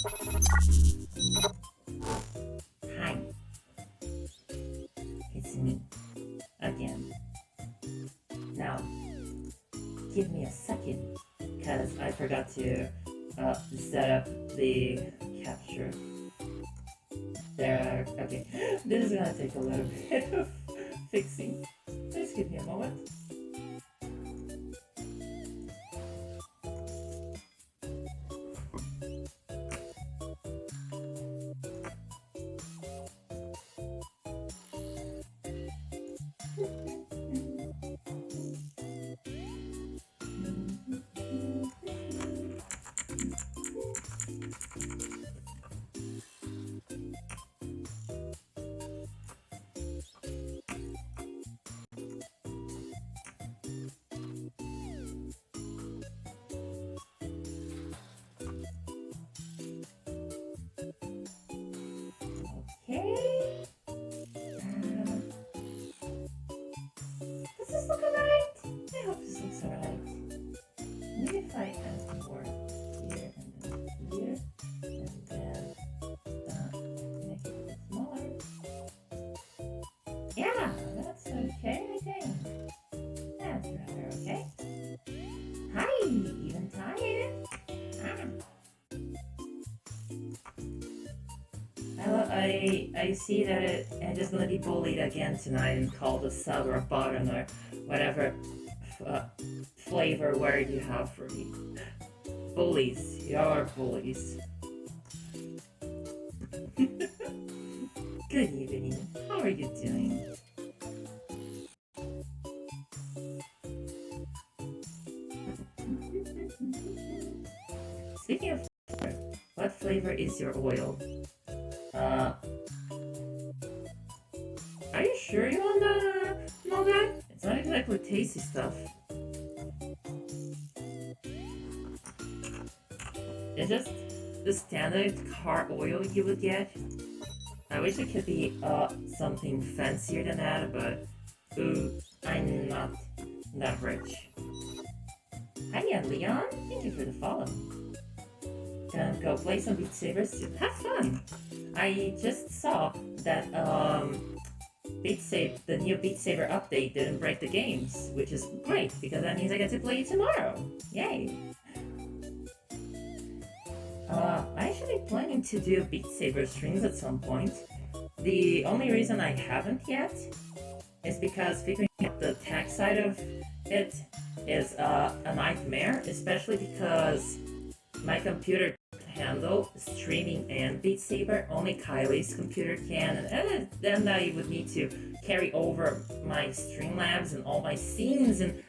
Hi, it's me again. Now, give me a second, because I forgot to set up the capture. There, okay. This is gonna take a little bit of fixing. Just give me a moment. Okay. Does this look alright? I hope this looks alright. Maybe if I add more here and then here and then make it a bit smaller. Yeah, that's okay, I think. That's rather okay. Hi, even tired? I see that I'm just gonna be bullied again tonight and called a sub or a button or whatever flavor word you have for me. Bullies, you're bullies. Good evening. How are you doing? Speaking of flavor, what flavor is your oil? Are you sure you wanna know that? It's not exactly tasty stuff. It's just the standard car oil you would get. I wish it could be something fancier than that, but ooh, I'm not that rich. Hiya, Leon. Thank you for the follow. Gonna go play some Beat Saber soon. Have fun! I just saw that the new Beat Saber update didn't break the games, which is great because that means I get to play it tomorrow. Yay! I'm actually planning to do Beat Saber streams at some point. The only reason I haven't yet is because figuring out the tech side of it is a nightmare, especially because my computer handle streaming and Beat Saber. Only Kylie's computer can, and then I would need to carry over my Streamlabs and all my scenes and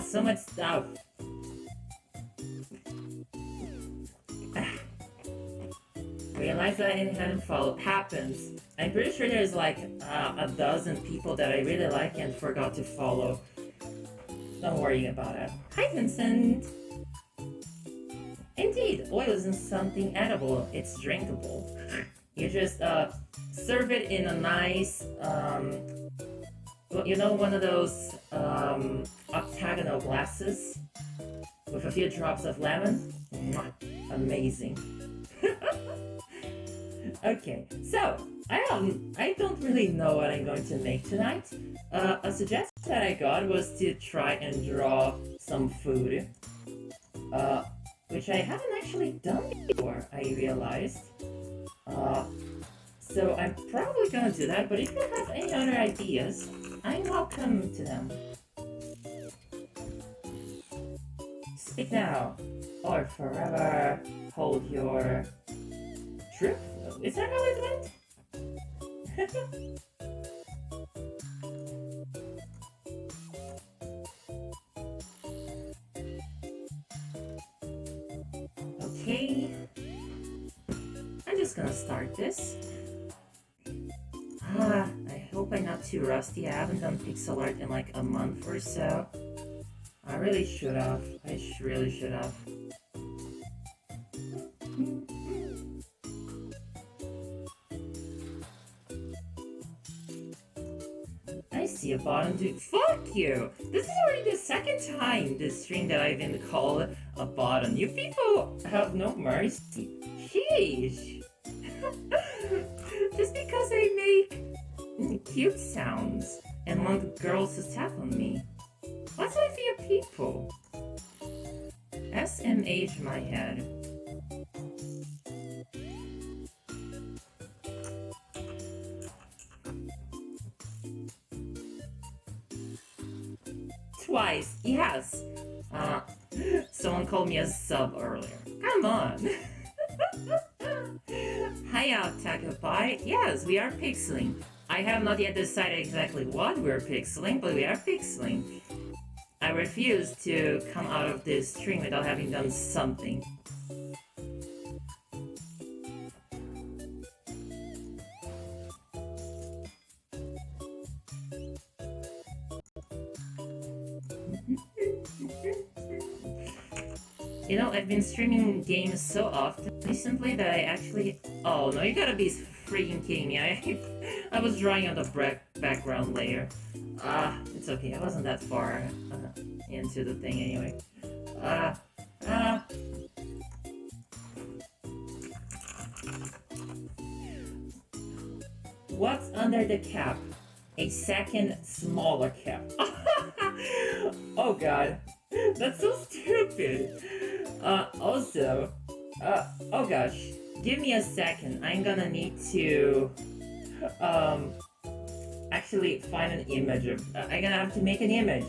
so much stuff. Realize that I hadn't followed. Happens. I'm pretty sure there's like a dozen people that I really like and forgot to follow. Don't worry about it. Hi, Vincent. Indeed, oil isn't something edible, it's drinkable. You just serve it in a nice, one of those octagonal glasses with a few drops of lemon. Mwah, amazing. Okay, so I don't really know what I'm going to make tonight. A suggestion that I got was to try and draw some food. Which I haven't actually done before, I realized. So I'm probably gonna do that, but if you have any other ideas, I'm welcome to them. Speak now, or forever hold your truth. Is that how it went? Okay, I'm just gonna start this. I hope I'm not too rusty. I haven't done pixel art in like a month or so. I really should have. Really should have. I see a bottom, dude. Fuck you! This is already the second time this stream that I've been called a bottom. You people have no mercy. Sheesh! Just because I make cute sounds and want girls to tap on me. What's with you people? SMH my head. Twice, yes. Someone called me a sub earlier. Come on. Hiya, Takapai. Yes, we are pixeling. I have not yet decided exactly what we're pixeling, but we are pixeling. I refuse to come out of this stream without having done something. You know, I've been streaming games so often recently that I actually... Oh no, you gotta be freaking kidding me. I was drawing on the background layer. It's okay, I wasn't that far into the thing anyway. What's under the cap? A second smaller cap. Oh god, that's so stupid. Also, oh gosh, give me a second. I'm gonna need to, actually find an image of, I'm gonna have to make an image.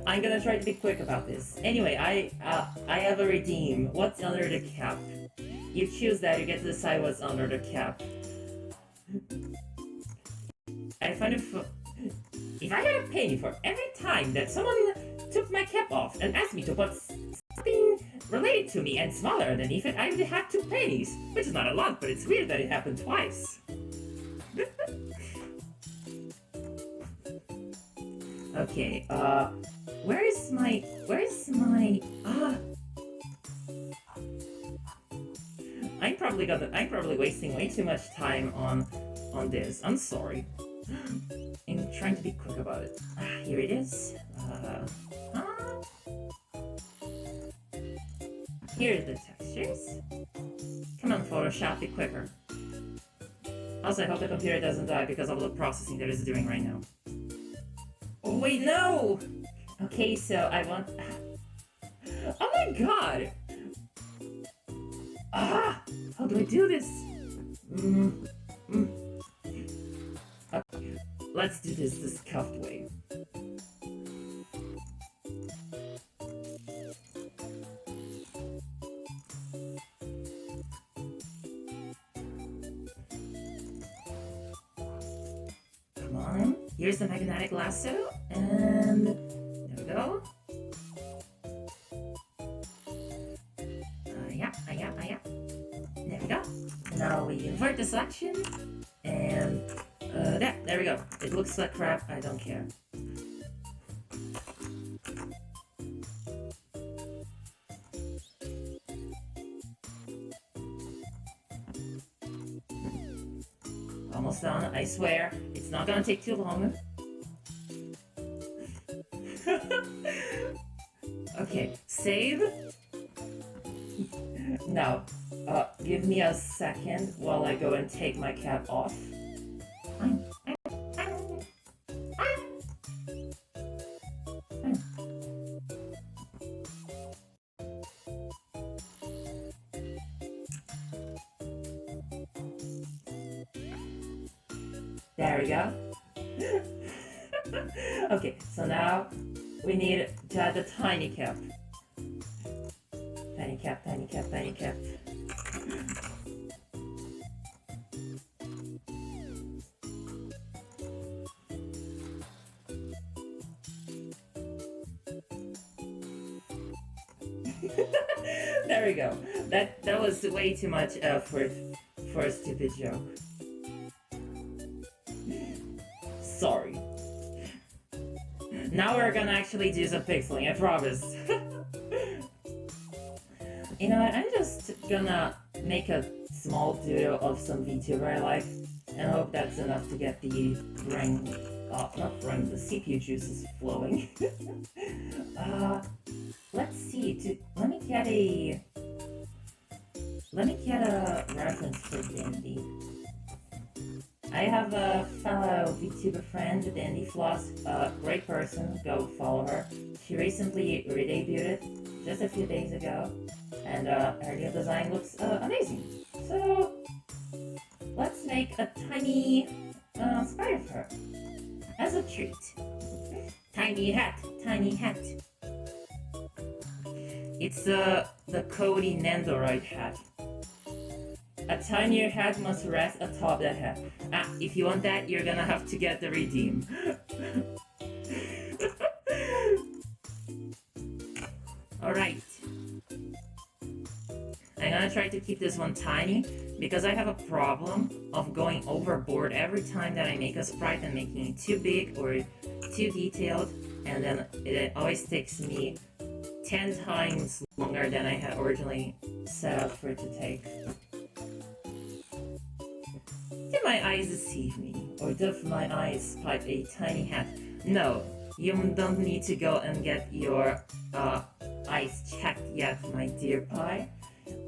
I'm gonna try to be quick about this. Anyway, I have a redeem. What's under the cap? You choose that, you get to decide what's under the cap. I find it if I had a penny for every time that someone took my cap off and asked me to put something related to me and smaller underneath it, I would have 2 pennies. Which is not a lot, but it's weird that it happened twice. Okay, where's my, I'm probably wasting way too much time on this. I'm sorry. I'm trying to be quick about it. Here it is. Here's the textures. Come on, Photoshop, be quicker. Also, I hope the computer doesn't die because of the processing that it's doing right now. Oh wait, no! Okay, so I want... Oh my god! How do I do this? Okay, let's do this the scuffed way. Come on, here's the magnetic lasso, and there we go. Yeah. There we go. Now we invert the selection, and there we go. It looks like crap, I don't care. Almost done, I swear. It's not gonna take too long. Okay, save. Now, give me a second while I go and take my cap off. There we go. Okay, so now we need to add the tiny cap. Tiny cap. There we go. That was way too much effort for a stupid joke. Sorry. Now we're gonna actually do some pixeling, I promise. You know what, I'm just gonna make a small doodle of some VTuber I like, and I hope that's enough to get the brain, not brain, the CPU juices flowing. Let's see. Let me get a reference for Dandy. I have a fellow VTuber friend, Dandy Floss, a great person. Go follow her. She recently redebuted just a few days ago, and her new design looks amazing. So let's make a tiny sprite of her as a treat. Tiny hat, tiny hat. It's the Cody Nandoroid hat. A tinier hat must rest atop that hat. If you want that, you're gonna have to get the redeem. Alright. I'm gonna try to keep this one tiny, because I have a problem of going overboard every time that I make a sprite and making it too big or too detailed, and then it always takes me 10 times longer than I had originally set out for it to take. Did my eyes deceive me? Or does my eyes spy a tiny hat? No, you don't need to go and get your eyes checked yet, my dear pie.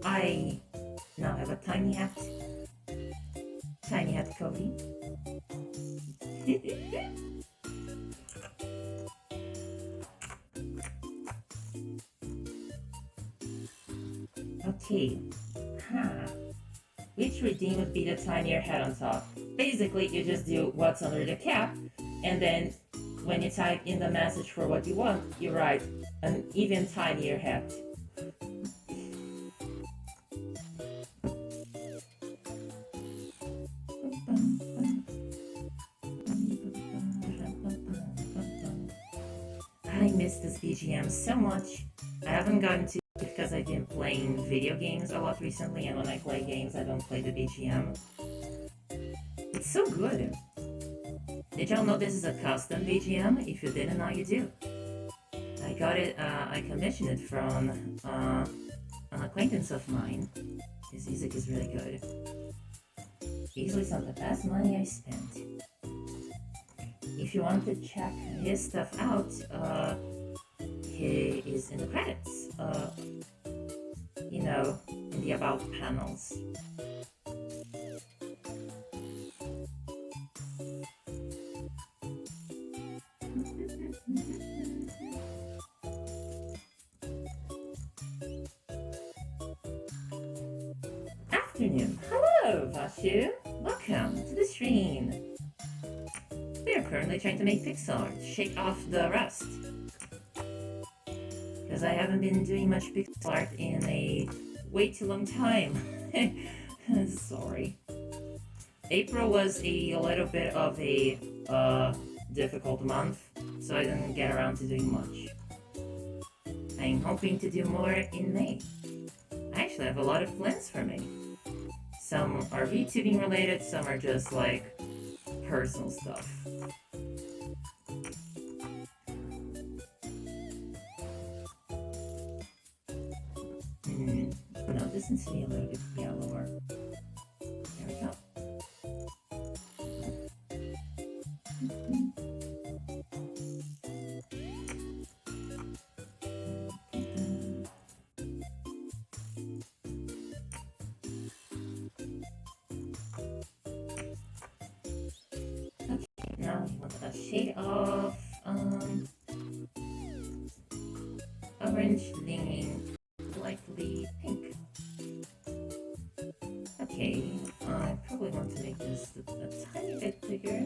I now have a tiny hat. Tiny hat Cody. Okay. Which redeem would be the tinier hat on top? Basically, you just do what's under the cap, and then when you type in the message for what you want, you write an even tinier hat. I miss this BGM so much. I haven't gotten to because I've been playing video games a lot recently, and when I play games, I don't play the BGM. It's so good. Did y'all know this is a custom BGM? If you didn't, now you do. I got it, I commissioned it from an acquaintance of mine. His music is really good. Easily some of the best money I spent. If you want to check his stuff out, he is in the credits. You know, in the about panels. Afternoon. Hello, Vashu. Welcome to the stream. We are currently trying to make pixel art, shake off the rust. Because I haven't been doing much pixel art in a way too long time. Sorry. April was a little bit of a difficult month, so I didn't get around to doing much. I'm hoping to do more in May. I actually have a lot of plans for May. Some are VTubing related, some are just like personal stuff. No, this needs to be a little bit yellower. There we go. Okay, now we want a shade of orange leaning lightly pink. Okay, I probably want to make this a tiny bit bigger.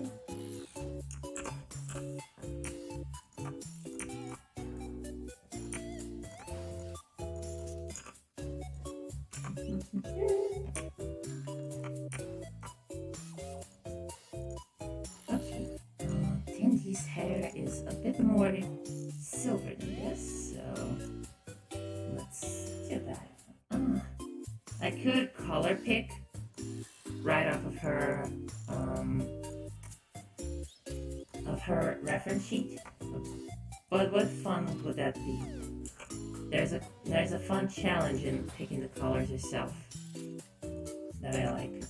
Okay, Tandy's hair is a bit more silver than this, so let's do that. I could color pick right off of her reference sheet, but what fun would that be? There's a fun challenge in picking the colors yourself that I like.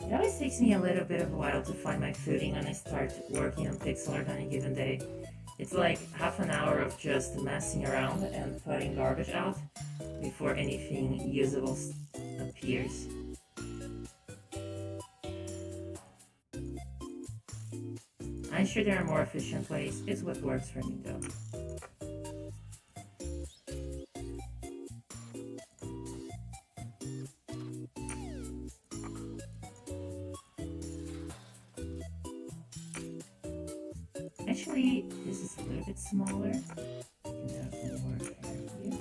It always takes me a little bit of a while to find my footing when I start working on pixel art on a given day. It's like half an hour of just messing around and putting garbage out before anything usable appears. I'm sure there are more efficient ways. It's what works for me though. Actually, this is a little bit smaller. I can definitely work here.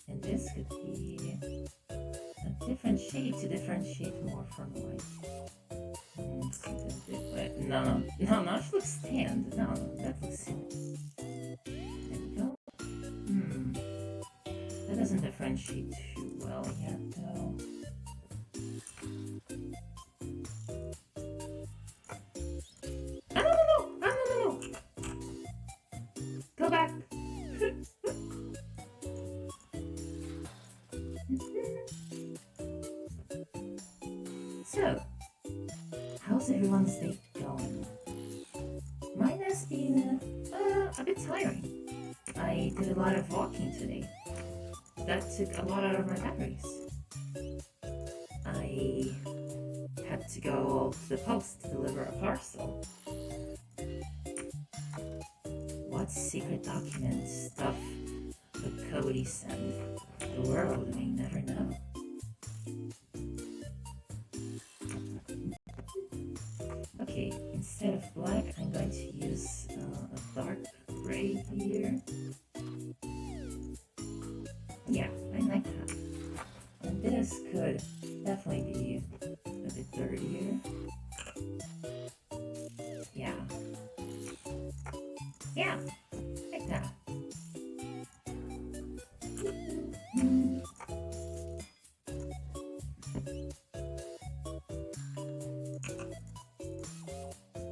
And this could be a different shade to differentiate more from white. No, now she looks tanned. No, that looks silly. There we go. That doesn't differentiate too well yet, though. No! Go back! So, how's everyone's day going? Mine has been a bit tiring. I did a lot of walking today. That took a lot out of my batteries. I had to go to the post to deliver a parcel. What secret document stuff would Cody send? The world may never know. Okay, instead of black, I'm going to use a dark gray here. Yeah, I like that. And this could definitely be a bit dirtier. Yeah, like that.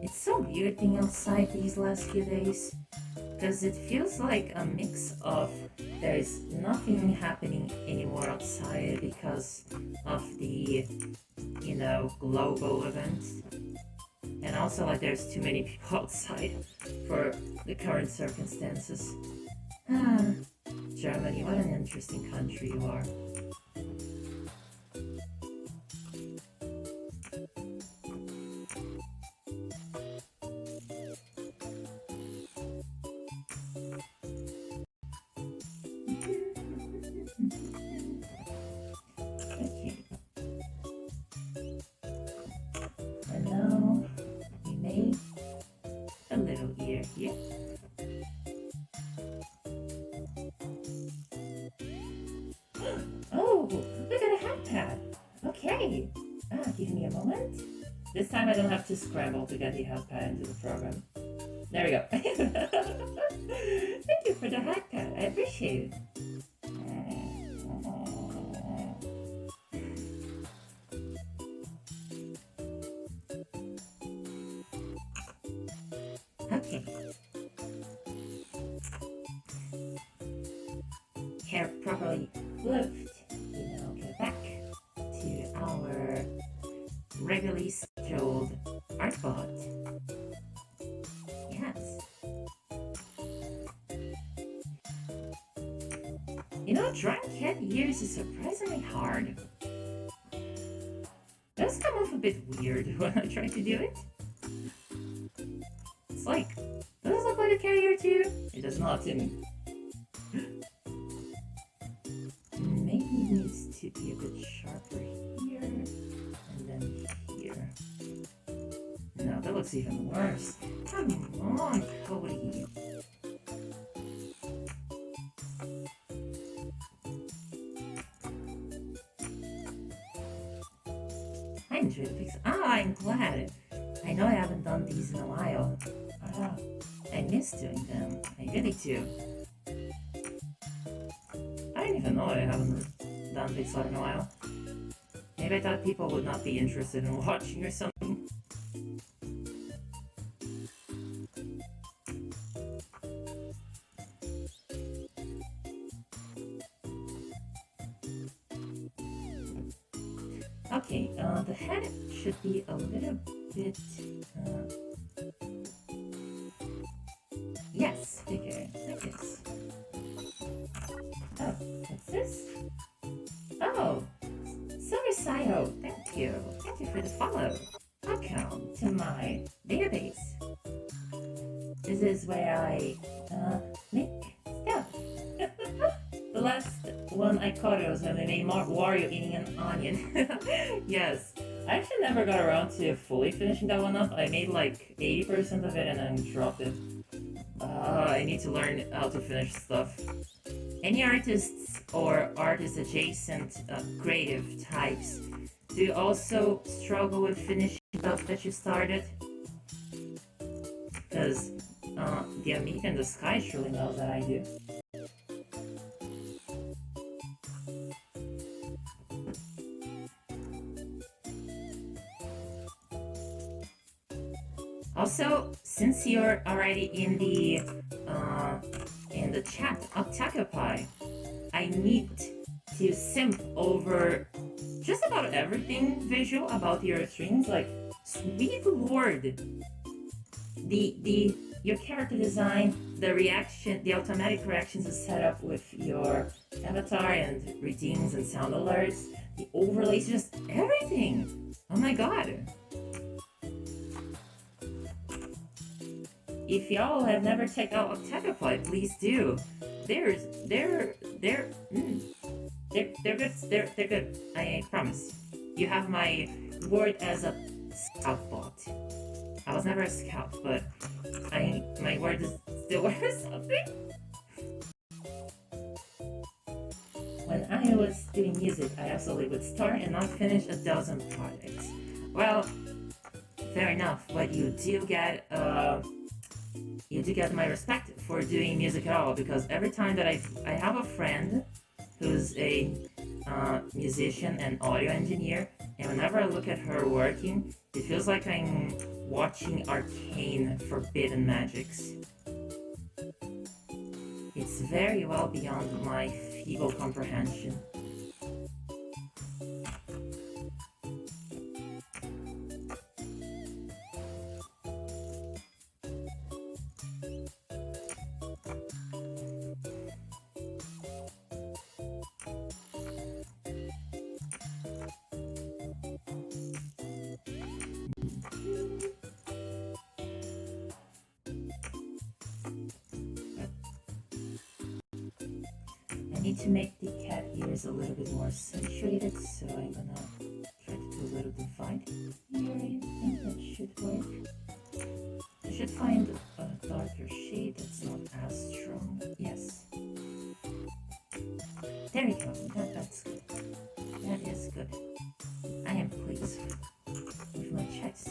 It's so weird being outside these last few days, because it feels like a mix of there's nothing happening anymore outside because of the, global event, and also like there's too many people outside for the current circumstances. Germany, what an interesting country you are. Okay. And now we made a little ear here. Oh, we got a hat pad. Okay. Give me a moment. This time I don't have to scramble to get the hat pad into the program. There we go. Thank you for the hat pad. I appreciate it. Okay. Hair properly flipped. We now get back to our regularly scheduled art bot. Yes. Drawing cat ears is surprisingly hard. It does come off a bit weird when I try to do it. It's like, does it look like a cat ear to you? It does not to me. Maybe it needs to be a bit sharper here, and then here. No, that looks even worse. Come on, Cody. I enjoy the pixel. I'm glad. I know I haven't done these in a while. I miss doing them. I really do. I didn't even know I haven't done pixel art in a while. Maybe I thought people would not be interested in watching or something. Okay, the head should be a little bit, yes, bigger, like this. Oh, what's this? Oh, Silver Sayo, thank you. Thank you for the follow. Welcome to my database. This is where I make stuff. The last one I caught it was when they made Wario eating an onion. Yes, I actually never got around to fully finishing that one up. I made like 80% of it and then dropped it. I need to learn how to finish stuff. Any artists or artist adjacent creative types, do you also struggle with finishing stuff that you started? Because the Amiga in the Sky surely knows that I do. Also, since you're already in the chat, Occupy, I need to simp over just about everything visual about your streams. Like, sweet lord, your character design, the automatic reactions is set up with your avatar and redeems and sound alerts, the overlays, just everything. Oh my god. If y'all have never checked out Octopus, please do. They're good. They're good. I promise. You have my word as a scout bot. I was never a scout, but my word is still worth something. When I was doing music, I absolutely would start and not finish a dozen projects. Well, fair enough, but you do get my respect for doing music at all, because every time that I have a friend who's a musician and audio engineer, and whenever I look at her working, it feels like I'm watching arcane forbidden magics. It's very well beyond my feeble comprehension. To make the cat ears a little bit more accentuated, so I'm gonna try to do a little divide here. I think that should work. I should find a darker shade that's not as strong. Yes. There we go. That's good. That is good. I am pleased with my checks.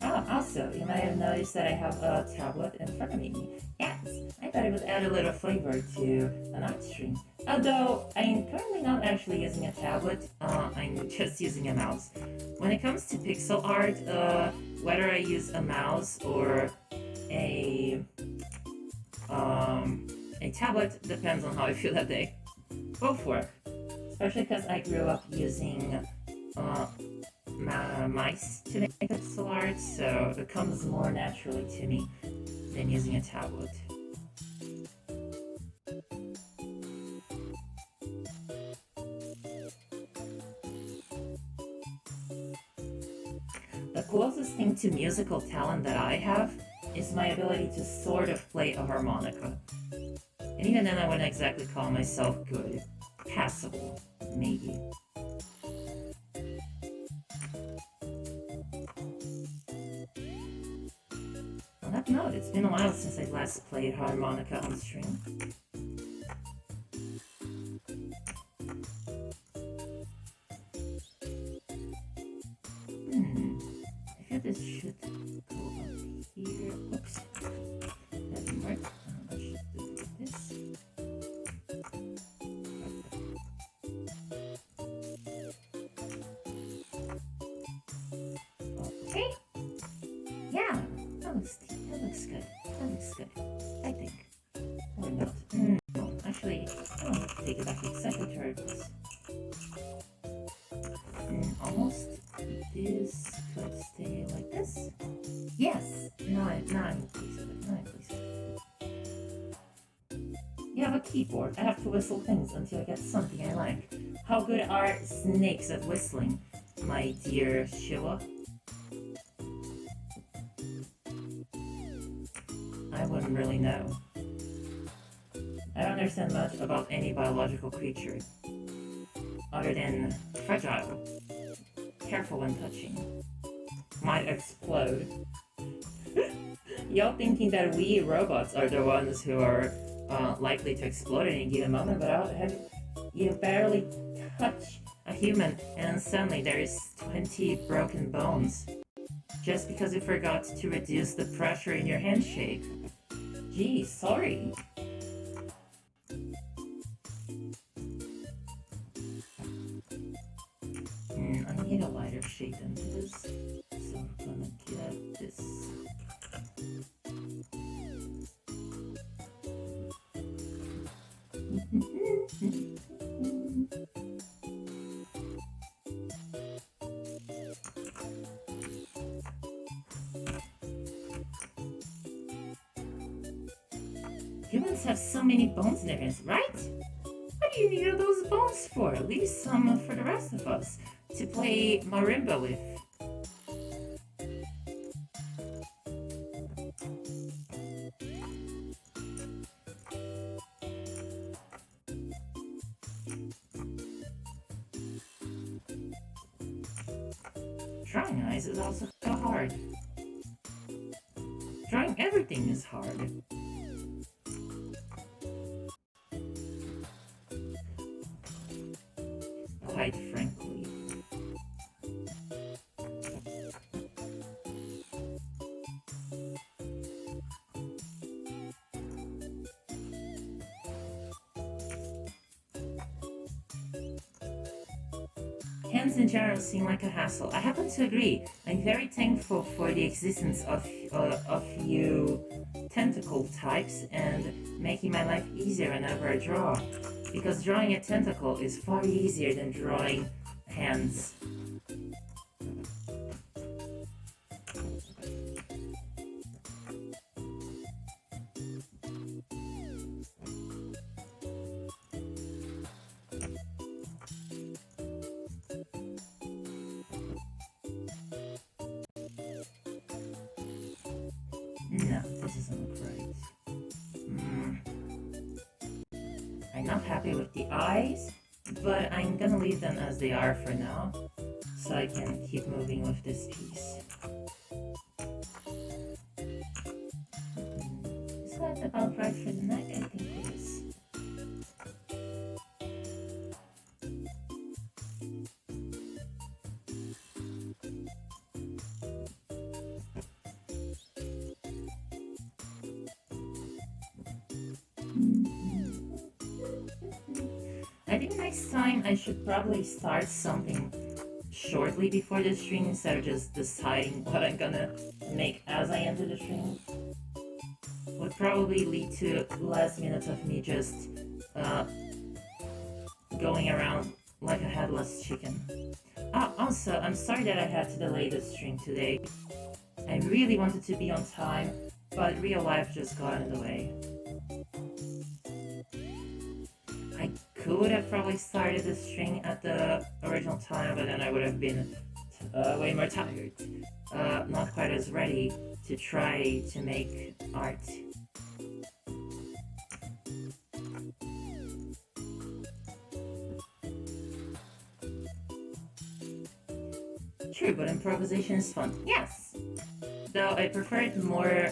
Oh, also, you might have noticed that I have a tablet in front of me. Yes, I thought it would add a little flavor to an art stream. Although, I'm currently not actually using a tablet, I'm just using a mouse. When it comes to pixel art, whether I use a mouse or a tablet depends on how I feel that day. Both work, especially because I grew up using mice to make pixel art, so it comes more naturally to me than using a tablet. The closest thing to musical talent that I have is my ability to sort of play a harmonica. And even then I wouldn't exactly call myself good. Passable, maybe. On that note, it's been a while since I last played harmonica on stream. I feel this should go up here. Oops. That didn't work. I should do this. Okay. Yeah, that looks good. That looks good. I think. Or not. No, actually, I don't have to take it back exactly to where it was. Yes, nine, please. Nine, please. You have a keyboard. I have to whistle things until I get something I like. How good are snakes at whistling, my dear Sheila? I wouldn't really know. I don't understand much about any biological creature, other than fragile, careful when touching, might explode. Y'all thinking that we robots are the ones who are likely to explode at any given moment, but you barely touch a human and suddenly there is 20 broken bones just because you forgot to reduce the pressure in your handshake. Gee, sorry. I need a lighter shade than this, so I'm gonna get this. Humans have so many bones in their hands, right? What do you need all those bones for? Leave some for the rest of us to play marimba with. Drawing eyes is also so hard. Drawing everything is hard. Quite frankly. Hands in general seem like a hassle. I happen to agree. I'm very thankful for the existence of you tentacle types and making my life easier whenever I draw. Because drawing a tentacle is far easier than drawing hands. No, this isn't right. I'm not happy with the eyes, but I'm gonna leave them as they are for now, so I can keep moving with this piece. Is that about right for the neck? I think it is. I think next time I should probably start something shortly before the stream instead of just deciding what I'm gonna make as I enter the stream. Would probably lead to less minutes of me just going around like a headless chicken. Also, I'm sorry that I had to delay the stream today. I really wanted to be on time, but real life just got in the way. I could have probably started the stream at the original time, but then I would have been way more tired. Not quite as ready to try to make art. True, but improvisation is fun. Yes! Though I prefer it more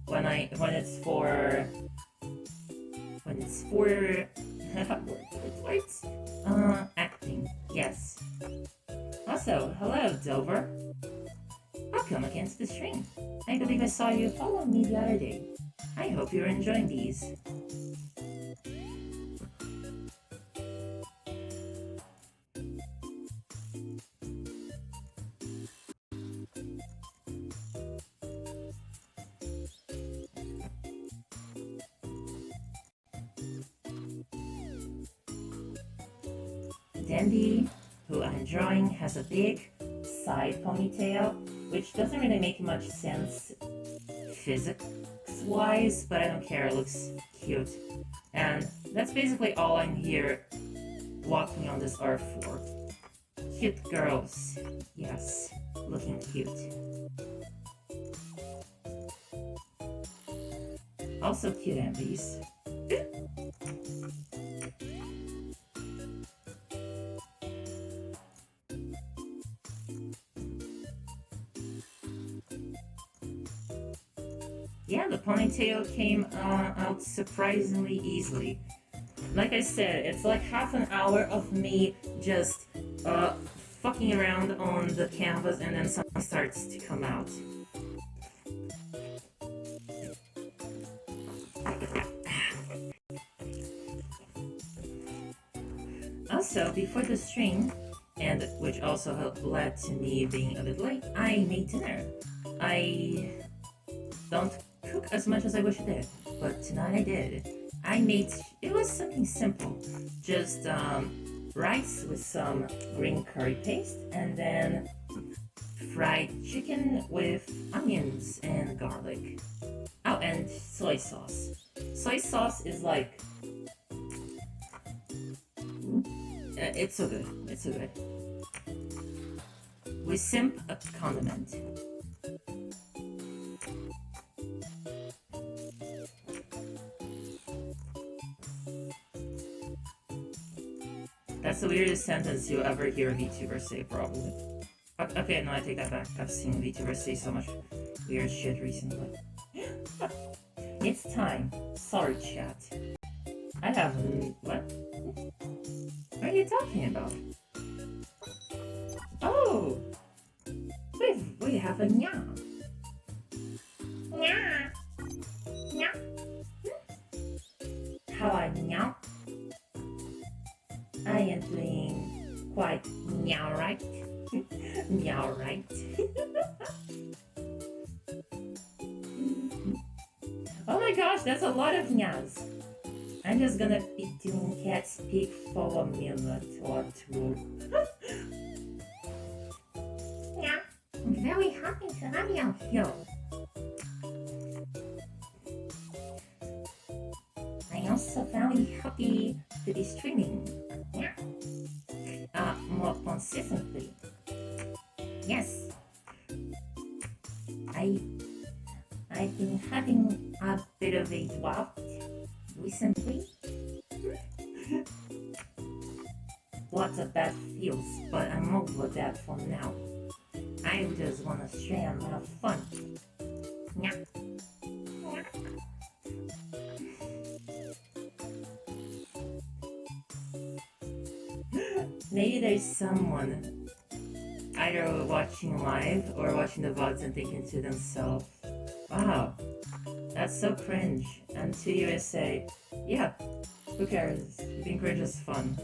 when it's for words. Acting. Yes. Also, hello, Dover. Welcome again to the stream. I believe I saw you follow me the other day. I hope you're enjoying these. Dandy, who I'm drawing, has a big side ponytail which doesn't really make much sense physics-wise, but I don't care, it looks cute. And that's basically all I'm here walking on this earth for. Cute girls. Yes, looking cute. Also cute MVs. Yeah, the ponytail came out surprisingly easily. Like I said, it's like half an hour of me just fucking around on the canvas and then something starts to come out. Also, before the stream, and which also led to me being a bit late, I made dinner. I don't cook as much as I wish I did, but tonight I did. It was something simple, just rice with some green curry paste, and then fried chicken with onions and garlic. Oh, and soy sauce. Soy sauce is like... it's so good. It's so good. We simp a condiment. That's the weirdest sentence you'll ever hear a VTuber say, probably. Okay, no, I take that back. I've seen VTubers say so much weird shit recently. It's time. Sorry, chat. I have... what? What are you talking about? Oh! We have a nya. Nya! Nya! How I nya? I am doing quite meow right. Meow right. Oh my gosh, that's a lot of meows. I'm just gonna be doing cat speak for a minute or two. Yeah, I'm very happy to have you here. I'm also very happy to be streaming. Yeah. More consistently. Yes. I've been having a bit of a drought recently. What a bad feels, but I'm over that for now. I just wanna share and have fun. Yeah. Maybe there's someone either watching live or watching the VODs and thinking to themselves, wow, that's so cringe. And to USA, yeah, who cares? Being cringe is fun.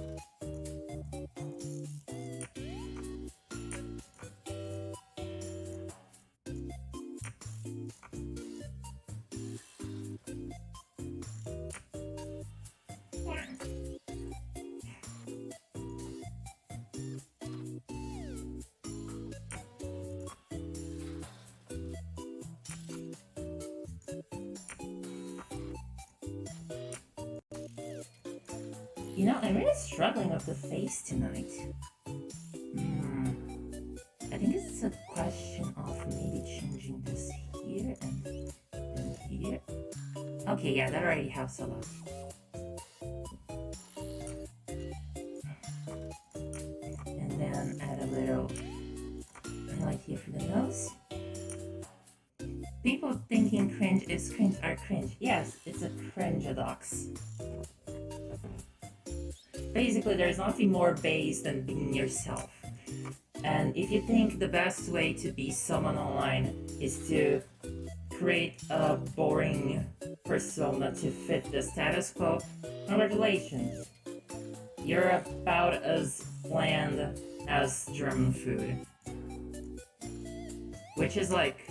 You know, I'm really struggling with the face tonight. I think it's a question of maybe changing this here and here. Okay, yeah, that already helps a lot. And then add a little highlight here for the nose. People thinking cringe is cringe are cringe. Yes, it's a cringe-a-dox. Basically, there's nothing more base than being yourself. And if you think the best way to be someone online is to create a boring persona to fit the status quo, congratulations. You're about as bland as German food. Which is like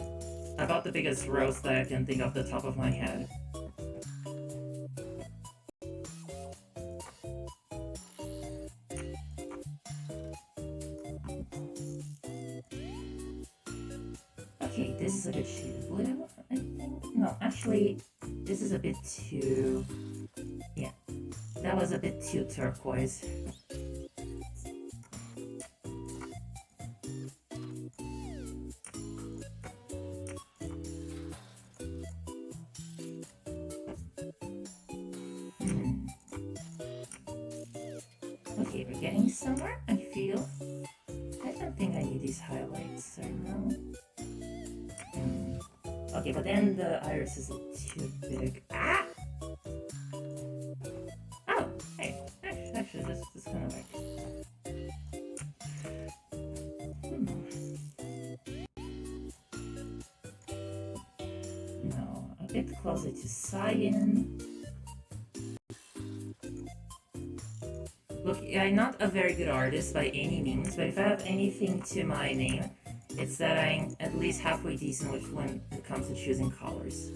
about the biggest roast that I can think off the top of my head. Okay, this is a good shade of blue, I think. No, actually, this is a bit too... Yeah, that was a bit too turquoise. Okay, we're getting somewhere, I feel. I don't think I need these highlights right now. Okay, but then the iris is too big. Ah! Oh, hey, actually, this kind of works. No, a bit closer to cyan. Look, I'm not a very good artist by any means, but if I have anything to my name, it's that I'm at least halfway decent with when it comes to choosing colors.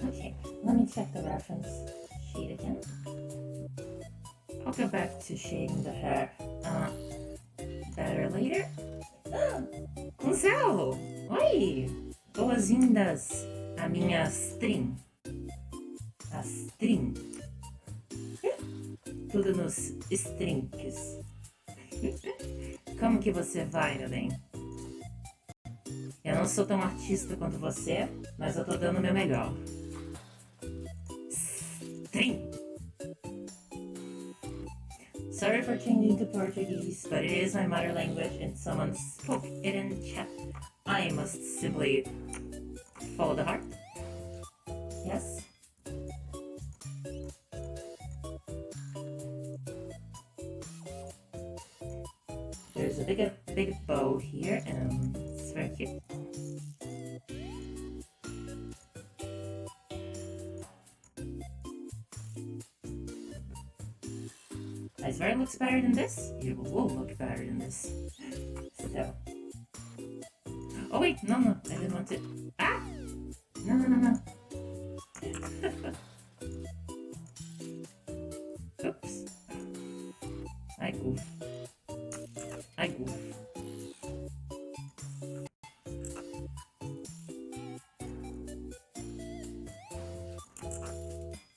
Okay, let me check the reference sheet again. I'll go back to shading the hair better later. Conselho! Oi! Boas-vindas à minha stream. A stream. Tudo nos strinks. Como que você vai, meu bem? Eu não sou tão artista quanto você, mas eu tô dando o meu melhor. Stream! Sorry for changing to Portuguese, but it is my mother language and someone spoke it in chat. I must simply follow the heart. Yes? There's a big bow here and it's very cute. I swear it looks better than this. It will look better than this. So. Oh wait, no, I didn't want to. Ah! No. Oops. I goof.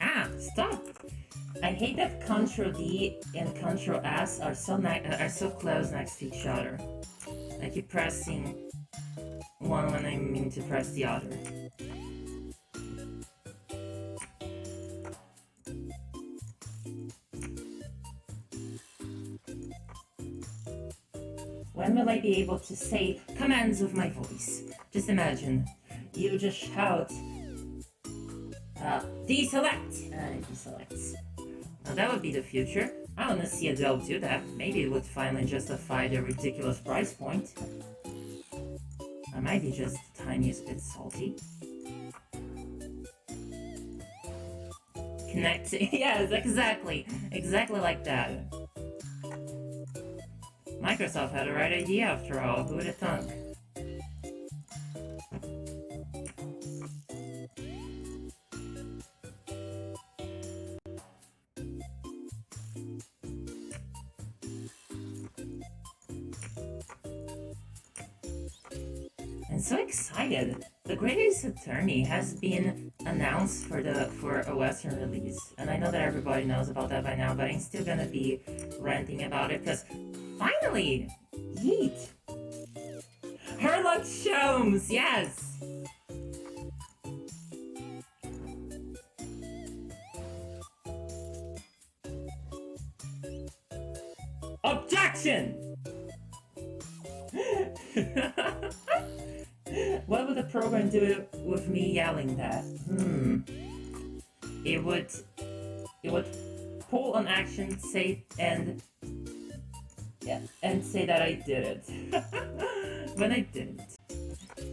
Ah, stop! I hate that Ctrl-D and Ctrl-S are so close next to each other. I keep pressing one when I mean to press the other. When will I be able to say commands with my voice? Just imagine, you just shout, deselect, and it deselects. Now that would be the future. I want to see Adele do that. Maybe it would finally justify the ridiculous price point. I might be just the tiniest bit salty. Connecting. Yes, exactly. Exactly like that. Microsoft had the right idea after all. Who would have thunk? I'm so excited! The Great Ace Attorney has been announced for a Western release, and I know that everybody knows about that by now, but I'm still gonna be ranting about it because finally, yeet! Herlock Sholmes, yes! Objection! What would the program do with me yelling that? It would pull an action, say and say that I did it. When I didn't.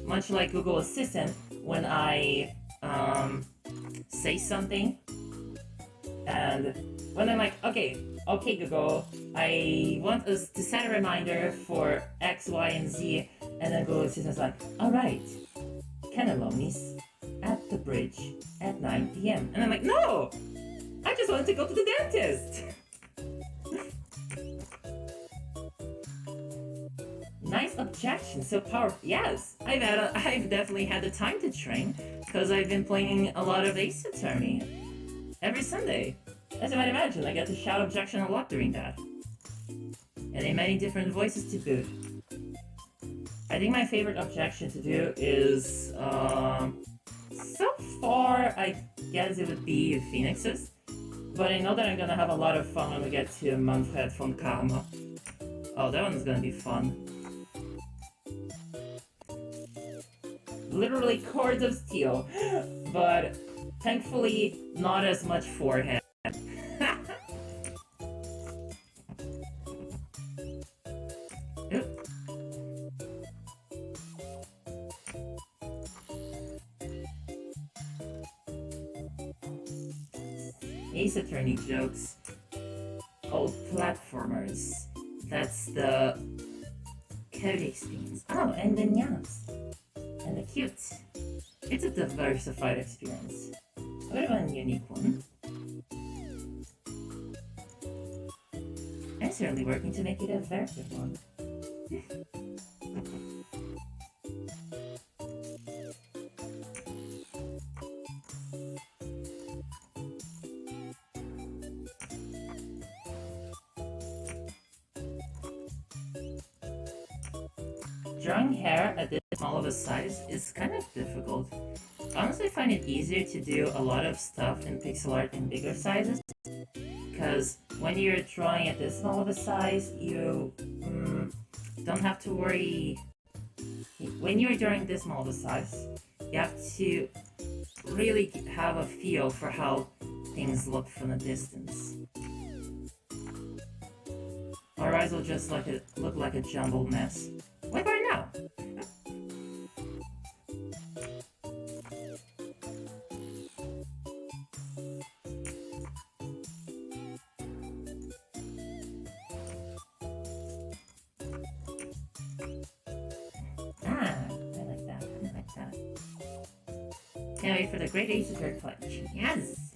Much like Google Assistant, when I say something and when I'm like, okay Google, I want us to set a reminder for X, Y, and Z, And then Google Assistant's like, alright, cannellonis at the bridge at 9 p.m. And I'm like, no! I just wanted to go to the dentist! Nice objection, so powerful. Yes, I've definitely had the time to train, because I've been playing a lot of Ace Attorney every Sunday. As you might imagine, I get to shout objection a lot during that. And in many different voices to boot. I think my favorite objection to do is, so far, I guess it would be Phoenix's. But I know that I'm gonna have a lot of fun when we get to Manfred von Karma. Oh, that one's gonna be fun. Literally cords of steel, but thankfully not as much forehead. Ace Attorney jokes. Old platformers. That's the code experience. Oh, and the nyans. And the cute. It's a diversified experience. A bit of a unique one. I'm certainly working to make it a very good one. Drawing hair at this small of a size is kind of difficult. Honestly, I find it easier to do a lot of stuff in pixel art in bigger sizes, because when you're drawing at this small of a size, you don't have to worry. When you're drawing this small of a size, you have to really have a feel for how things look from a distance. Otherwise, it'll just look like a jumbled mess. Like right now. I like that. I like that. Can't wait for the Great Ace Attorney collection. Yes!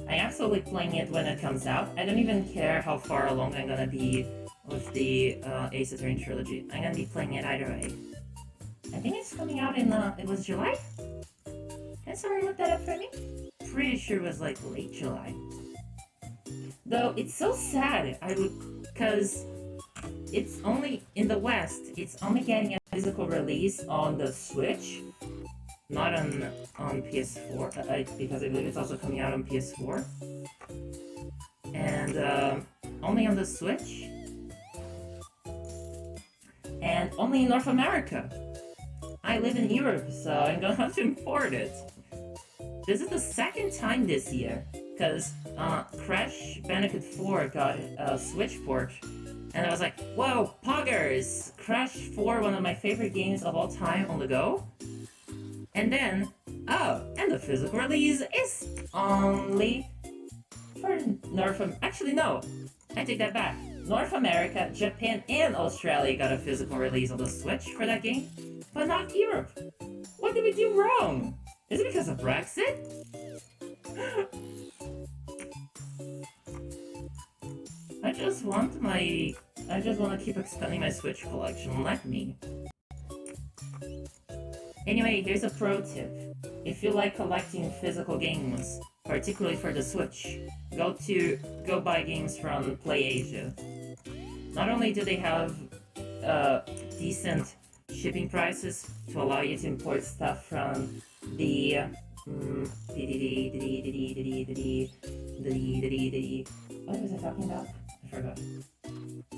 I'm absolutely playing it when it comes out. I don't even care how far along I'm gonna be with the Ace Attorney trilogy. I'm gonna be playing it either way. I think it's coming out in, it was July? Can someone look that up for me? Pretty sure it was like late July. Though, it's so sad, because it's only, in the West, it's only getting a physical release on the Switch, not on PS4, because I believe it's also coming out on PS4. And, only on the Switch. And only in North America. I live in Europe, so I'm gonna have to import it. This is the second time this year, because Crash Bandicoot 4 got a Switch port, and I was like, whoa, poggers! Crash 4, one of my favorite games of all time, on the go? And then, oh, and the physical release is only for actually no, I take that back. North America, Japan, and Australia got a physical release on the Switch for that game, but not Europe. What did we do wrong? Is it because of Brexit? I just want to keep expanding my Switch collection, let me. Anyway, here's a pro tip. If you like collecting physical games, particularly for the Switch, go buy games from PlayAsia. Not only do they have decent shipping prices to allow you to import stuff from the what was I talking about? I forgot.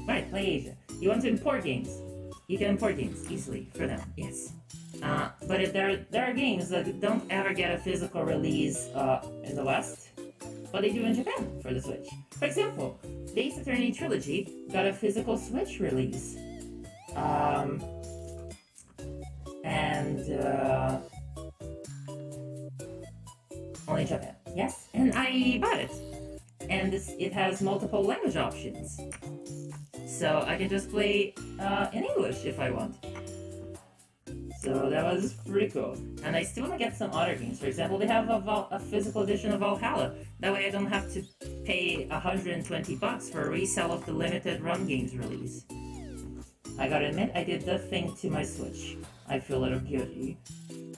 Right, PlayAsia. You want to import games. You can import games easily for them, yes. But if there are games that don't ever get a physical release in the West, but they do in Japan for the Switch. For example, the Ace Attorney trilogy got a physical Switch release. Only Japan. Yes, and I bought it. And it has multiple language options. So I can just play in English if I want. So that was pretty cool. And I still want to get some other games. For example, they have a physical edition of Valhalla. That way I don't have to pay $120 for a resale of the limited run games release. I gotta admit, I did the thing to my Switch. I feel a little guilty.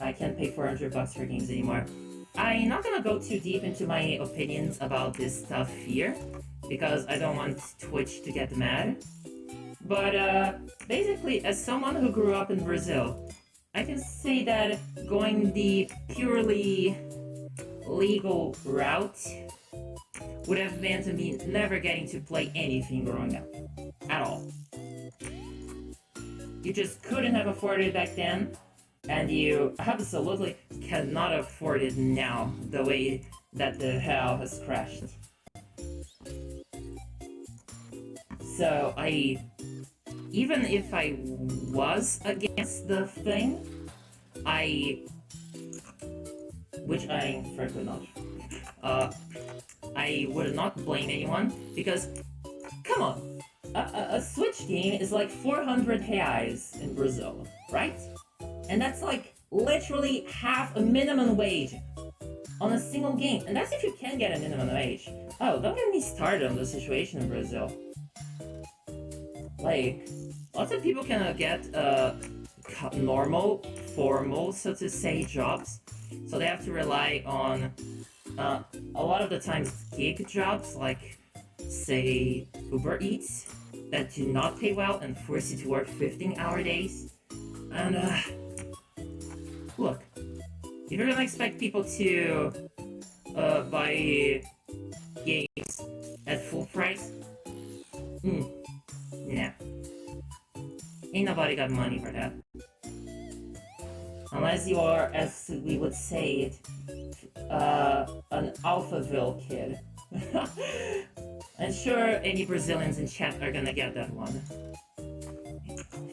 I can't pay $400 for games anymore. I'm not gonna go too deep into my opinions about this stuff here, because I don't want Twitch to get mad. But basically, as someone who grew up in Brazil, I can say that going the purely legal route would have meant me never getting to play anything growing up. At all. You just couldn't have afforded it back then, and you absolutely cannot afford it now, the way that the hell has crashed. So even if I was against the thing, which I'm frankly not, I would not blame anyone, because, come on, a Switch game is like 400 reais in Brazil, right? And that's like literally half a minimum wage on a single game. And that's if you can get a minimum wage. Oh, don't get me started on the situation in Brazil. Like, lots of people cannot get normal, formal, so to say, jobs. So they have to rely on a lot of the times gig jobs, like, say, Uber Eats, that do not pay well and force you to work 15-hour days. And, look, if you're gonna expect people to buy games at full price, nah. Ain't nobody got money for that. Unless you are, as we would say it, an Alphaville kid. I'm sure any Brazilians in chat are gonna get that one.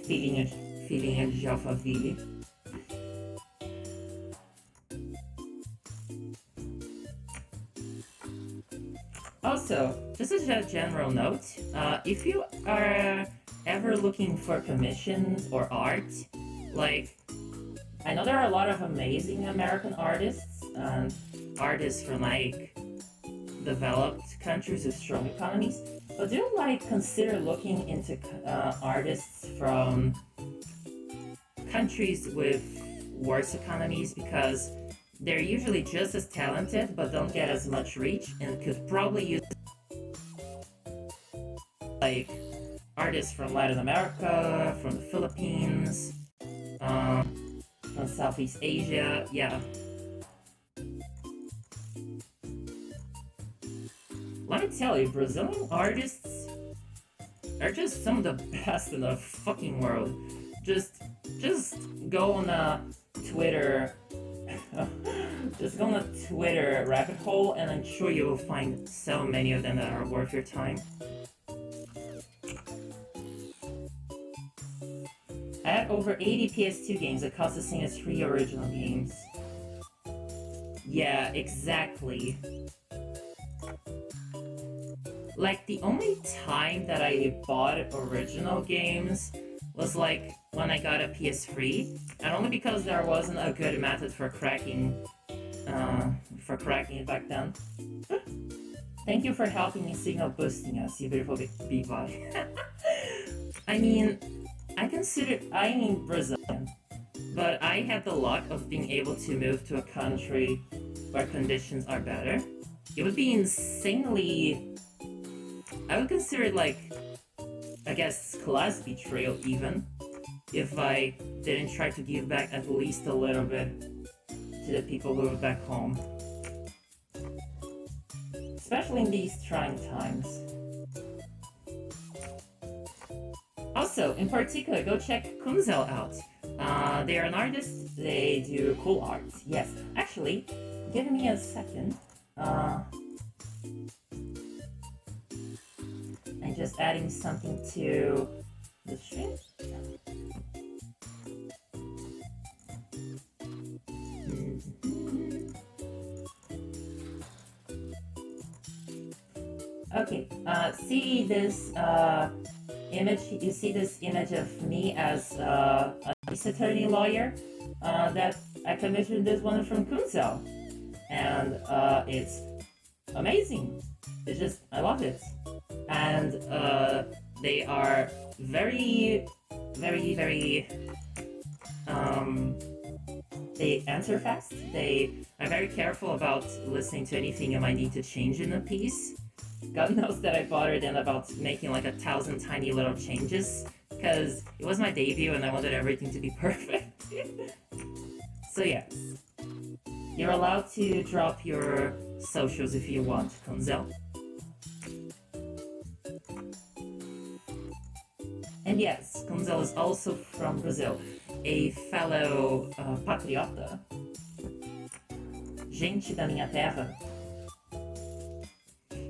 Feeling a Alphaville. Also, just as a general note, if you are ever looking for commissions or art, like, I know there are a lot of amazing American artists, and artists from, like, developed countries with strong economies, but do, like, consider looking into artists from countries with worse economies, because they're usually just as talented but don't get as much reach and could probably use, like, artists from Latin America, from the Philippines, from Southeast Asia, yeah. Let me tell you, Brazilian artists are just some of the best in the fucking world. Just go on Twitter, just go on a Twitter rabbit hole, and I'm sure you will find so many of them that are worth your time. I have over 80 PS2 games that cost the same as 3 original games. Yeah, exactly. Like, the only time that I bought original games was, like, when I got a PS3, and only because there wasn't a good method for cracking it back then. Thank you for helping me signal boosting us, you beautiful big boy. I mean, I'm Brazilian, but I had the luck of being able to move to a country where conditions are better. It would be insanely... I would consider it, like, I guess, class betrayal even, if I didn't try to give back at least a little bit to the people who are back home. Especially in these trying times. Also, in particular, go check Kunzel out. They are an artist, they do cool art. Yes, actually, give me a second. I'm just adding something to the stream. Okay, see this image? You see this image of me as an police attorney lawyer that I commissioned this one from Kunzel. And it's amazing. It's just, I love it. And they are very, very, very, they answer fast. They are very careful about listening to anything I might need to change in the piece. God knows that I bothered them about making like 1,000 tiny little changes, because it was my debut and I wanted everything to be perfect. So yes, you're allowed to drop your socials if you want, Kunzel. And yes, Kunzel is also from Brazil, a fellow patriota. Gente da minha terra.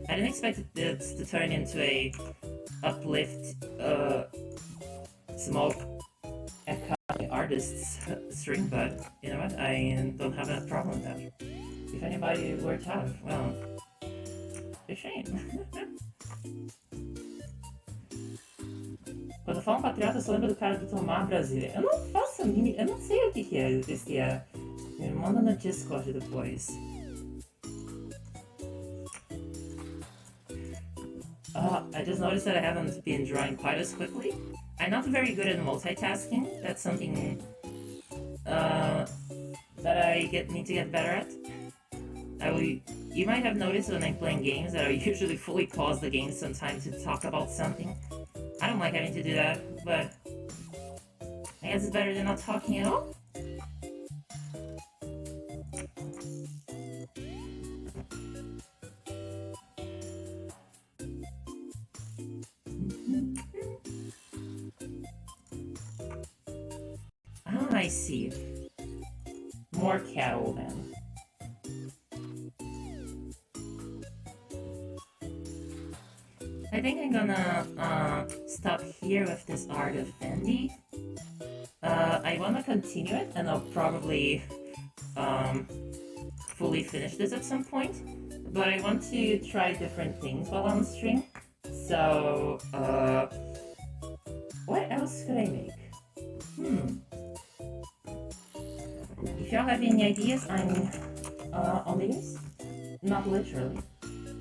I didn't expect it to turn into a uplift, small economic artists string, but you know what? I don't have a problem with that. If anybody worked out, well, it's a shame. Quando falam patriota, eu só lembro do cara do Tomar Brasília. Eu não faço a mínima. Eu não sei o que é esse. Me manda no Discord depois. I just noticed that I haven't been drawing quite as quickly. I'm not very good at multitasking. That's something that I need to get better at. You might have noticed when I'm playing games that I usually fully pause the game sometimes to talk about something. I don't like having to do that, but I guess it's better than not talking at all. I see. More cattle then. I think I'm gonna stop here with this art of Bendy. I wanna continue it, and I'll probably fully finish this at some point. But I want to try different things while on stream. So, what else could I make? If y'all have any ideas, I'm on these. Not literally.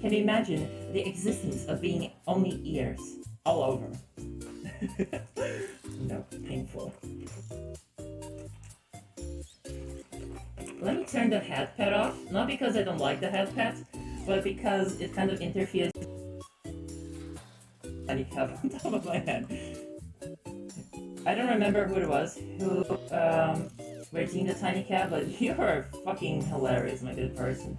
Can you imagine the existence of being only ears all over? No, painful. Let me turn the head pad off, not because I don't like the head pad, but because it kind of interferes and you have on top of my head. I don't remember who it was who were seeing the tiny cat, but you are fucking hilarious, my good person.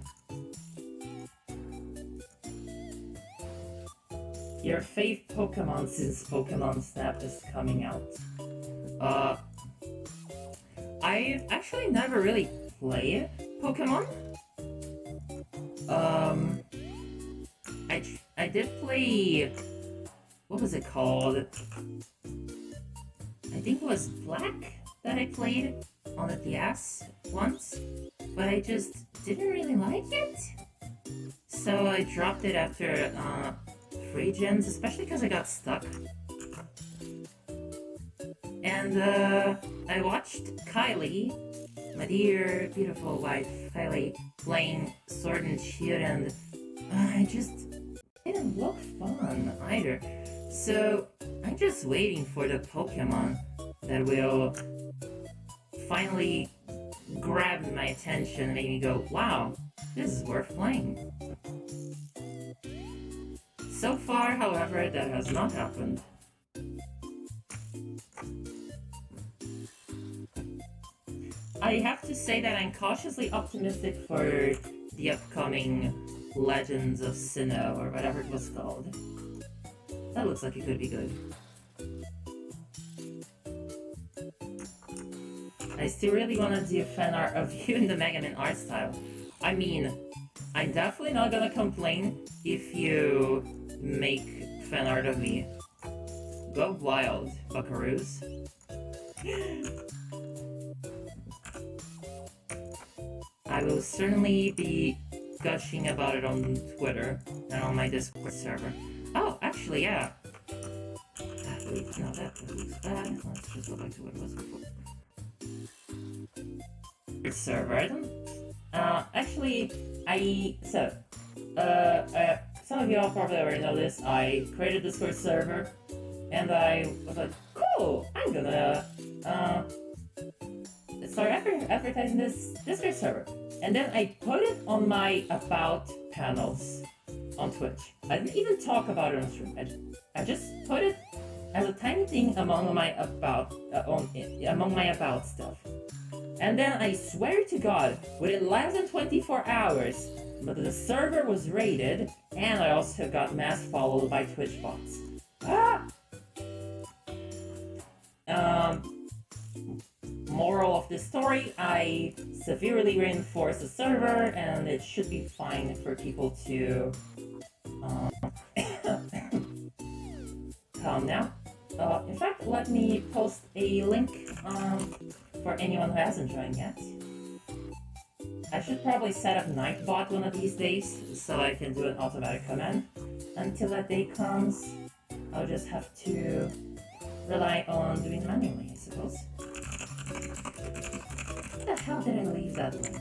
Your fave Pokemon since Pokemon Snap is coming out. I've actually never really played Pokemon. I did play, what was it called? I think it was Black that I played on the DS once, but I just didn't really like it. So I dropped it after 3 gens, especially because I got stuck. And I watched Kylie, my dear, beautiful wife, Kylie, playing Sword and Shield, and I just didn't look fun either. So I'm just waiting for the Pokemon that will finally grab my attention and make me go, wow, this is worth playing. So far, however, that has not happened. I have to say that I'm cautiously optimistic for the upcoming Legends of Sinnoh, or whatever it was called. That looks like it could be good. I still really want to do fan art of you in the Mega Man art style. I mean, I'm definitely not gonna complain if you make fan art of me. Go wild, buckaroos. I will certainly be gushing about it on Twitter and on my Discord server. Oh, actually, yeah. No, that looks bad. Let's just go back to what it was before. server. I don't. Actually, some of y'all probably already know this. I created a Discord server, and I was like, cool, I'm gonna start advertising this Discord server. And then I put it on my about panels on Twitch. I didn't even talk about it on stream. I just put it as a tiny thing among my about stuff. And then I swear to God, within less than 24 hours, but the server was raided, and I also got mass followed by Twitch bots. Ah! Moral of this story, I severely reinforced the server, and it should be fine for people to calm down. In fact, let me post a link for anyone who hasn't joined yet. I should probably set up Nightbot one of these days so I can do an automatic command. Until that day comes, I'll just have to rely on doing it manually, I suppose. Where the hell did I leave that link?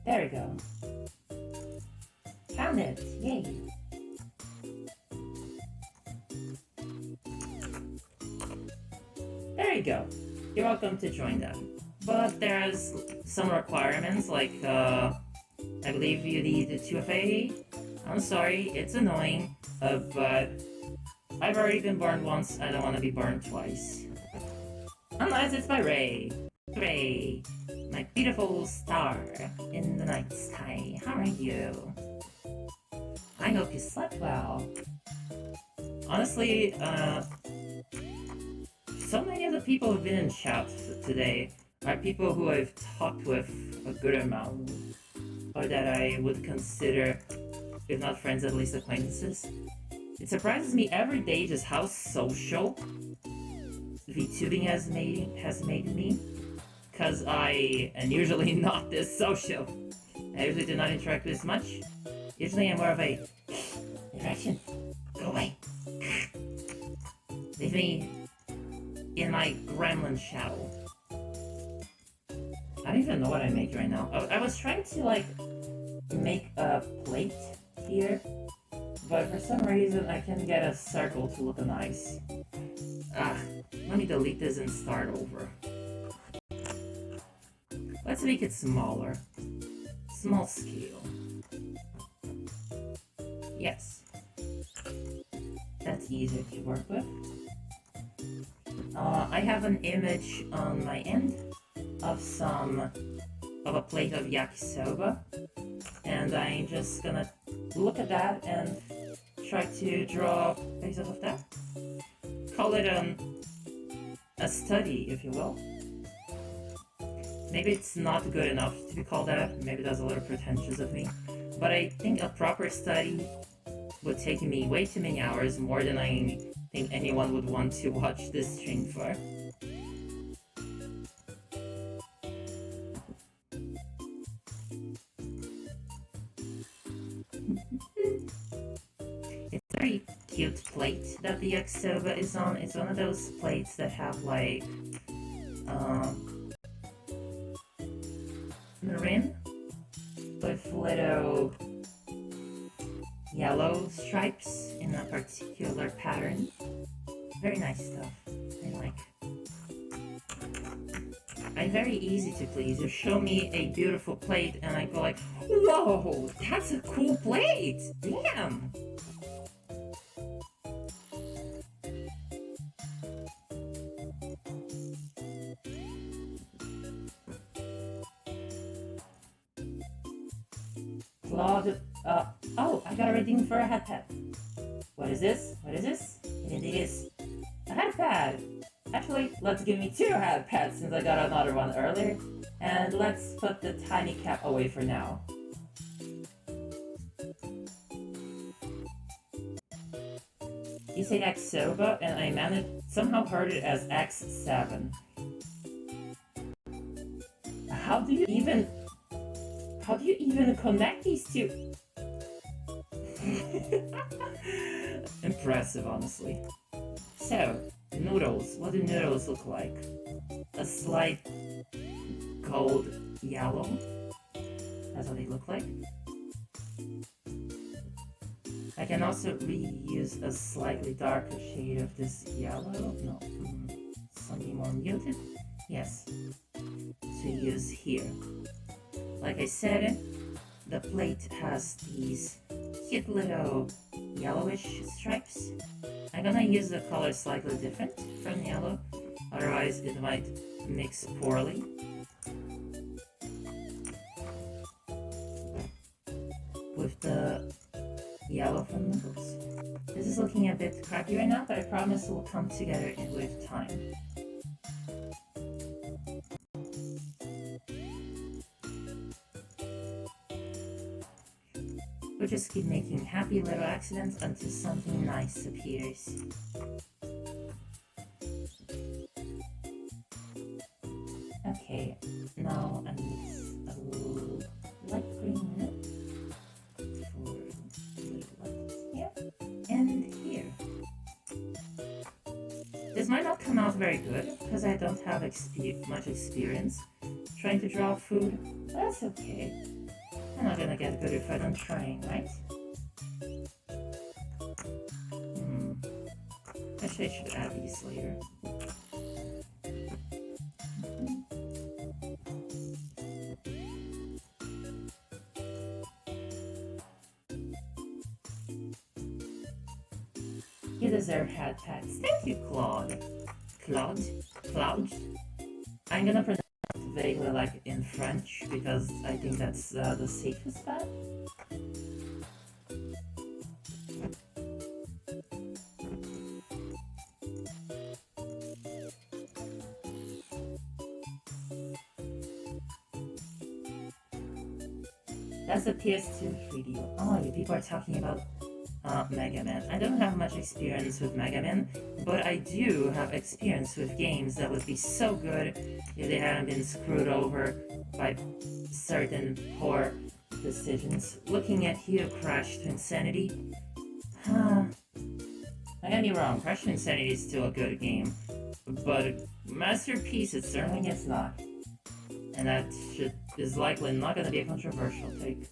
There we go. Found it! Yay! There you go. You're welcome to join them. But there's some requirements, like, I believe you need 2FA. I'm sorry, it's annoying, but I've already been burned once, I don't want to be burned twice. Unless it's by Ray. Ray, my beautiful star in the night sky, how are you? I hope you slept well. Honestly, so many of the people who've been in chat today are people who I've talked with a good amount, or that I would consider, if not friends, at least acquaintances. It surprises me every day just how social VTubing has made me, because I am usually not this social. I usually do not interact with this much. Usually I'm more of a interaction. Go away. Leave me in my gremlin shadow. I don't even know what I make right now. I was trying to, like, make a plate here, but for some reason I can get a circle to look nice. Let me delete this and start over. Let's make it smaller. Small scale. Yes. That's easier to work with. I have an image on my end of a plate of yakisoba, and I'm just gonna look at that and try to draw pieces of that. Call it a study, if you will. Maybe it's not good enough to be called that, maybe that's a little pretentious of me, but I think a proper study would take me way too many hours, more than I think anyone would want to watch this stream for. It's a very cute plate that the yakisoba is on. It's one of those plates that have, like, rim with little yellow stripes in a particular pattern. Very nice stuff. I like. I'm very easy to please. You show me a beautiful plate and I go like, whoa, that's a cool plate! Damn! Claude, oh, I got a rating for a head pad. What is this? What is this? It is a head pad. Actually, let's give me 2 head pads since I got another one earlier. And let's put the tiny cap away for now. You say X-Soba, and I somehow heard it as X7. How do you even... How do you even connect these two? Impressive, honestly. So, noodles. What do noodles look like? A slight gold yellow. That's what they look like. I can also reuse a slightly darker shade of this yellow. No, something more muted. Yes, to use here. Like I said, the plate has these cute little yellowish stripes. I'm gonna use the color slightly different from yellow, otherwise it might mix poorly. With the yellow from the books. This is looking a bit crappy right now, but I promise it will come together with time. We'll just keep making happy little accidents until something nice appears. Okay, now I need a little light green for here and here. This might not come out very good because I don't have much experience trying to draw food, but that's okay. I'm not gonna get good if I don't try, right? Actually, I should add these later. You deserve hat pats. Thank you, Claude. Claude? I'm gonna pronounce it vaguely like in French because I think that's the safest bet. That's the PS2 3D. Oh, you people are talking about Mega Man. I don't have much experience with Mega Man, but I do have experience with games that would be so good if they hadn't been screwed over by certain poor decisions. Looking at Hero Crash to Insanity, don't get me wrong, Crash to Insanity is still a good game, but masterpiece it certainly is not. And that is likely not going to be a controversial take.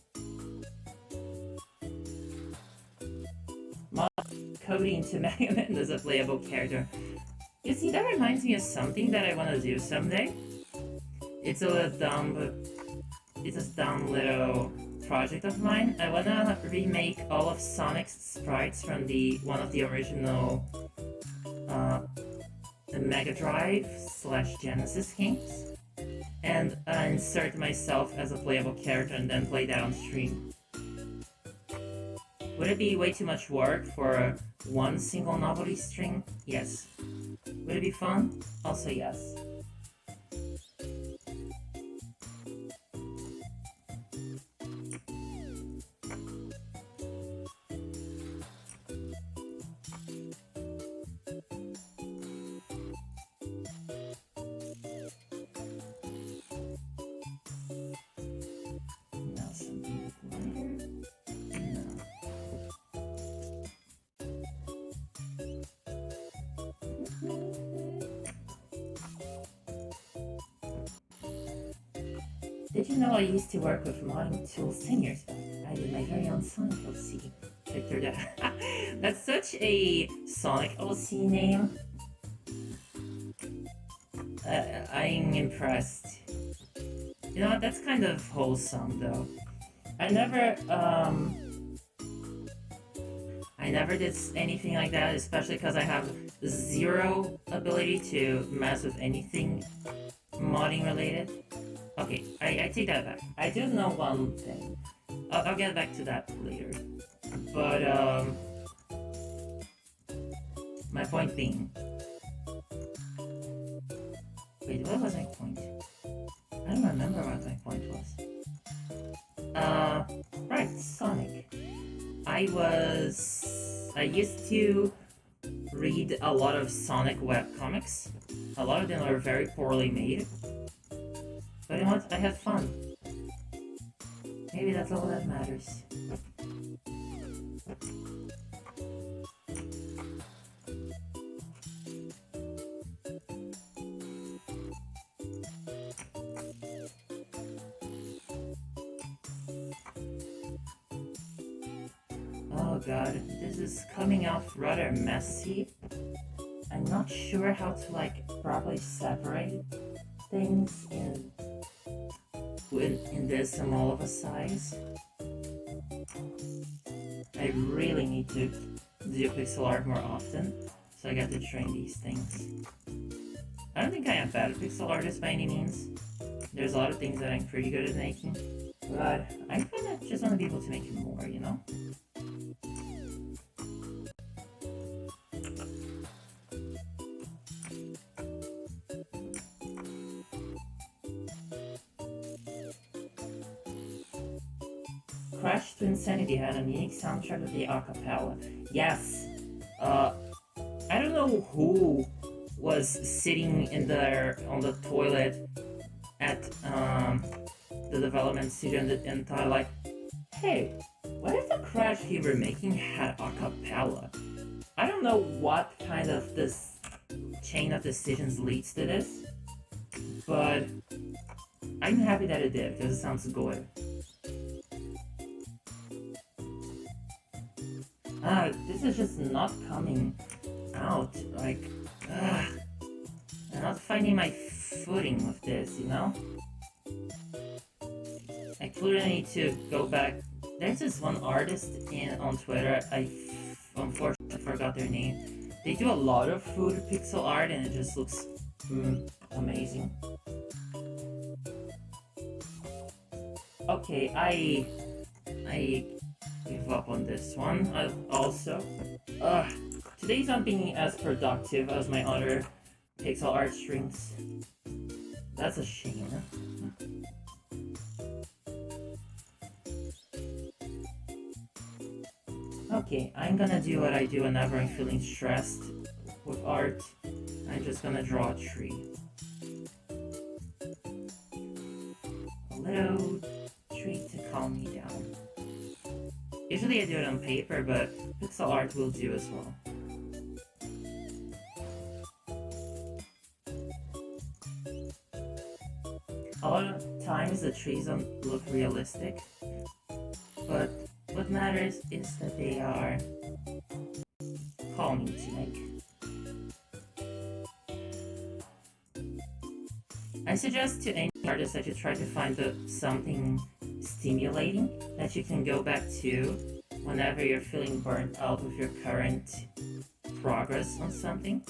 Coding to Mega Man as a playable character. You see, that reminds me of something that I want to do someday. It's a little dumb, but it's a dumb little project of mine. I want to remake all of Sonic's sprites from one of the original Mega Drive / Genesis games, and insert myself as a playable character and then play that on stream. Would it be way too much work for one single novelty string? Yes. Would it be fun? Also yes. Now something lighter. Did you know I used to work with modding tools 10 years back? I did my very own Sonic OC. Victor, that's such a Sonic OC name. I'm impressed. You know what, that's kind of wholesome though. I never did anything like that, especially because I have zero ability to mess with anything modding related. Okay, I take that back. I do know one thing. I'll get back to that later. But, my point being... Wait, what was my point? I don't remember what my point was. Right, Sonic. I used to read a lot of Sonic webcomics. A lot of them are very poorly made. But you know what? I had fun. Maybe that's all that matters. Oh god, this is coming off rather messy. I'm not sure how to like properly separate things in this small of a size. I really need to do pixel art more often, so I got to train these things. I don't think I am bad at pixel artist by any means. There's a lot of things that I'm pretty good at making, but I kind of just want to be able to make more, you know? Crash to Insanity had a unique soundtrack with the acapella. Yes! I don't know who was sitting in there on the toilet at the development studio and thought like, hey, what if the Crash we were making had acapella? I don't know what kind of this chain of decisions leads to this, but I'm happy that it did because it sounds good. This is just not coming out. Like, I'm not finding my footing with this, you know? I clearly need to go back. There's this one artist on Twitter, I unfortunately forgot their name. They do a lot of food pixel art and it just looks amazing. Okay, I give up on this one. Today's not being as productive as my other pixel art streams. That's a shame. Okay, I'm gonna do what I do whenever I'm feeling stressed with art. I'm just gonna draw a tree. A little tree to calm me down. Usually I do it on paper, but pixel art will do as well. A lot of times the trees don't look realistic, but what matters is that they are calming to make. I suggest to any artist that you try to find something stimulating that you can go back to whenever you're feeling burnt out with your current progress on something.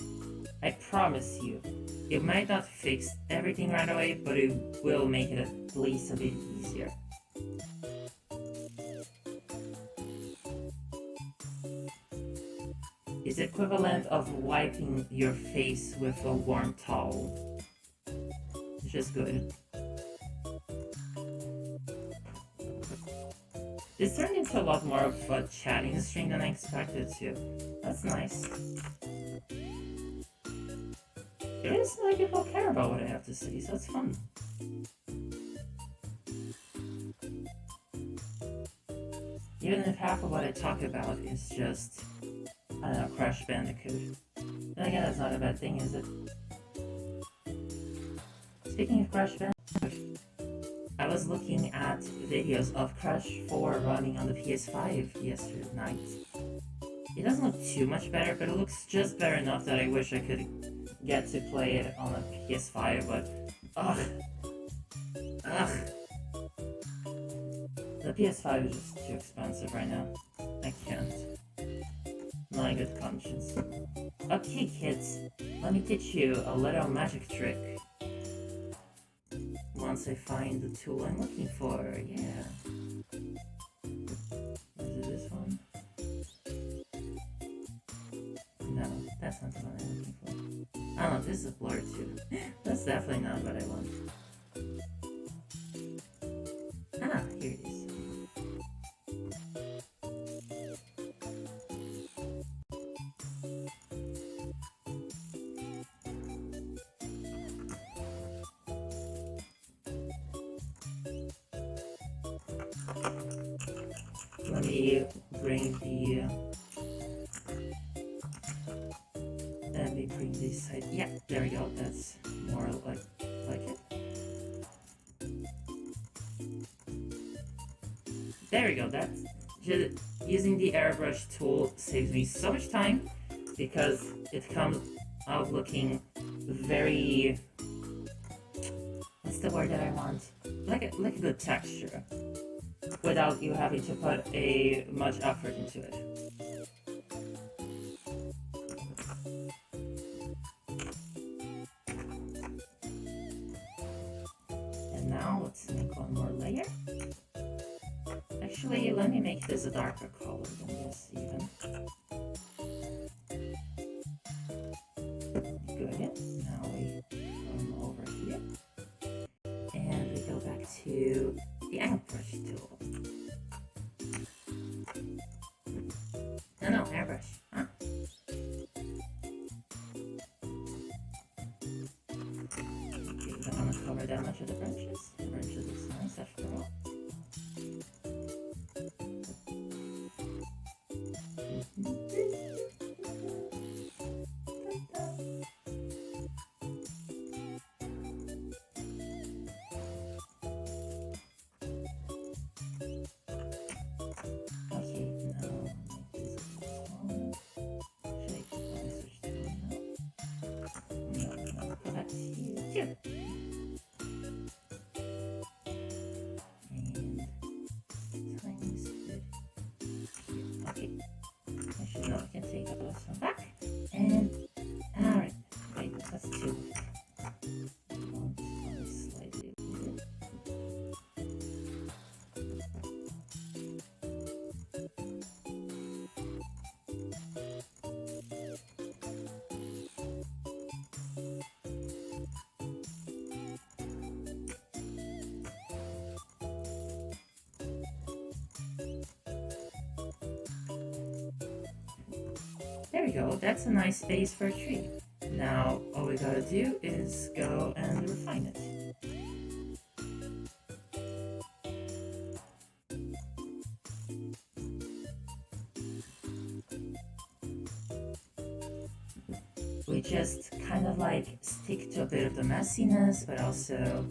I promise you, it might not fix everything right away, but it will make it at least a bit easier. It's equivalent of wiping your face with a warm towel. It's just good. This turned into a lot more of a chatting stream than I expected to. That's nice. It is like people care about what I have to say, so it's fun. Even if half of what I talk about is just, I don't know, Crash Bandicoot. Then again, that's not a bad thing, is it? Speaking of Crash Bandicoot, I was looking at videos of Crash 4 running on the PS5 yesterday night. It doesn't look too much better, but it looks just better enough that I wish I could get to play it on a PS5, but ugh. The PS5 is just too expensive right now. I can't. Not a good conscience. Okay kids, let me teach you a little magic trick. Once I find the tool I'm looking for, yeah. Is it this one? No, that's not the one I'm looking for. Oh no, this is blur too. That's definitely not what I want. Ah, here it is. me bring the let me bring this side. Yeah, there we go. That's more like it. There we go. That's just using the airbrush tool saves me so much time because it comes out looking very, what's the word that I want? Like a good texture without you having to put a much effort into it. And now let's make one more layer. Actually, let me make this a darker color than this even. Good. Now we come over here. And we go back to the airbrush tool. No, airbrush. Huh? Okay, we don't want to cover that much of the branches. The branches is nice after all. No, I can take those one back. And alright, wait, that's two. Slightly weird. There we go, that's a nice base for a tree. Now, all we gotta do is go and refine it. We just kind of like stick to a bit of the messiness, but also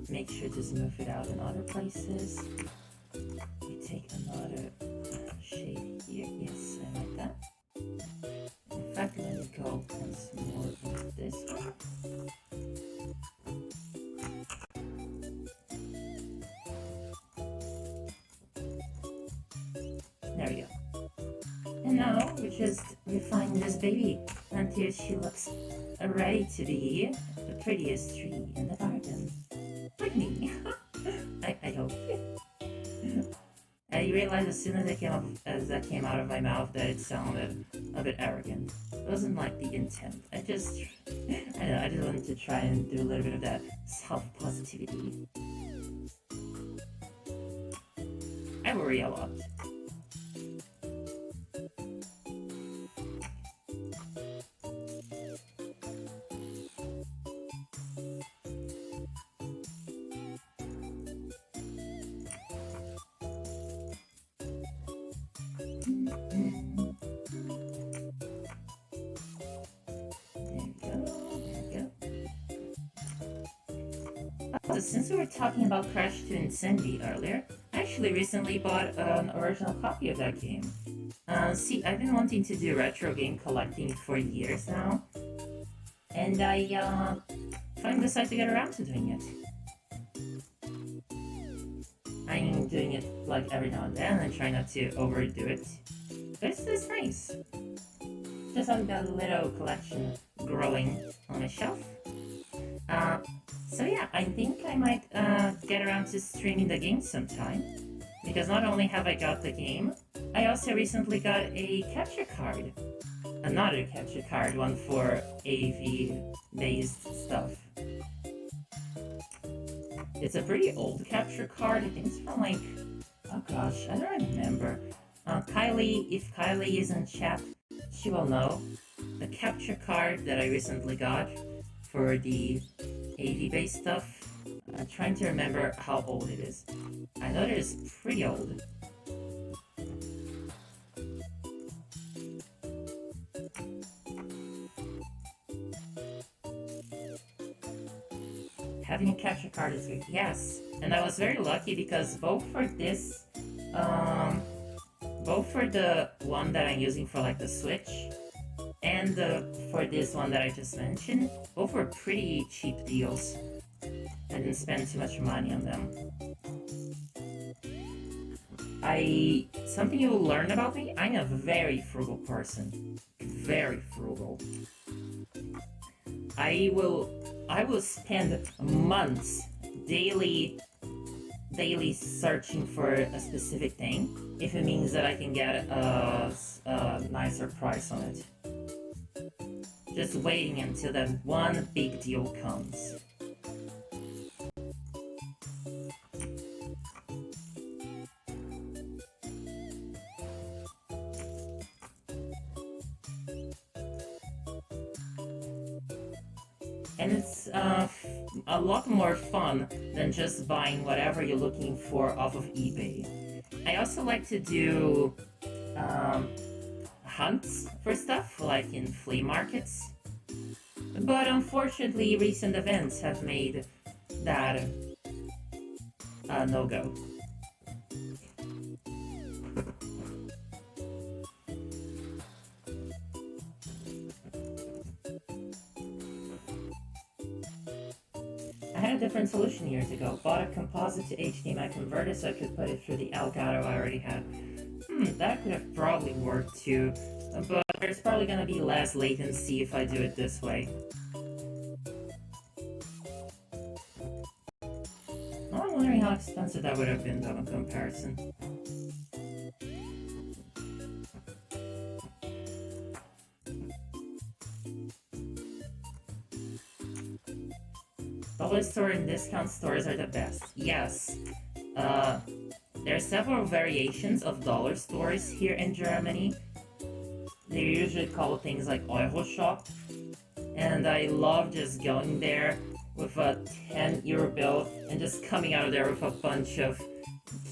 make sure to smooth it out in other places. We take another shade here, yes, I like that. In fact, let me go once more with this one. There we go. And now we just refine this baby until she looks ready to be the prettiest tree in the garden. Like me. I hope. I realized as soon as that came out of my mouth that it sounded a bit arrogant. It wasn't like the intent. I just wanted to try and do a little bit of that self-positivity. I worry a lot. So since we were talking about Crash to Incendy earlier, I actually recently bought an original copy of that game. See, I've been wanting to do retro game collecting for years now, and I finally decided to get around to doing it. I'm doing it like every now and then and try not to overdo it, but it's nice. Just having that little collection growing on my shelf. So yeah, I think I might get around to streaming the game sometime, because not only have I got the game, I also recently got a capture card. Another capture card, one for AV-based stuff. It's a pretty old capture card. I think it's from like, oh gosh, I don't remember. Kylie, if Kylie is in chat, she will know. The capture card that I recently got for the AV-based stuff. I'm trying to remember how old it is. I know it is pretty old. Having a capture card is good. Yes, and I was very lucky because um, both for the one that I'm using for like the Switch, and for this one that I just mentioned, both were pretty cheap deals. I didn't spend too much money on them. Something you will learn about me, I'm a very frugal person. Very frugal. I will spend months daily searching for a specific thing if it means that I can get a nicer price on it. Just waiting until that one big deal comes. And it's a lot more fun than just buying whatever you're looking for off of eBay. I also like to do hunts for stuff, like in flea markets. But unfortunately, recent events have made that a no-go. I had a different solution years ago. Bought a composite to HDMI converter so I could put it through the Elgato I already had. That could have probably worked too, but there's probably gonna be less latency if I do it this way. I'm wondering how expensive that would have been though in comparison. Dollar store and discount stores are the best. Yes. There are several variations of dollar stores here in Germany. They usually call things like Euro shop. And I love just going there with a 10 euro bill and just coming out of there with a bunch of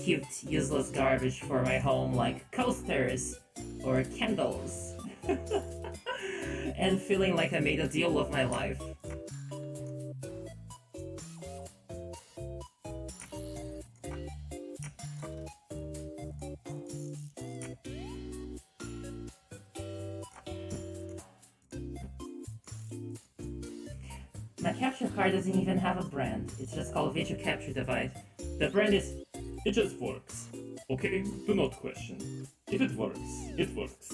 cute, useless garbage for my home, like coasters or candles. And feeling like I made a deal of my life. My capture card doesn't even have a brand. It's just called video capture device. The brand is... It just works. Okay? Do not question. If it works, it works.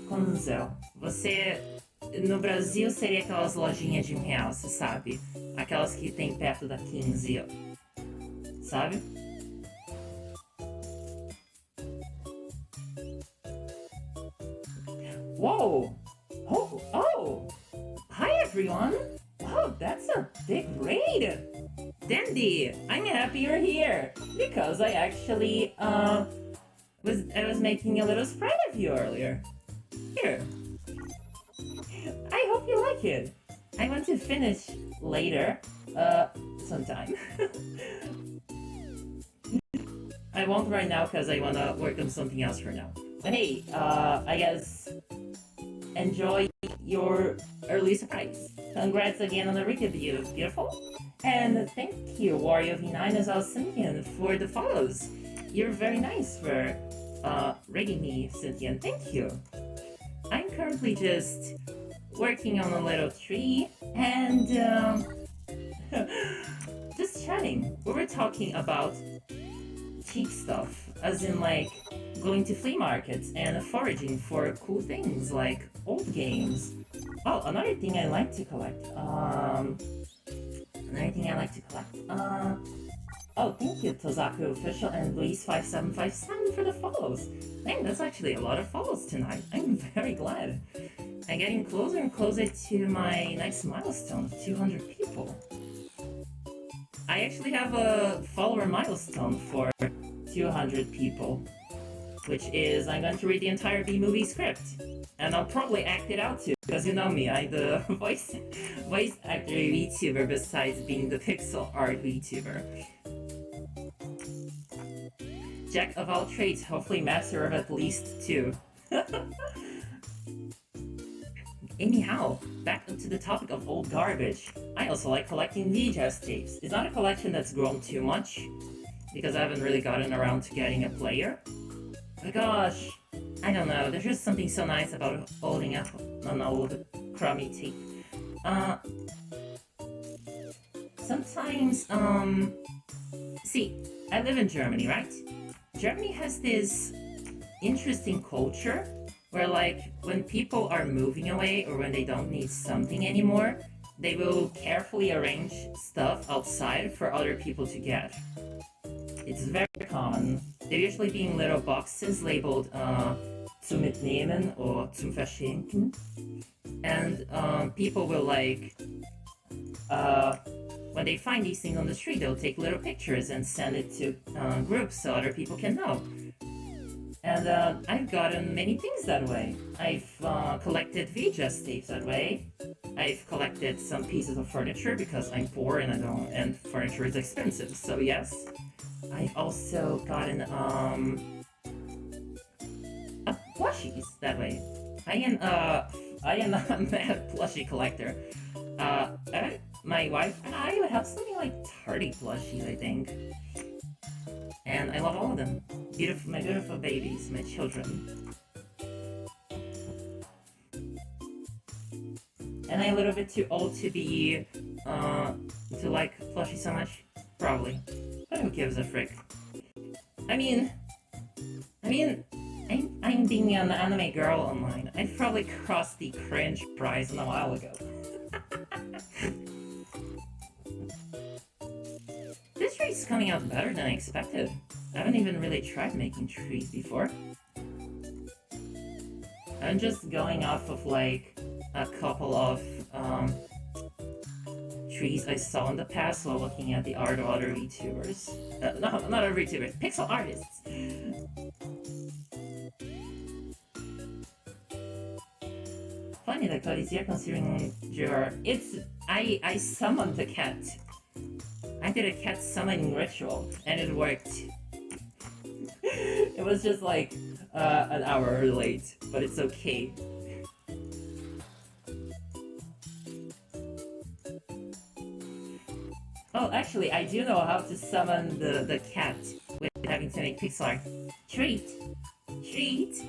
Conzel. Você... No Brasil seria aquelas lojinhas de R$ 1, você sabe? Aquelas que tem perto da 15, sabe? Whoa! Oh! Hi everyone! Wow, that's a big raid! Dandy! I'm happy you're here! Because I actually, was making a little spread of you earlier. Here. I hope you like it. I want to finish later, sometime. I won't right now because I want to work on something else for now. But hey, I guess enjoy your early surprise. Congrats again on the review, beautiful. And thank you, Wario V9 as well, Cynthia, for the follows. You're very nice for rating me, Cynthia. Thank you. I'm currently just working on a little tree and just chatting. We were talking about cheap stuff, as in like going to flea markets and foraging for cool things like old games. Oh, another thing I like to collect. Oh, thank you, Tozaku Official and Luis5757 for the follows. Man, that's actually a lot of follows tonight. I'm very glad. I'm getting closer and closer to my nice milestone of 200 people. I actually have a follower milestone for 200 people, which is I'm going to read the entire B-movie script. And I'll probably act it out too, because you know me, I'm the voice actor VTuber besides being the pixel art VTuber. Jack of all trades, hopefully master of at least two. Anyhow, back to the topic of old garbage. I also like collecting VHS tapes. It's not a collection that's grown too much, because I haven't really gotten around to getting a player. But gosh, I don't know, there's just something so nice about holding up an old crummy tape. Uh, sometimes, see, I live in Germany, right? Germany has this interesting culture where, like, when people are moving away or when they don't need something anymore, they will carefully arrange stuff outside for other people to get. It's very common. They're usually being little boxes labeled zum Mitnehmen or zum Verschenken. And people will, like, when they find these things on the street, they'll take little pictures and send it to groups so other people can know. And I've gotten many things that way. I've collected VHS tapes that way. I've collected some pieces of furniture because I'm poor and and furniture is expensive. So yes, I've also gotten plushies that way. I am a mad plushie collector. My wife and I have something like 30 plushies, I think. And I love all of them. My beautiful babies, my children. Am I a little bit too old to be, to like plushies so much? Probably. But who gives a frick? I mean, I'm being an anime girl online. I've probably crossed the cringe prize a while ago. This tree is coming out better than I expected. I haven't even really tried making trees before. I'm just going off of like a couple of trees I saw in the past while looking at the art of other VTubers. No, not other VTubers, pixel artists! Funny that Cody's here considering your... I summoned the cat. I did a cat summoning ritual, and it worked. It was just like an hour late, but it's okay. Oh, actually, I do know how to summon the cat without having to make pixel art. Treat! Treat!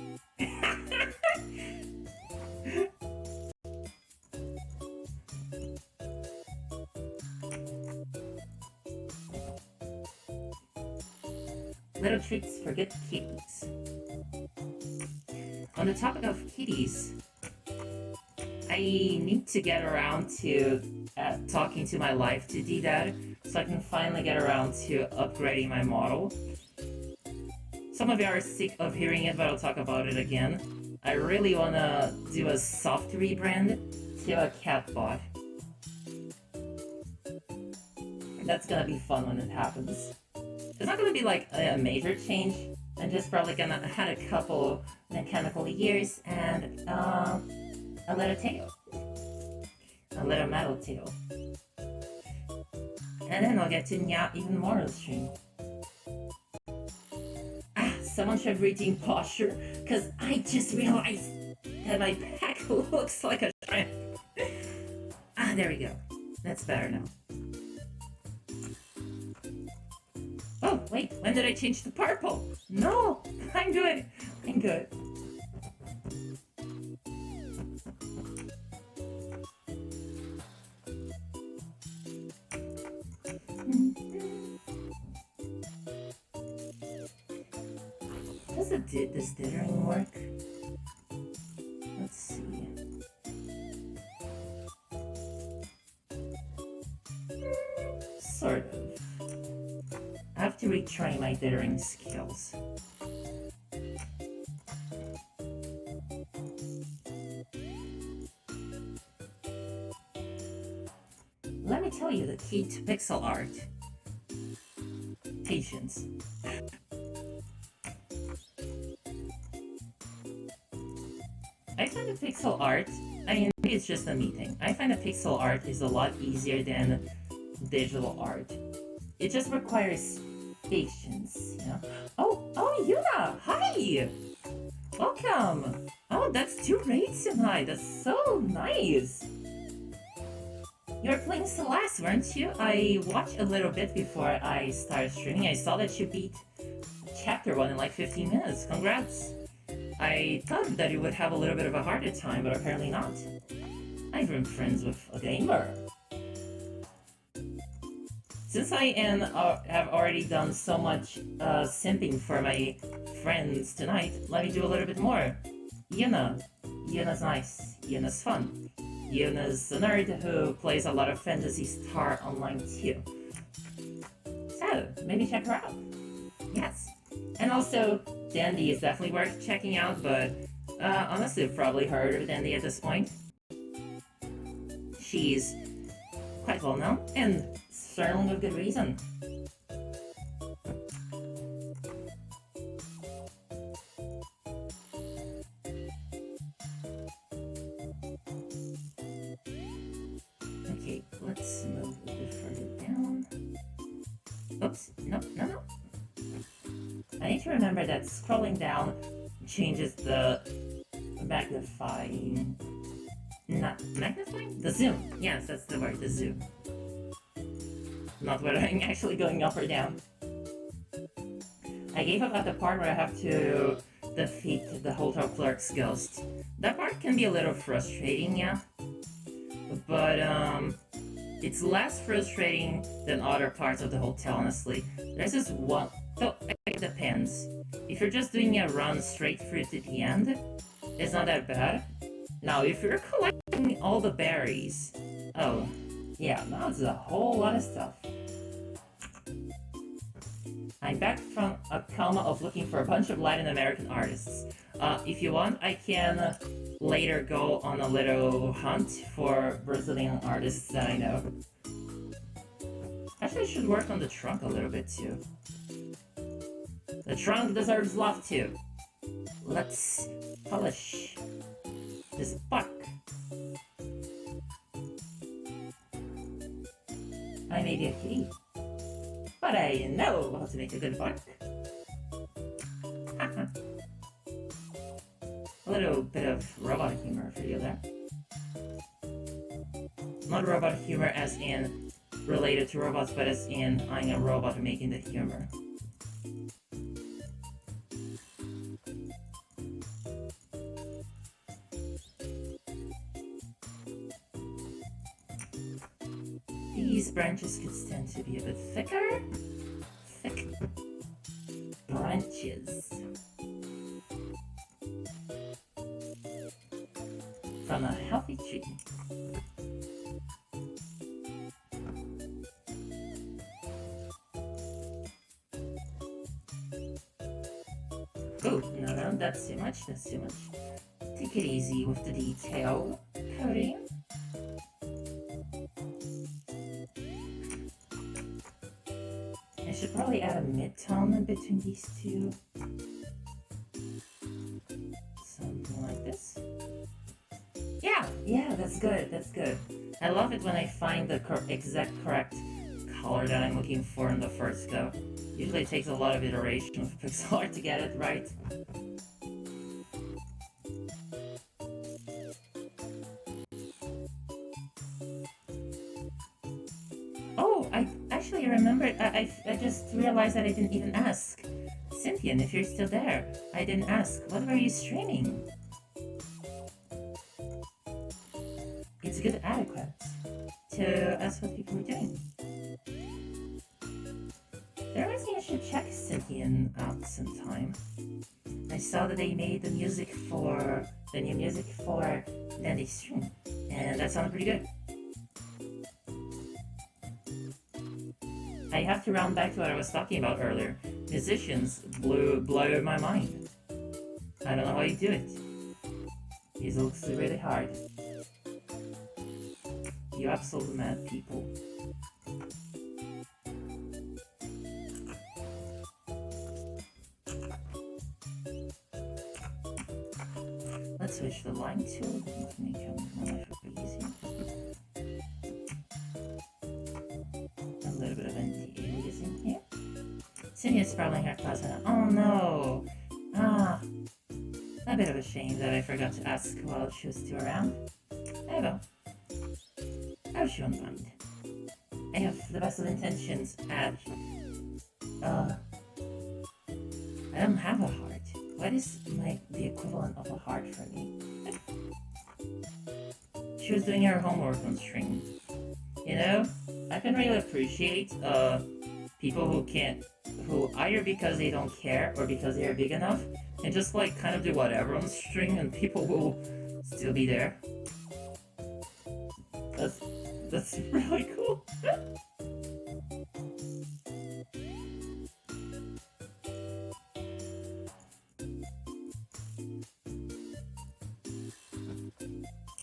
Little treats for good kitties. On the topic of kitties, I need to get around to talking to my life to D-Dad so I can finally get around to upgrading my model. Some of you are sick of hearing it, but I'll talk about it again. I really wanna do a soft rebrand to a cat bot. That's gonna be fun when it happens. It's not gonna be like a major change. I'm just probably gonna have a couple mechanical ears and a little tail. A little metal tail. And then I'll get to nyap even more on the stream. Ah, someone should redeem posture, cause I just realized that my pack looks like a shrimp. Ah, there we go. That's better now. Oh, wait, when did I change to purple? No, I'm good. I'm good. Does this dithering work? Let's see. Sort of. I have to retrain my dithering skills. Let me tell you the key to pixel art. Patience. I find the pixel art, I mean, maybe it's just a me thing. I find the pixel art is a lot easier than digital art. It just requires patience, you know? Oh, Yuna! Hi! Welcome! Oh, that's 2 raids tonight. That's so nice. You were playing Celeste, weren't you? I watched a little bit before I started streaming. I saw that you beat Chapter 1 in like 15 minutes. Congrats! I thought that you would have a little bit of a harder time, but apparently not. I've been friends with a gamer. Since I have already done so much simping for my friends tonight, let me do a little bit more. Yuna. Yuna's nice. Yuna's fun. Yuna's a nerd who plays a lot of Phantasy Star Online too. So, maybe check her out. Yes. And also, Dandy is definitely worth checking out, but honestly, I've probably heard of Dandy at this point. She's quite well known, and certainly with good reason. Okay, let's move a bit further down. Oops, no. I need to remember that scrolling down changes the magnifying... Not magnifying? The zoom. Yes, that's the word, the zoom. Not whether I'm actually going up or down. I gave up at the part where I have to defeat the hotel clerk's ghost. That part can be a little frustrating, yeah. But, it's less frustrating than other parts of the hotel, honestly. There's this one... So, it depends. If you're just doing a run straight through to the end, it's not that bad. Now, if you're collecting all the berries... Oh, yeah, now it's a whole lot of stuff. I'm back from a coma of looking for a bunch of Latin American artists. If you want, I can later go on a little hunt for Brazilian artists that I know. Actually, I should work on the trunk a little bit too. The trunk deserves love too. Let's polish this bark. I may be a kitty, but I know how to make a good bark. A little bit of robot humor for you there. Not robot humor as in related to robots, but as in I'm a robot making the humor. These branches could stand to be a bit thicker. Thick branches. From a healthy tree. Oh, no, that's too much, Take it easy with the detail coating. I should probably add a mid-tone in between these two. Something like this. Yeah, that's good. I love it when I find the exact correct color that I'm looking for in the first go. Usually it takes a lot of iteration with pixel art to get it right. Oh, I actually remembered, I just realized that I didn't even ask. Cynthian, if you're still there, I didn't ask. What were you streaming? It's good adequate to ask what people were doing. There reminds me I should check Cynthian out sometime. I saw that they made the new music for Dandy's stream, and that sounded pretty good. I have to round back to what I was talking about earlier. Musicians blow my mind. I don't know how you do it. It looks really hard. You absolute mad people. Let's switch the line tool to make my life a bit easier. A little bit of anti-aliasing here. Cynthia's probably in her class now. Oh no! A bit of a shame that I forgot to ask while she was still around. Oh well. I hope she won't mind. I have the best of intentions, and I don't have a heart. What is like the equivalent of a heart for me? She was doing her homework on stream. You know, I can really appreciate people who either because they don't care or because they are big enough and just like kind of do whatever on stream and people will still be there. That's really cool.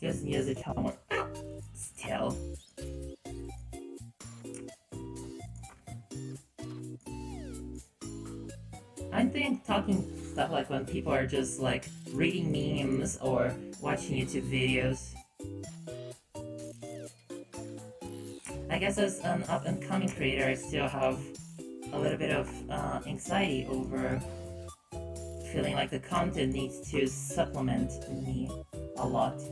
Yes, music homework. Still. I think talking stuff like when people are just like reading memes or watching YouTube videos. I guess as an up and coming creator, I still have a little bit of anxiety over feeling like the content needs to supplement me a lot.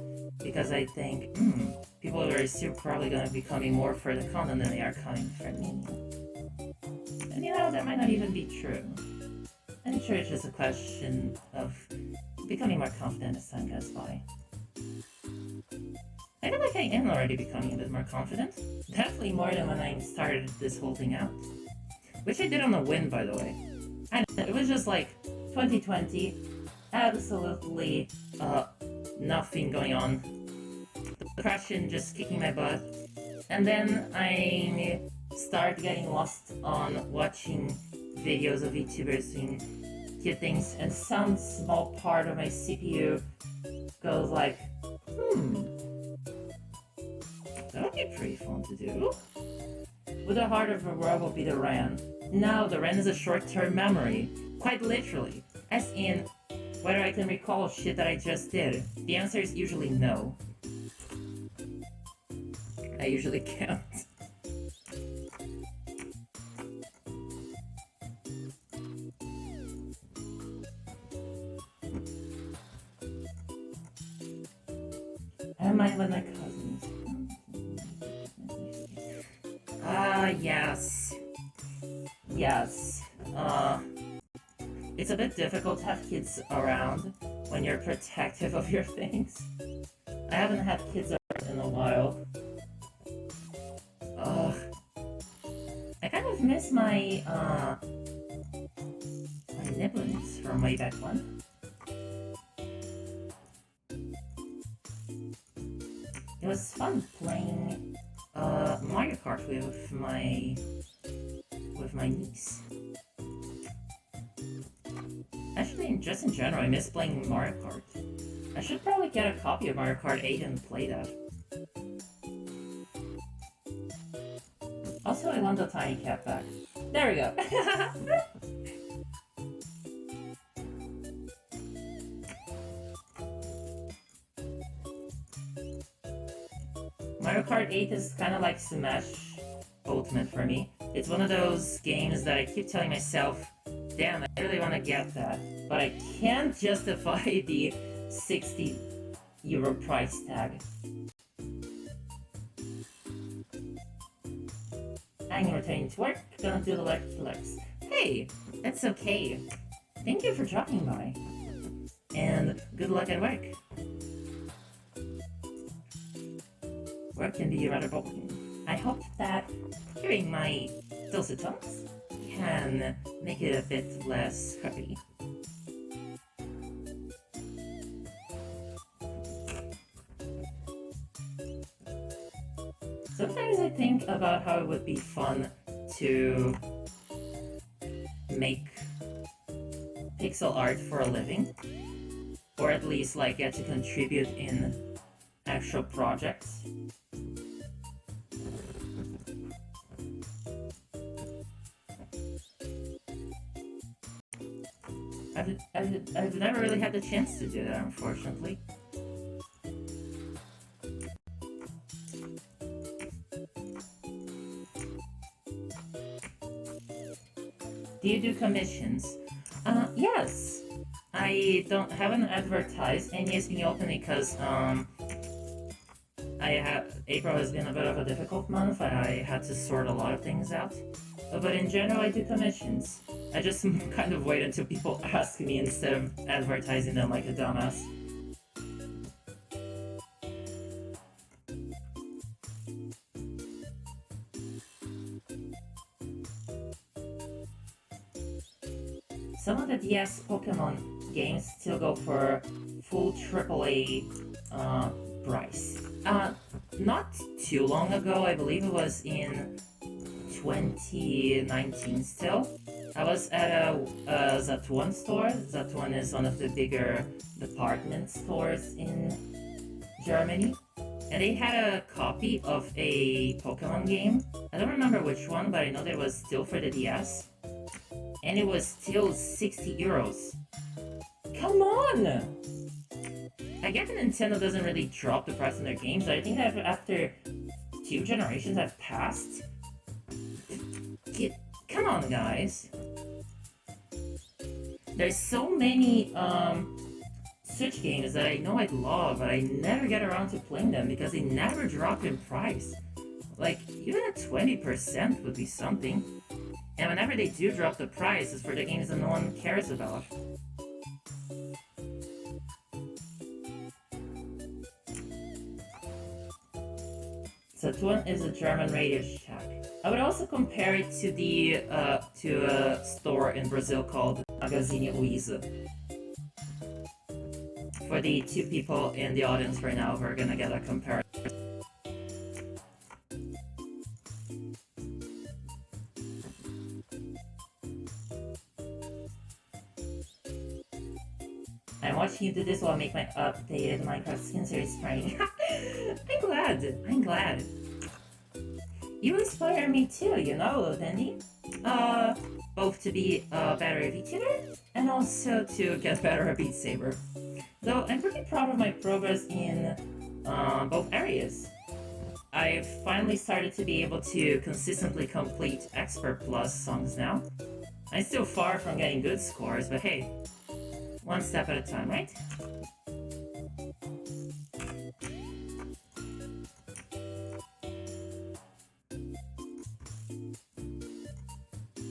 Because I think, people are still probably going to be coming more for the content than they are coming for me. And you know, that might not even be true. I'm sure it's just a question of becoming more confident as time goes by. I feel like I am already becoming a bit more confident. Definitely more than when I started this whole thing out. Which I did on a whim, by the way. And it was just like 2020, absolutely nothing going on. Depression just kicking my butt. And then I start getting lost on watching videos of YouTubers doing cute things, and some small part of my CPU goes like, that would be pretty fun to do. Would the heart of the world will be the RAM? No, the RAM is a short-term memory. Quite literally. As in, whether I can recall shit that I just did. The answer is usually no. I usually can't. I might with my cousins. Yes. Yes. It's a bit difficult to have kids around when you're protective of your things. I haven't had kids around in a while. I kind of miss my nibblings from way back when. It was fun playing Mario Kart with my niece. Actually, just in general, I miss playing Mario Kart. I should probably get a copy of Mario Kart 8 and play that. Also, I want the tiny cat back. There we go. Mario Kart 8 is kind of like Smash Ultimate for me. It's one of those games that I keep telling myself, damn, I really want to get that, but I can't justify the €60 price tag. I'm returning to work, gonna do the legs. Hey, that's okay. Thank you for dropping by. And good luck at work. Work can be rather boring. I hope that hearing my dulcet tones can make it a bit less crappy. Sometimes I think about how it would be fun to make pixel art for a living, or at least like get to contribute in actual projects. I've never really had the chance to do that, unfortunately. Do you do commissions? Yes. I I haven't advertised any has been open because April has been a bit of a difficult month. I had to sort a lot of things out. But in general, I do commissions. I just kind of wait until people ask me instead of advertising them like a dumbass. Some of the DS Pokemon games still go for full AAA price. Not too long ago, I believe it was in 2019 still. I was at a Zatuan store. Zatuan is one of the bigger department stores in Germany. And they had a copy of a Pokemon game. I don't remember which one, but I know that it was still for the DS. And it was still 60 euros. Come on! I get that Nintendo doesn't really drop the price on their games, but I think that after 2 generations have passed... Come on, guys. There's so many Switch games that I know I'd love, but I never get around to playing them because they never drop in price. Like, even a 20% would be something. And whenever they do drop the price, it's for the games that no one cares about. Saturn is a German Radio Shack. I would also compare it to the to a store in Brazil called Magazine Luiza. For the 2 people in the audience right now, we're gonna get a comparison. I'm watching you do this while I make my updated Minecraft skin series spraying. I'm glad. You inspire me too, you know, Dandy. Both to be a better VTuber and also to get better at Beat Saber. Though I'm pretty proud of my progress in both areas. I've finally started to be able to consistently complete Expert Plus songs now. I'm still far from getting good scores, but hey, one step at a time, right?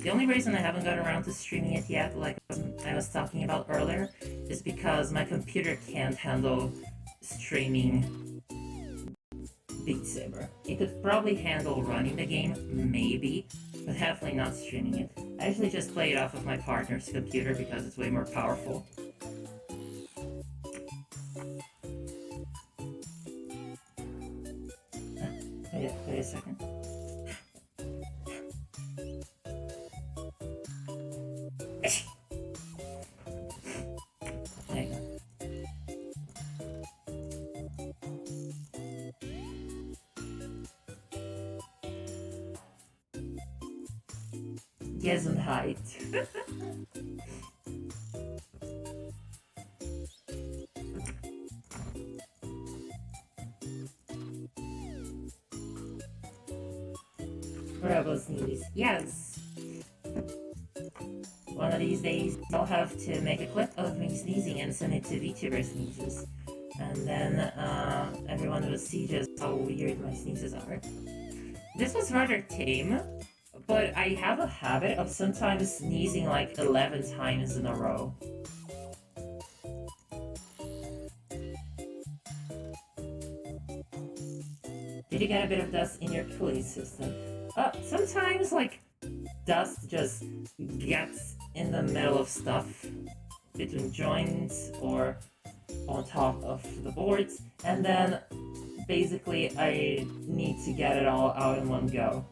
The only reason I haven't got around to streaming it yet, like I was talking about earlier, is because my computer can't handle streaming Beat Saber. It could probably handle running the game, maybe, but definitely not streaming it. I actually just play it off of my partner's computer because it's way more powerful. Wait a second. There you go. Gesundheit. Rebel sneeze. Yes. One of these days, I'll have to make a clip of me sneezing and send it to VTuber sneezes. And then everyone will see just how weird my sneezes are. This was rather tame, but I have a habit of sometimes sneezing like 11 times in a row. Did you get a bit of dust in your cooling system? Sometimes, like, dust just gets in the middle of stuff between joints or on top of the boards, and then basically I need to get it all out in one go.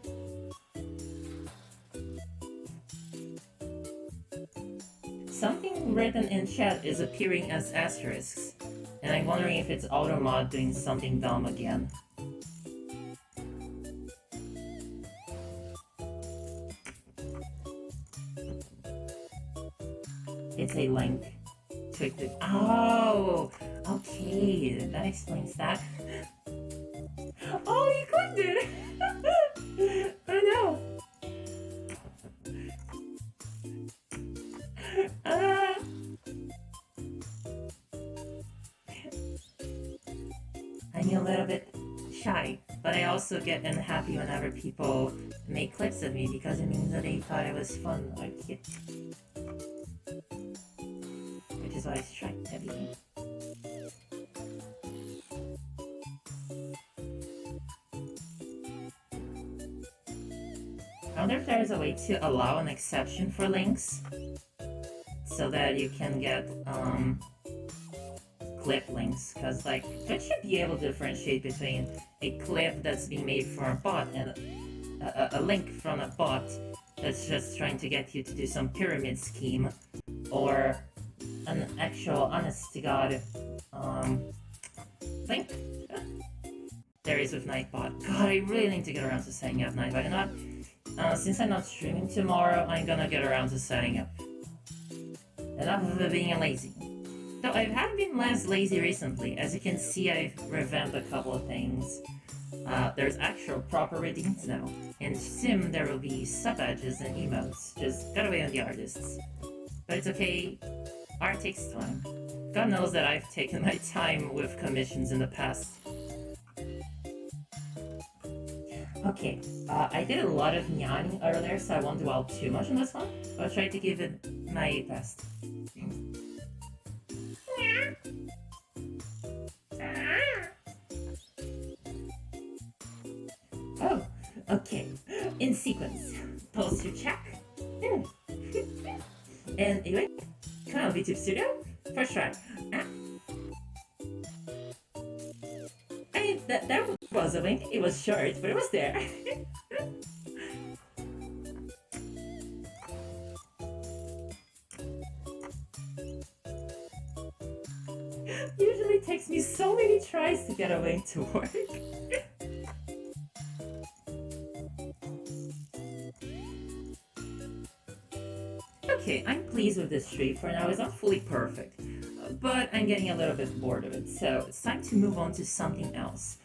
Something written in chat is appearing as asterisks, and I'm wondering if it's Automod doing something dumb again. It's a link to it. Oh, okay, that explains that. Oh, you clicked it! Oh no! also get unhappy whenever people make clips of me because it means that they thought it was fun or cute. Which is what I strive to be. I wonder if there's a way to allow an exception for links so that you can get clip links, because like Twitch should be able to differentiate between a clip that's being made for a bot and a link from a bot that's just trying to get you to do some pyramid scheme, or an actual honest to god link. There is with Nightbot. God, I really need to get around to setting up Nightbot. You know what? Since I'm not streaming tomorrow, I'm gonna get around to setting up. Enough of it being lazy. Though I have been less lazy recently. As you can see, I've revamped a couple of things. There's actual proper redeems now. In Sim, there will be sub-badges and emotes. Just gotta wait on the artists. But it's okay. Art takes time. God knows that I've taken my time with commissions in the past. Okay, I did a lot of nyawing earlier, so I won't dwell too much on this one. I'll try to give it my best. Oh, okay. In sequence. Poster check. And anyway, come on, VTube Studio. First try. That was a wink. It was short, but it was there. Usually takes me so many tries to get a wink to work. Okay, I'm pleased with this tree for now. It's not fully perfect, but I'm getting a little bit bored of it, so it's time to move on to something else.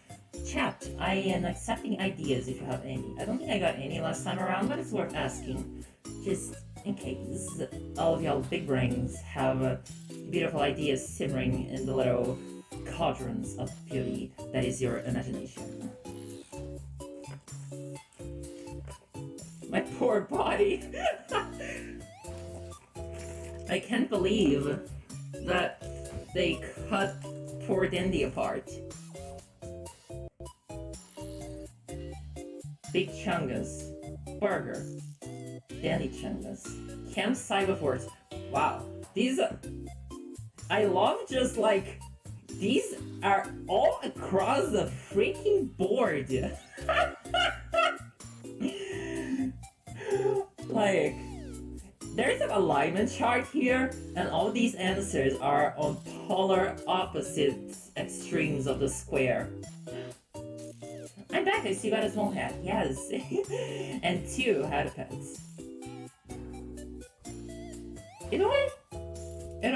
Chat, I am accepting ideas if you have any. I don't think I got any last time around, but it's worth asking. Just in case all of y'all big brains have beautiful ideas simmering in the little cauldrons of beauty that is your imagination. My poor body! I can't believe that they cut poor Dindy apart. Big Chungus. Burger. Dandy Chungus. Campsite with words. Wow. These are... I love just like... These are all across the freaking board. Like... There's an alignment chart here, and all these answers are on polar opposite extremes of the square. I'm back, I see you got his one hat, yes. And 2 hat pets. You know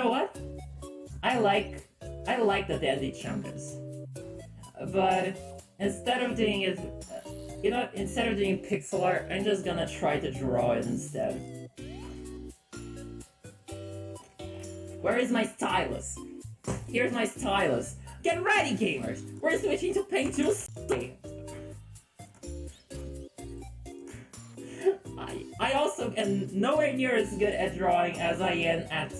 what? I like the Dandy Chungus. But instead of doing it, instead of doing pixel art, I'm just gonna try to draw it instead. Where is my stylus? Here's my stylus. Get ready, gamers! We're switching to Paint Tools. I also am nowhere near as good at drawing as I am at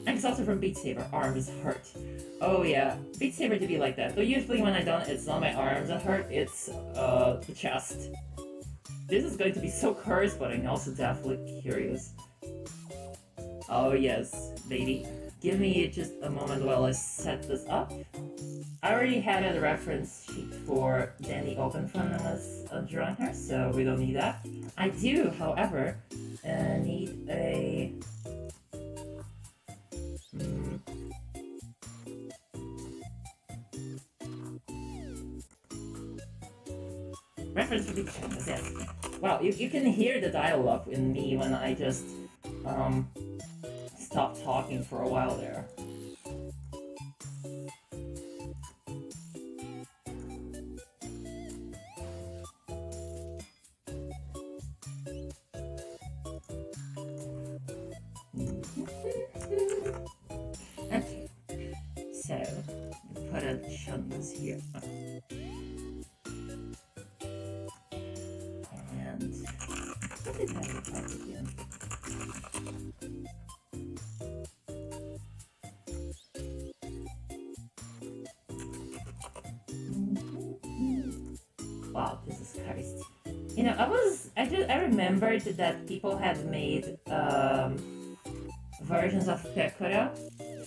I'm exhausted from Beat Saber. Arms hurt. Oh yeah, Beat Saber to be like that. Though usually when I don't, it's not my arms that hurt, it's the chest. This is going to be so cursed, but I'm also definitely curious. Oh yes, baby. Give me just a moment while I set this up. I already had a reference sheet for Danny open when I was drawing her, so we don't need that. I do, however, need a... Reference for the channels, yes. Wow, you can hear the dialogue in me when I just stop talking for a while there. Okay, so put a chungus here. And what did I look like again? Wow, Jesus Christ. You know, I remembered that people had made versions of Pecora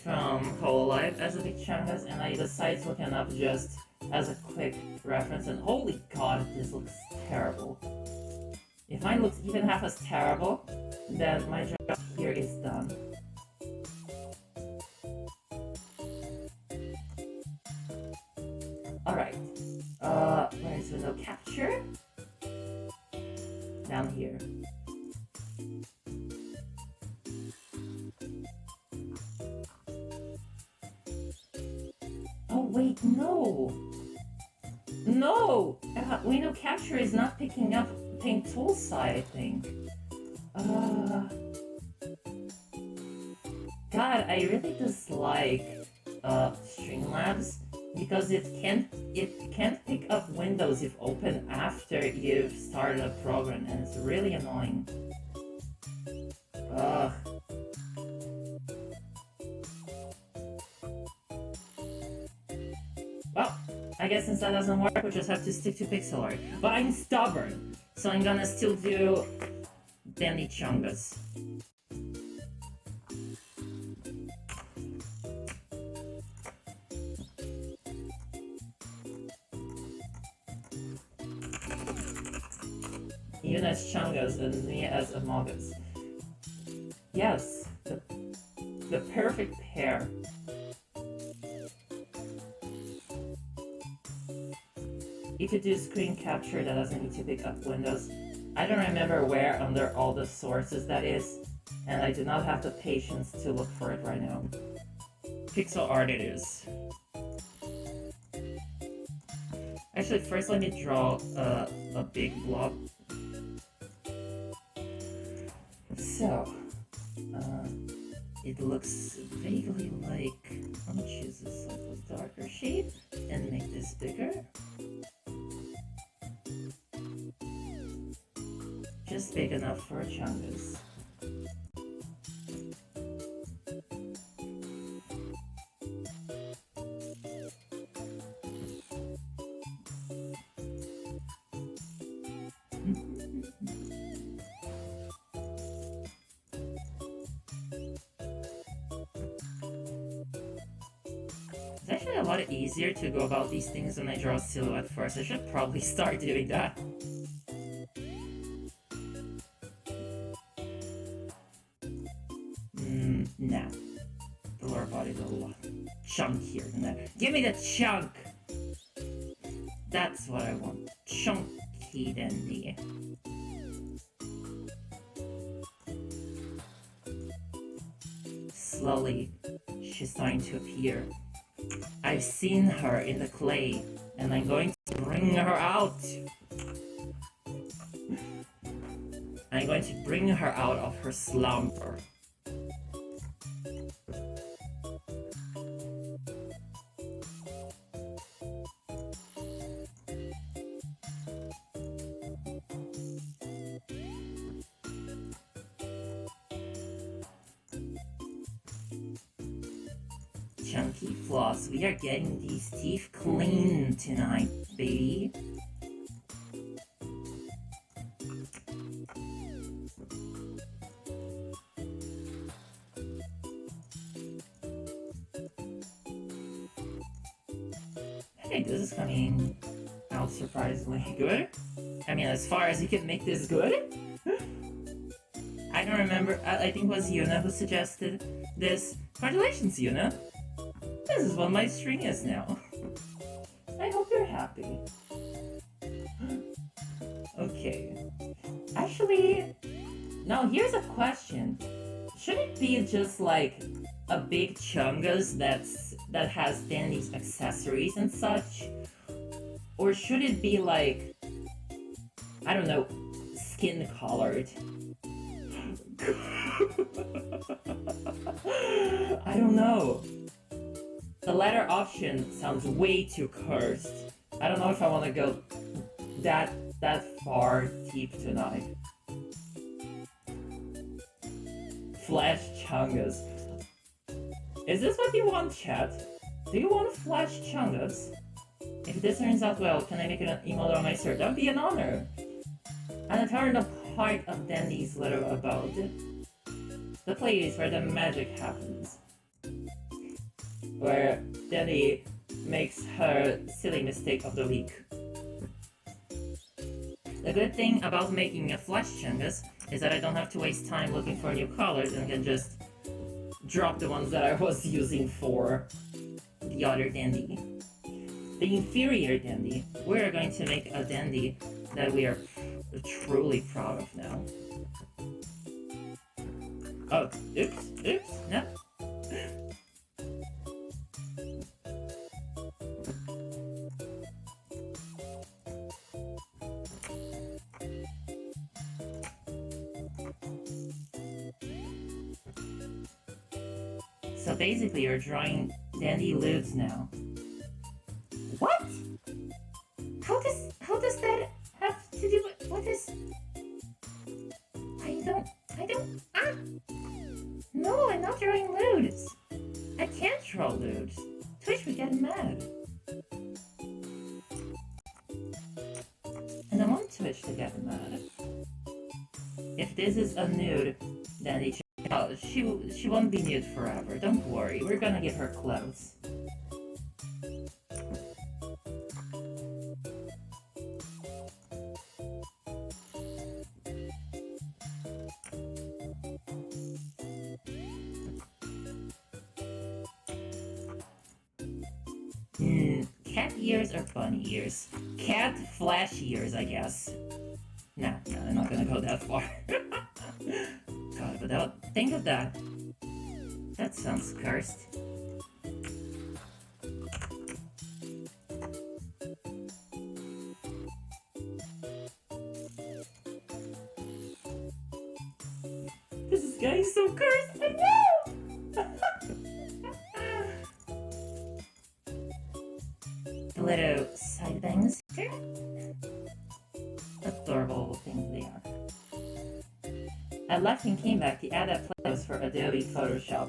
from Hololive as a big chungus, and I decided to look it up just as a quick reference, and holy god, this looks terrible. If mine looks even half as terrible, then my job here is done. Alright, where is window capture? Down here. Oh wait, no! No! Window capture is not picking up paint tool side, I think. God, I really dislike Streamlabs because it can't pick up windows you've opened after you've started a program, and it's really annoying. Ugh. Well, I guess since that doesn't work, we'll just have to stick to pixel art. But I'm stubborn, so I'm gonna still do Dandy Chungus. Even as Chungus and me as Amogus. Yes, the perfect pair. You could do screen capture that doesn't need to pick up windows. I don't remember where under all the sources that is, and I do not have the patience to look for it right now. Pixel art it is. Actually, first let me draw a big blob. So, it looks vaguely like, I'm gonna choose a slightly darker shade and make this bigger. Just big enough for a chungus. It's actually a lot easier to go about these things when I draw a silhouette first. I should probably start doing that. No. The lower body's a lot chunkier than that. Give me the chunk! That's what I want. Chunky dandy. Slowly, she's starting to appear. I've seen her in the clay, and I'm going to bring her out. I'm going to bring her out of her slumber. Chunky floss, we are getting these teeth clean tonight, baby. Hey, this is coming out surprisingly good. I mean, as far as you can make this good. I don't remember, I think it was Yuna who suggested this. Congratulations, Yuna! This is what my string is now. I hope you're happy. Okay. Actually, now here's a question. Should it be just like a big chungus that has Dandy's accessories and such? Or should it be like, I don't know, skin colored? I don't know. The latter option sounds way too cursed. I don't know if I want to go that far deep tonight. Flash Chungus. Is this what you want, chat? Do you want Flash Chungus? If this turns out well, can I make an emote on my server? That would be an honor. An eternal part of Dandy's little abode. The place where the magic happens. Where Dandy makes her silly mistake of the week. The good thing about making a Flash Chungus is that I don't have to waste time looking for new colors and can just drop the ones that I was using for the other Dandy. The inferior Dandy, we're going to make a Dandy that we are truly proud of now. Oh, oops, no. So basically you're drawing Dandy Ludes now. What? How does that have to do with what is... I don't No, I'm not drawing Ludes. I can't draw Ludes. Twitch would get mad. And I want Twitch to get mad. If this is a nude, then she won't be nude forever. Don't worry, we're gonna give her clothes. Cat ears or bunny ears? Cat flash ears, I guess. No, I'm not gonna go that far. God, but think of that. That sounds cursed. This guy is so cursed, I know! The little side bangs here. Adorable things they are. I left and came back to add that playlist for Adobe Photoshop.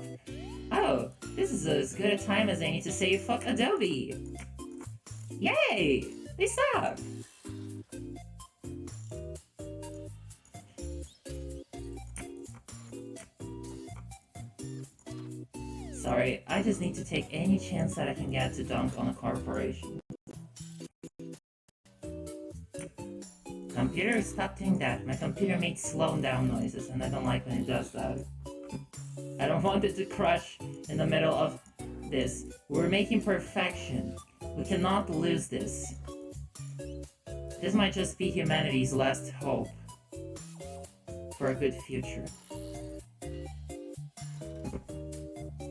Oh, this is as good a time as any to say fuck Adobe! Yay! They suck! Sorry, I just need to take any chance that I can get to dunk on a corporation. Computer, stop doing that. My computer makes slow down noises and I don't like when it does that. I don't want it to crash in the middle of this. We're making perfection. We cannot lose this. This might just be humanity's last hope for a good future.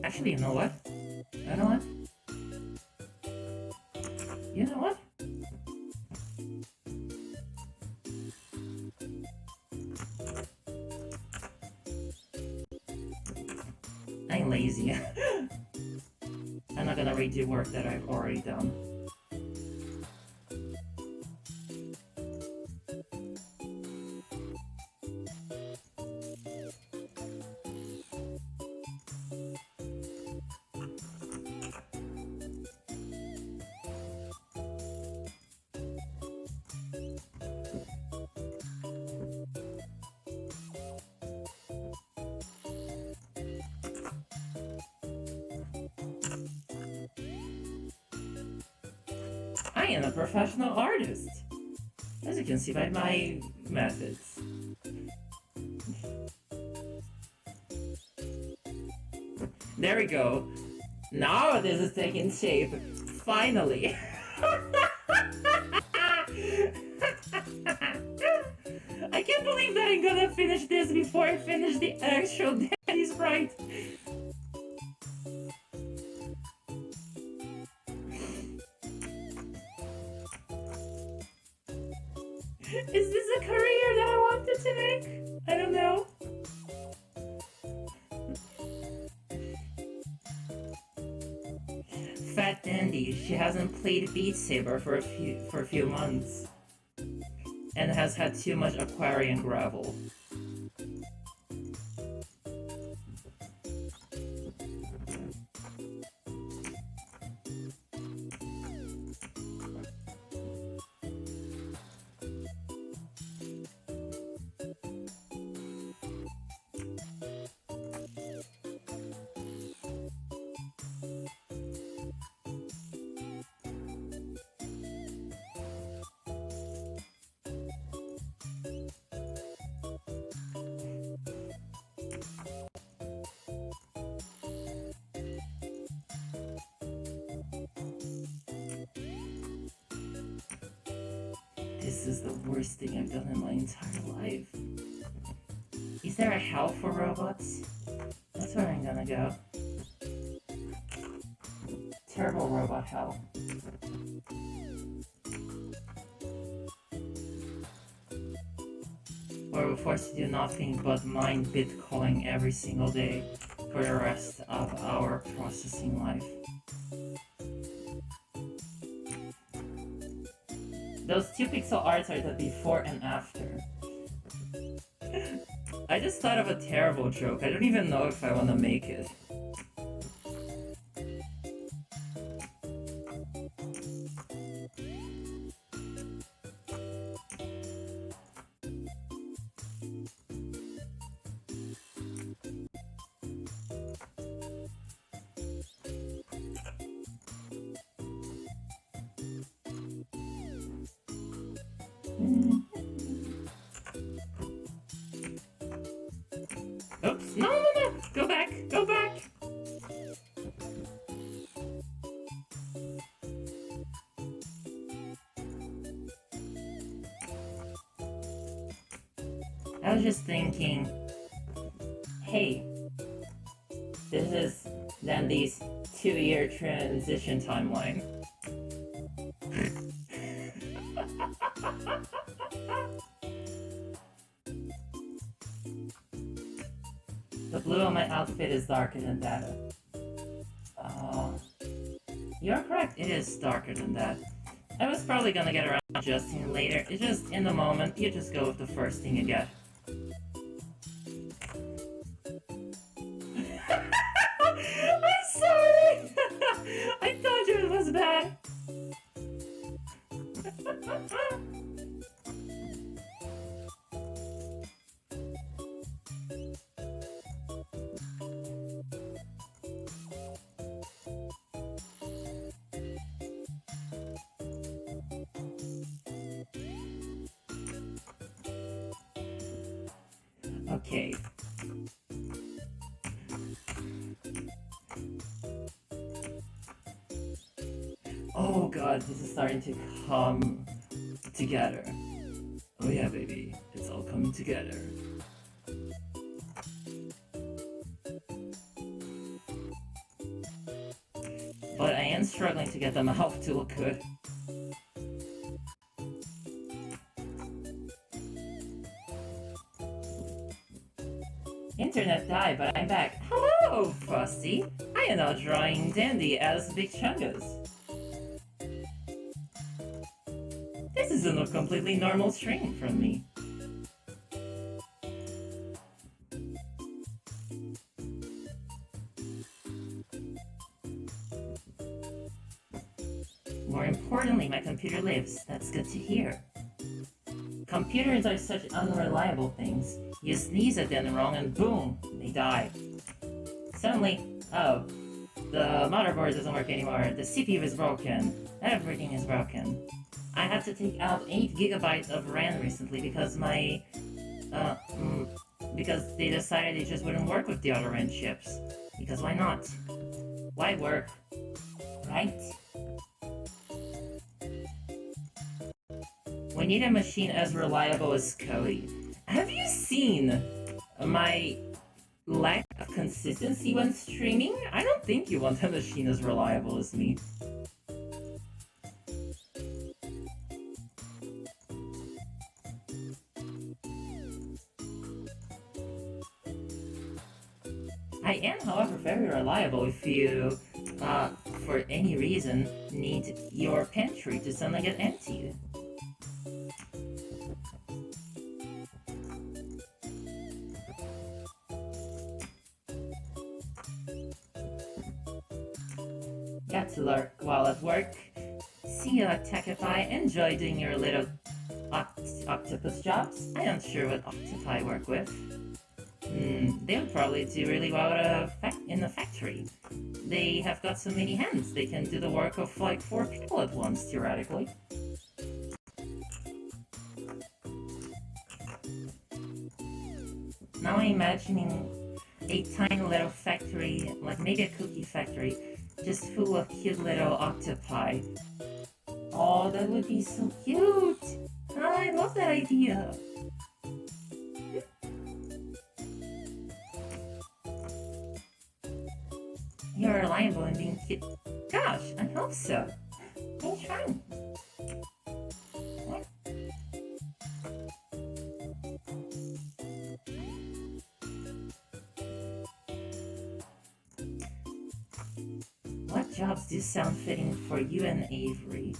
Actually, you know what? You know what? You know what? I'm lazy. I'm not gonna redo work that I've already done. I am a professional artist, as you can see by my methods. There we go. Now this is taking shape. Finally. I can't believe that I'm gonna finish this before I finish the actual Daddy's Right. Is this a career that I wanted to make? I don't know. fat dandy. She hasn't played Beat Saber for a few months, and has had too much aquarium gravel. This is the worst thing I've done in my entire life. Is there a hell for robots? That's where I'm gonna go. Terrible robot hell. Where we're forced to do nothing but mine Bitcoin every single day for the rest of our processing life. Those 2 pixel arts are the before and after. I just thought of a terrible joke. I don't even know if I want to make it. Oops, no, go back, go back! I was just thinking, hey, this is Dandy's 2-year transition timeline. The blue on my outfit is darker than that. You're correct, it is darker than that. I was probably gonna get around adjusting it later. It's just, in the moment, you just go with the first thing you get. I'm sorry! I thought yours was bad! Okay. Oh god, this is starting to come together. Oh yeah, baby, it's all coming together. But I am struggling to get the mouth to look good. Internet died, but I'm back. Hello, Frosty! I am now drawing Dandy as Big Chungus. This is a completely normal stream from me. More importantly, my computer lives. That's good to hear. Computers are such unreliable things. You sneeze at them wrong and boom, they die. Suddenly, oh, the motherboard doesn't work anymore, the CPU is broken, everything is broken. I had to take out 8 gigabytes of RAM recently because because they decided it just wouldn't work with the other RAM chips. Because why not? Why work? Right? We need a machine as reliable as Cody. Have you seen my lack of consistency when streaming? I don't think you want a machine as reliable as me. I am, however, very reliable if you for any reason, need your pantry to suddenly get emptied. Got to lurk while at work. See you at Techify. Enjoy doing your little octopus jobs. I am sure what octopi work with. They would probably do really well in a factory. They have got so many hands, they can do the work of like 4 people at once, theoretically. Now I'm imagining a tiny little factory, like maybe a cookie factory, just full of cute little octopi. Oh, that would be so cute! Oh, I love that idea! You're reliable in being cute. Gosh, I hope so. I'm trying. What jobs do sound fitting for you and Avery?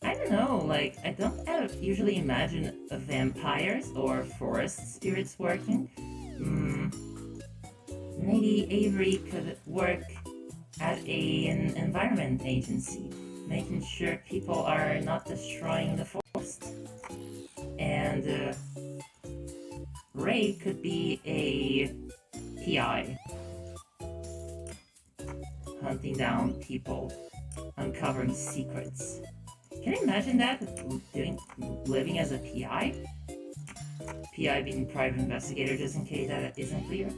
I don't know, like, I don't usually imagine vampires or forest spirits working. Maybe Avery could work at an environment agency, making sure people are not destroying the forest. And Ray could be a PI, hunting down people, uncovering secrets. Can you imagine that? Living as a PI? PI being private investigator, just in case that isn't clear.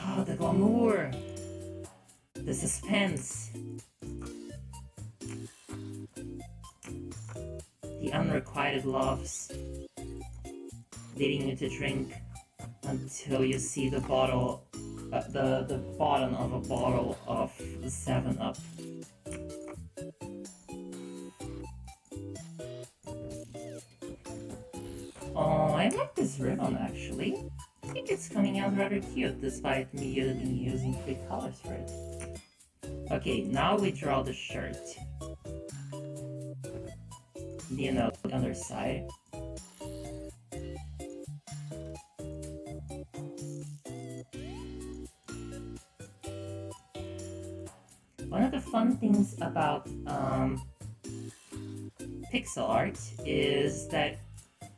Oh, the glamour! The suspense! The unrequited loves. Leading you to drink until you see the bottle, the bottom of a bottle of 7-Up. Oh, I like this ribbon actually. I think it's coming out rather cute despite me using 3 colors for it. Okay, now we draw the shirt. The underside. One of the fun things about pixel art is that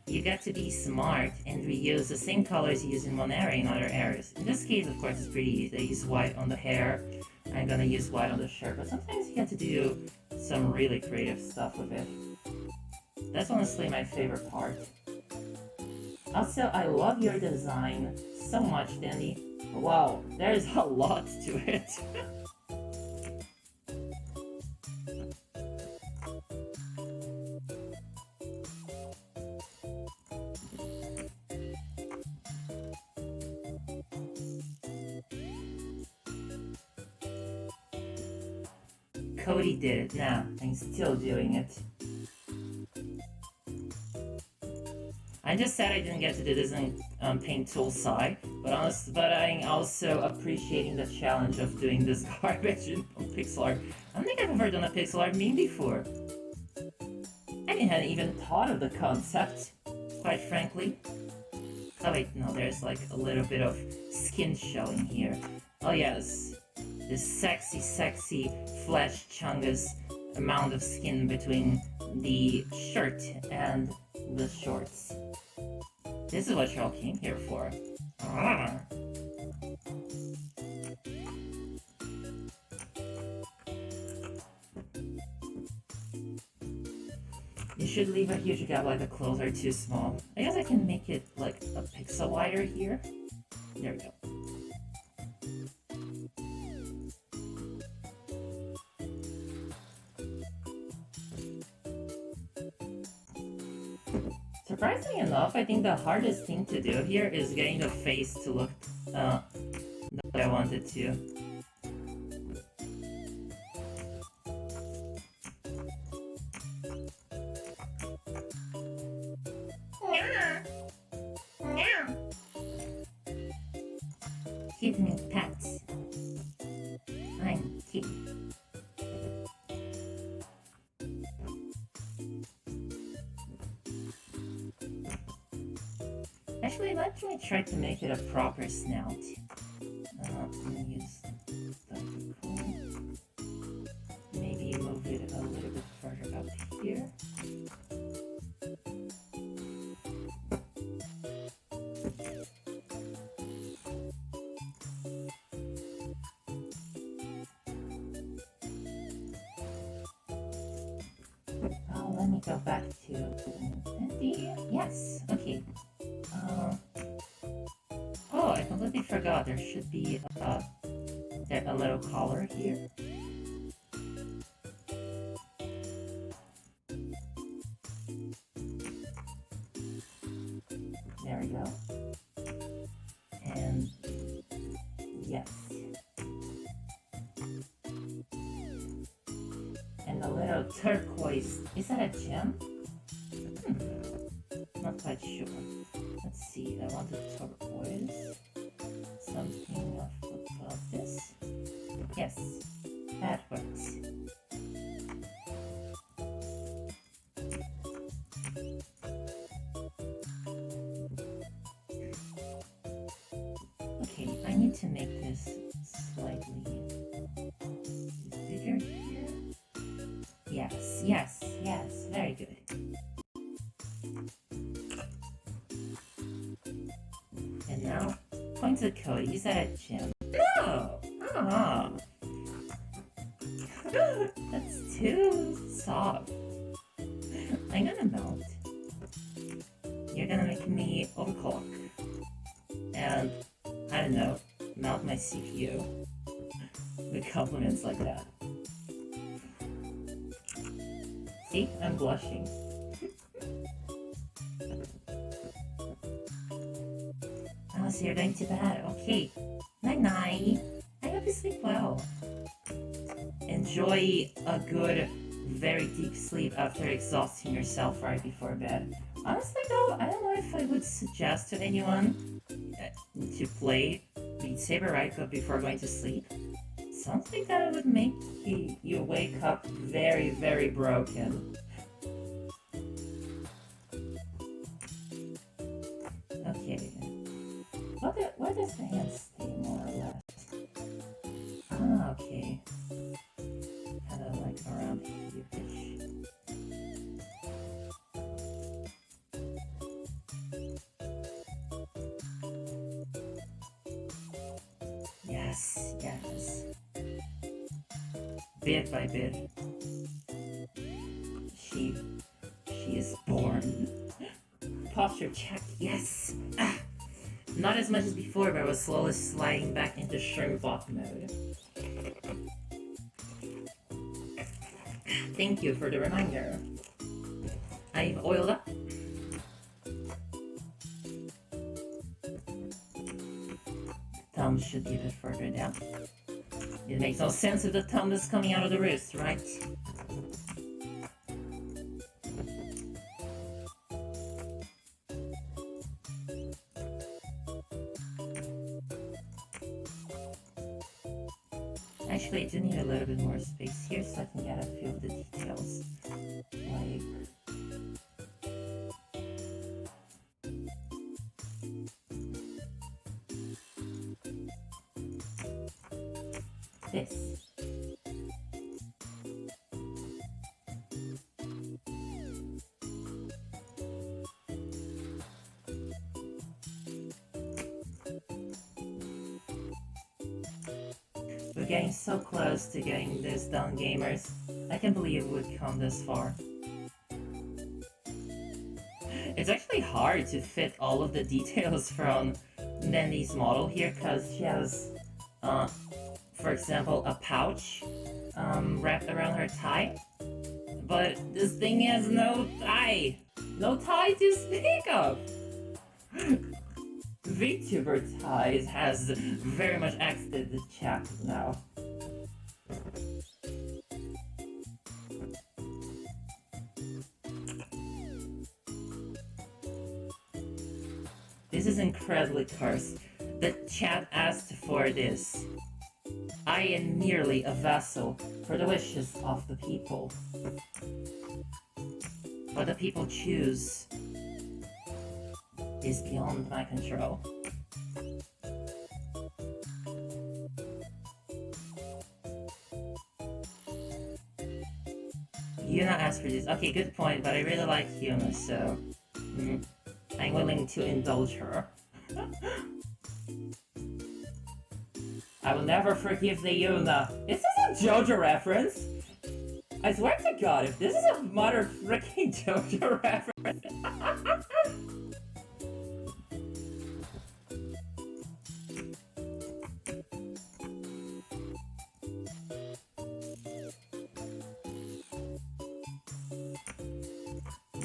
you get to be smart and reuse the same colors you use in one area in other areas. In this case, of course, it's pretty easy. I use white on the hair. I'm gonna use white on the shirt, but sometimes you get to do some really creative stuff with it. That's honestly my favorite part. Also, I love your design so much, Danny. Wow, there's a lot to it. Cody did it now, and he's still doing it. I just said I didn't get to do this in Paint Tool side, but I'm also appreciating the challenge of doing this garbage on pixel art. I don't think I've ever done a pixel art meme before. I hadn't even thought of the concept, quite frankly. Oh wait, no, there's like a little bit of skin showing here. Oh yes, this sexy flesh chungus amount of skin between the shirt and the shorts. This is what y'all came here for. You should leave a huge gap, like the clothes are too small. I guess I can make it like a pixel wider here. There we go. Surprisingly enough, I think the hardest thing to do here is getting the face to look the way I want it to. Give me pets. I'm cute. Actually, let me try to make it a proper snout. Let me use the cool. Maybe move it a little bit further up here. Oh, let me go back to the yes. Okay. Oh, I completely forgot. There should be a little collar here. There we go. And yes. And a little turquoise. Is that a gem? Not quite sure. Let's see. I want a turquoise. Something about this. Yes, that works. Okay, I need to make this slightly bigger here. Yes, yes, yes, very good. And now, pointed code, is that a gem? No! Ah! That's too soft. I'm gonna melt. You're gonna make me overclock. And, I don't know, melt my CPU. With compliments like that. See? I'm blushing. Oh, so you're going to bed. Okay. Night-night. I hope you sleep well. Enjoy a good, very deep sleep after exhausting yourself right before bed. Honestly though, I don't know if I would suggest to anyone to play Beat Saber right before going to sleep. Something that would make you wake up very, very broken. Okay. Where does the hand stay more or less? Ah, okay. Kind of like around here-ish. Yes, yes. Bit by bit. She is born. Posture check, yes! Ah. Not as much as before, but I was slowly sliding back into shrimbot mode. Thank you for the reminder. I've oiled up. Thumb should be a bit further down. It makes no sense if the thumb is coming out of the wrist, right? Actually, I do need a little bit more space here so I can get a few of the details. Like... this. We're getting so close to getting this done, gamers. I can't believe we've come this far. It's actually hard to fit all of the details from Nendy's model here, because she has, for example, a pouch wrapped around her thigh. But this thing has no thigh! No thigh to speak of! VTuber ties has very much exited the chat now. This is incredibly cursed. The chat asked for this. I am merely a vessel for the wishes of the people. But the people choose is beyond my control. Yuna asked for this. Okay, good point, but I really like Yuna, so I'm willing to indulge her. I will never forgive the Yuna. Is this a JoJo reference? I swear to God, if this is a mother freaking JoJo reference.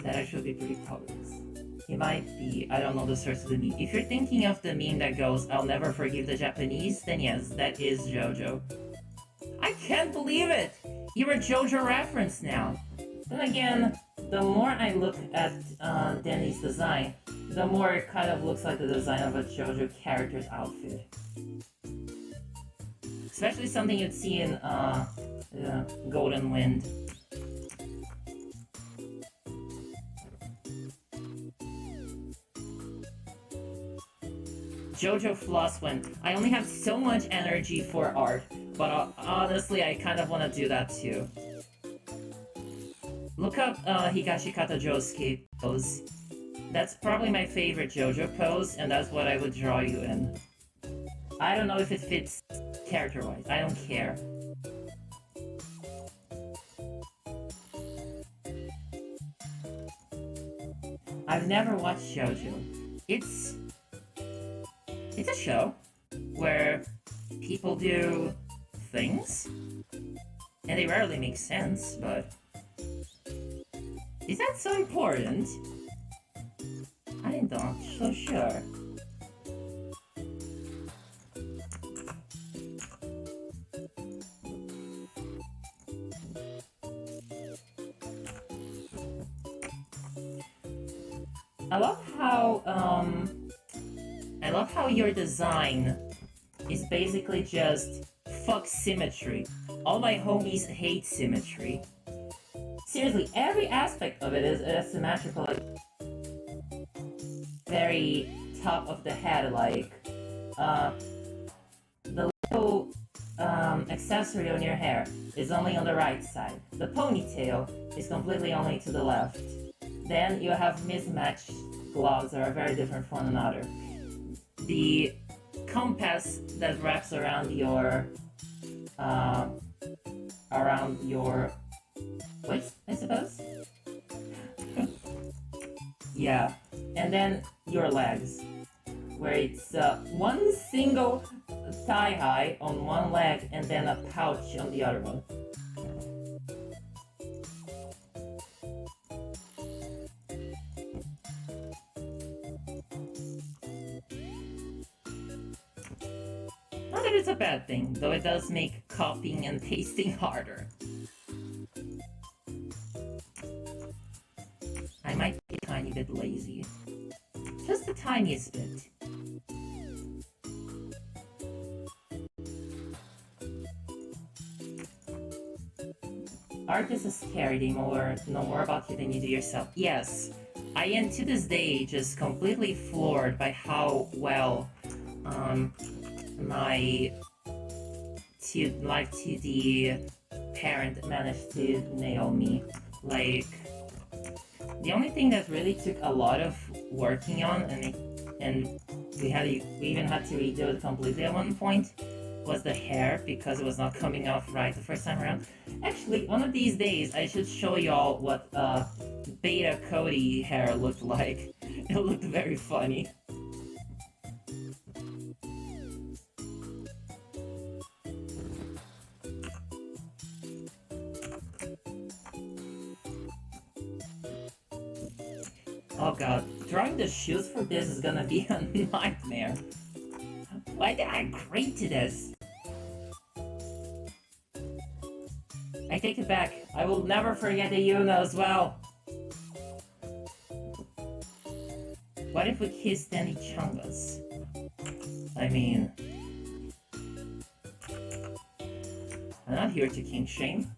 That actually be pretty hilarious. It might be, I don't know the source of the meme. If you're thinking of the meme that goes, I'll never forgive the Japanese, then yes, that is JoJo. I can't believe it! You're a JoJo reference now. Then again, the more I look at Denny's design, the more it kind of looks like the design of a JoJo character's outfit. Especially something you'd see in Golden Wind. JoJo floss when I only have so much energy for art, but honestly I kind of want to do that too. Look up Higashikata Josuke pose. That's probably my favorite JoJo pose, and that's what I would draw you in. I don't know if it fits character-wise, I don't care. I've never watched JoJo. It's a show where people do things, and they rarely make sense, but is that so important? I'm not so sure. I love how your design is basically just fuck symmetry. All my homies hate symmetry. Seriously, every aspect of it is symmetrical. Like, very top of the head, like the little accessory on your hair is only on the right side. The ponytail is completely only to the left. Then you have mismatched gloves that are very different from one another. The compass that wraps around your waist, I suppose? Yeah, and then your legs, where it's one single thigh-high on one leg and then a pouch on the other one. Not that it's a bad thing, though it does make copying and pasting harder. I might be a tiny bit lazy. Just the tiniest bit. Art is a scary, they know more about you than you do yourself. Yes, I am to this day just completely floored by how well my live 2D parent managed to nail me. Like, the only thing that really took a lot of working on, and we even had to redo it completely at one point, was the hair, because it was not coming off right the first time around. Actually, one of these days I should show y'all what Beta Cody hair looked like. It looked very funny. Oh god, drawing the shoes for this is gonna be a nightmare. Why did I agree to this? I take it back. I will never forget the Yuna as well. What if we kissed Danny Chungus? I mean, I'm not here to kink shame.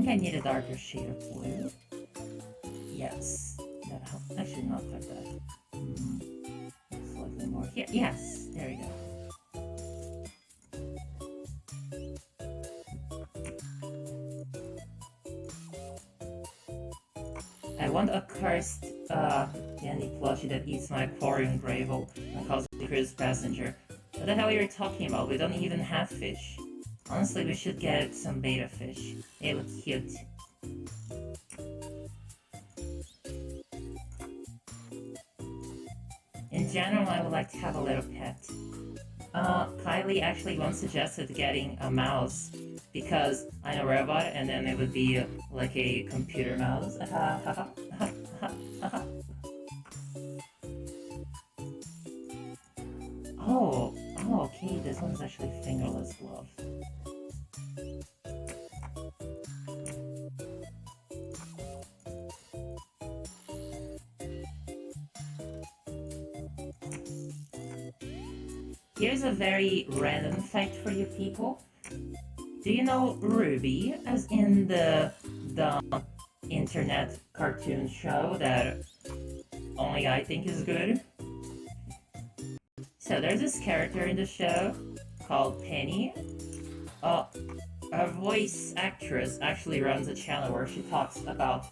think I need a darker shade of blue. Yes, that helps. Actually, not like that. Slightly more here. Yes, there we go. I want a cursed candy plushie that eats my aquarium gravel and calls me Chris Passenger. What the hell are you talking about? We don't even have fish. Honestly, we should get some beta fish. They look cute. In general, I would like to have a little pet. Kylie actually once suggested getting a mouse because I'm a robot and then it would be like a computer mouse. Oh, okay, this one's actually fingerless glove. Here's a very random fact for you people. Do you know Ruby, as in the internet cartoon show that only I think is good? So there's this character in the show called Penny. Her voice actress actually runs a channel where she talks about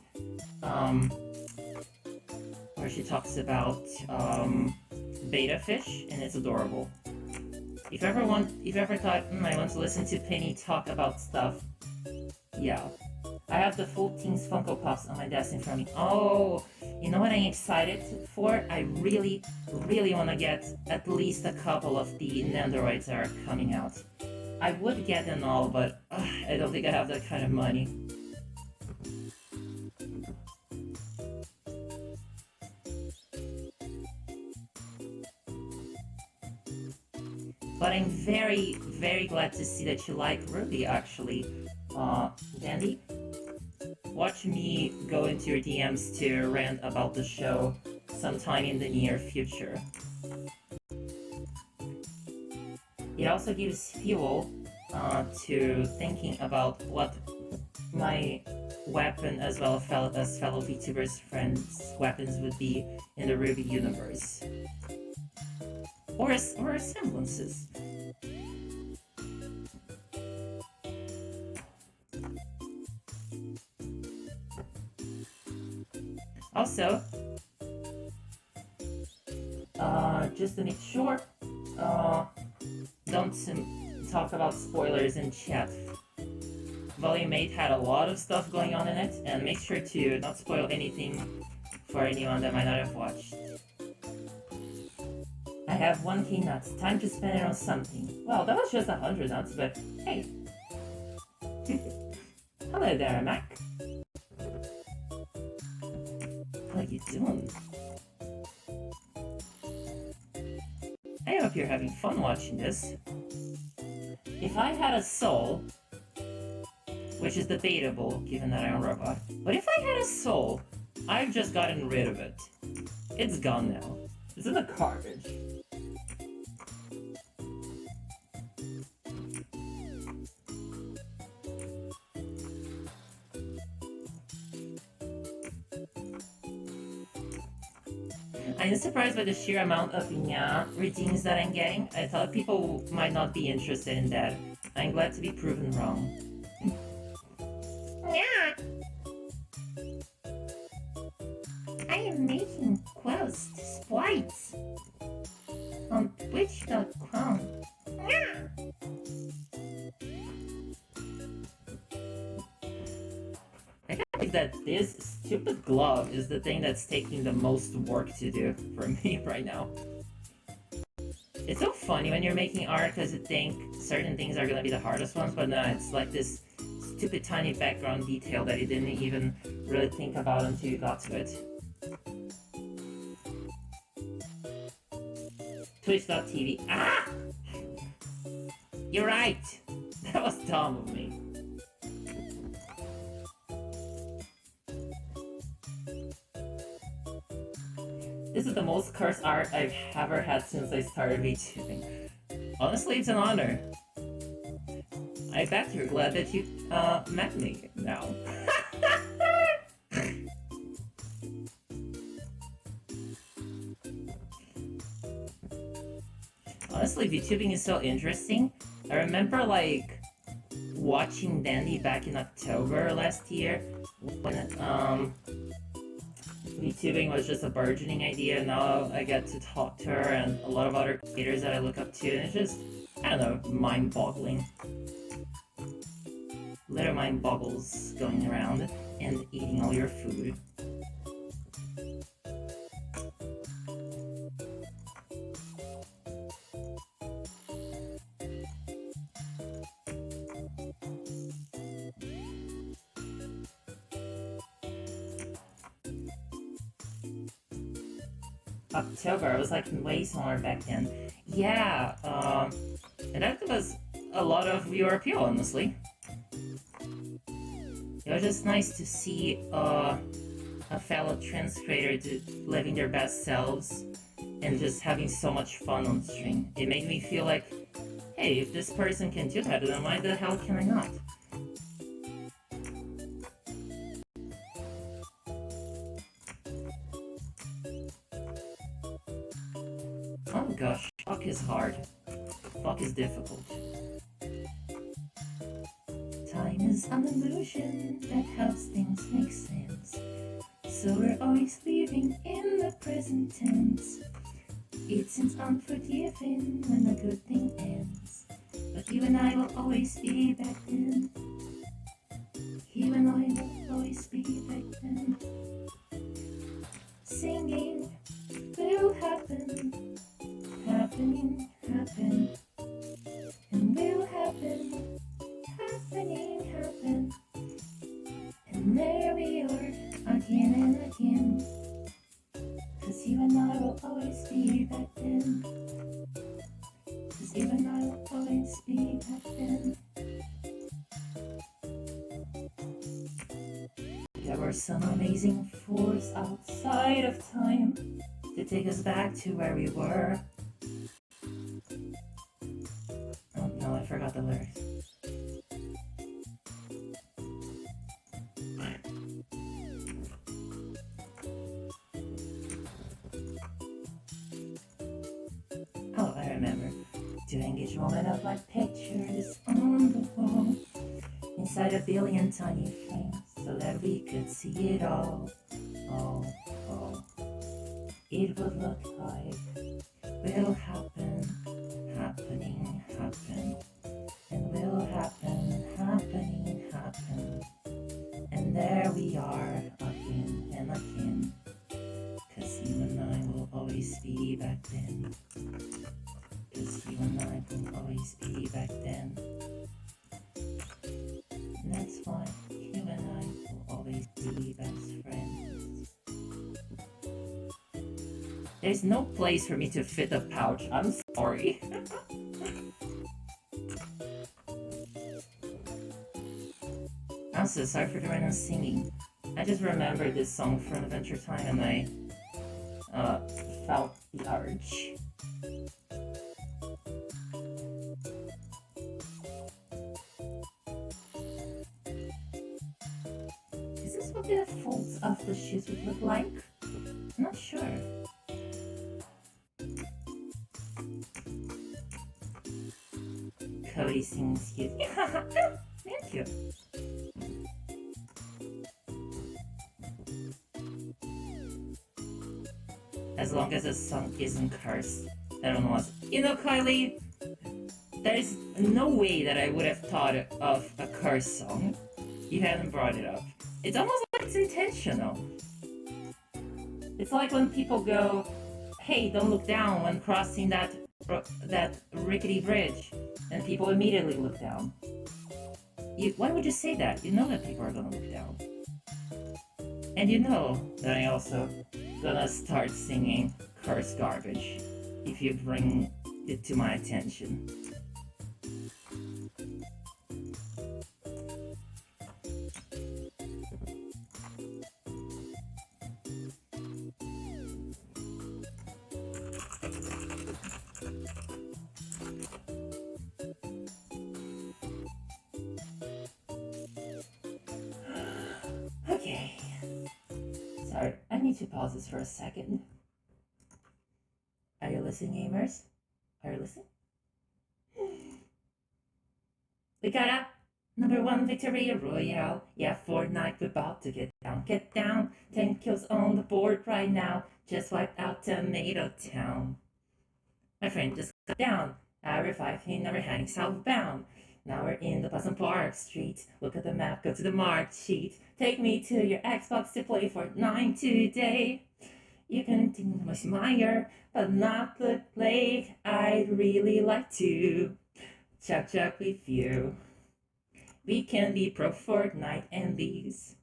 beta fish, and it's adorable. If you ever thought, I want to listen to Penny talk about stuff, yeah. I have the full Teens Funko Pops on my desk in front of me. Oh, you know what I'm excited for? I really, really want to get at least a couple of the Nendoroids that are coming out. I would get them all, but I don't think I have that kind of money. But I'm very, very glad to see that you like Ruby, actually. Dandy? Watch me go into your DMs to rant about the show sometime in the near future. It also gives fuel to thinking about what my weapon as well as fellow VTubers friends' weapons would be in the Ruby universe. Or semblances. Also, just to make sure, don't talk about spoilers in chat. Volume 8 had a lot of stuff going on in it, and make sure to not spoil anything for anyone that might not have watched. I have 1k nuts. Time to spend it on something. Well, that was just 100 nuts, but hey. Hello there, Mac. How you doing? I hope you're having fun watching this. If I had a soul, which is debatable given that I'm a robot, but if I had a soul, I've just gotten rid of it. It's gone now. It's in the garbage. I'm surprised by the sheer amount of Nya redeems that I'm getting. I thought people might not be interested in that. I'm glad to be proven wrong. Yeah. I am making quotes to sprites on twitch.com. Yeah. I can't believe that this stupid glove is the thing that's taking the most work to do for me right now. It's so funny when you're making art because you think certain things are gonna be the hardest ones, but no, it's like this stupid tiny background detail that you didn't even really think about until you got to it. Twitch.tv. Ah! You're right! That was dumb of me. This is the most cursed art I've ever had since I started VTubing. Honestly, it's an honor. I bet you're glad that you Makin now. Honestly, VTubing is so interesting. I remember like watching Dandy back in October last year when VTubing was just a burgeoning idea. Now I get to talk to her and a lot of other creators that I look up to, and it's just, I don't know, mind-boggling. Little mind boggles going around and eating all your food. October, I was like way smaller back then. Yeah, and that was a lot of viewer appeal, honestly. It was just nice to see a fellow trans creator living their best selves and just having so much fun on stream. It made me feel like, hey, if this person can do that, then why the hell can I not? Oh gosh, fuck is hard. Fuck is difficult. Time is an illusion that helps things make sense. So we're always living in the present tense. It seems unforgiving when a good thing ends. But you and I will always be back then. You and I will always be back then. Singing will happen, happening, happen, and will happen, happening, happen. And there we are, again and again. 'Cause you and I will always be back then. 'Cause you and I will always be back then. There were some amazing force outside of time to take us back to where we were. Oh no, I forgot the lyrics. Oh, I remember. Doing each moment of my pictures on the wall, inside a billion tiny frames, so that we could see it all. Oh, oh. It would look like will happen, happening, happen, and will happen, happening, happen. And there we are, again and again. 'Cause you and I will always be back then. 'Cause you and I will always be back then. And that's why you and I will always be best friends. There's no place for me to fit a pouch. I'm sorry. I'm so sorry for the random singing. I just remembered this song from Adventure Time and I felt the urge. Is this what the folds of the shoes would look like? I'm not sure. Cody sings cute. Thank you. As long as the song isn't cursed, I don't know what. You know, Kylie, there's no way that I would have thought of a curse song. You hadn't brought it up. It's almost like it's intentional. It's like when people go, "Hey, don't look down when crossing that rickety bridge," and people immediately look down. Why would you say that? You know that people are gonna look down. And you know that I also gonna start singing curse garbage if you bring it to my attention. need to pause this for a second. Are you listening, gamers? Are you listening? We got a #1 victory royale. Yeah, Fortnite, we're about to get down. Get down. 10 kills on the board right now. Just wiped out Tomato Town. My friend just got down. I revived him, now we're heading southbound. Now we're in the Pleasant Park Street. Look at the map, go to the mark sheet. Take me to your Xbox to play Fortnite today. You can think much Meyer, but not look like I'd really like to. Chuck with you. We can be pro Fortnite and these.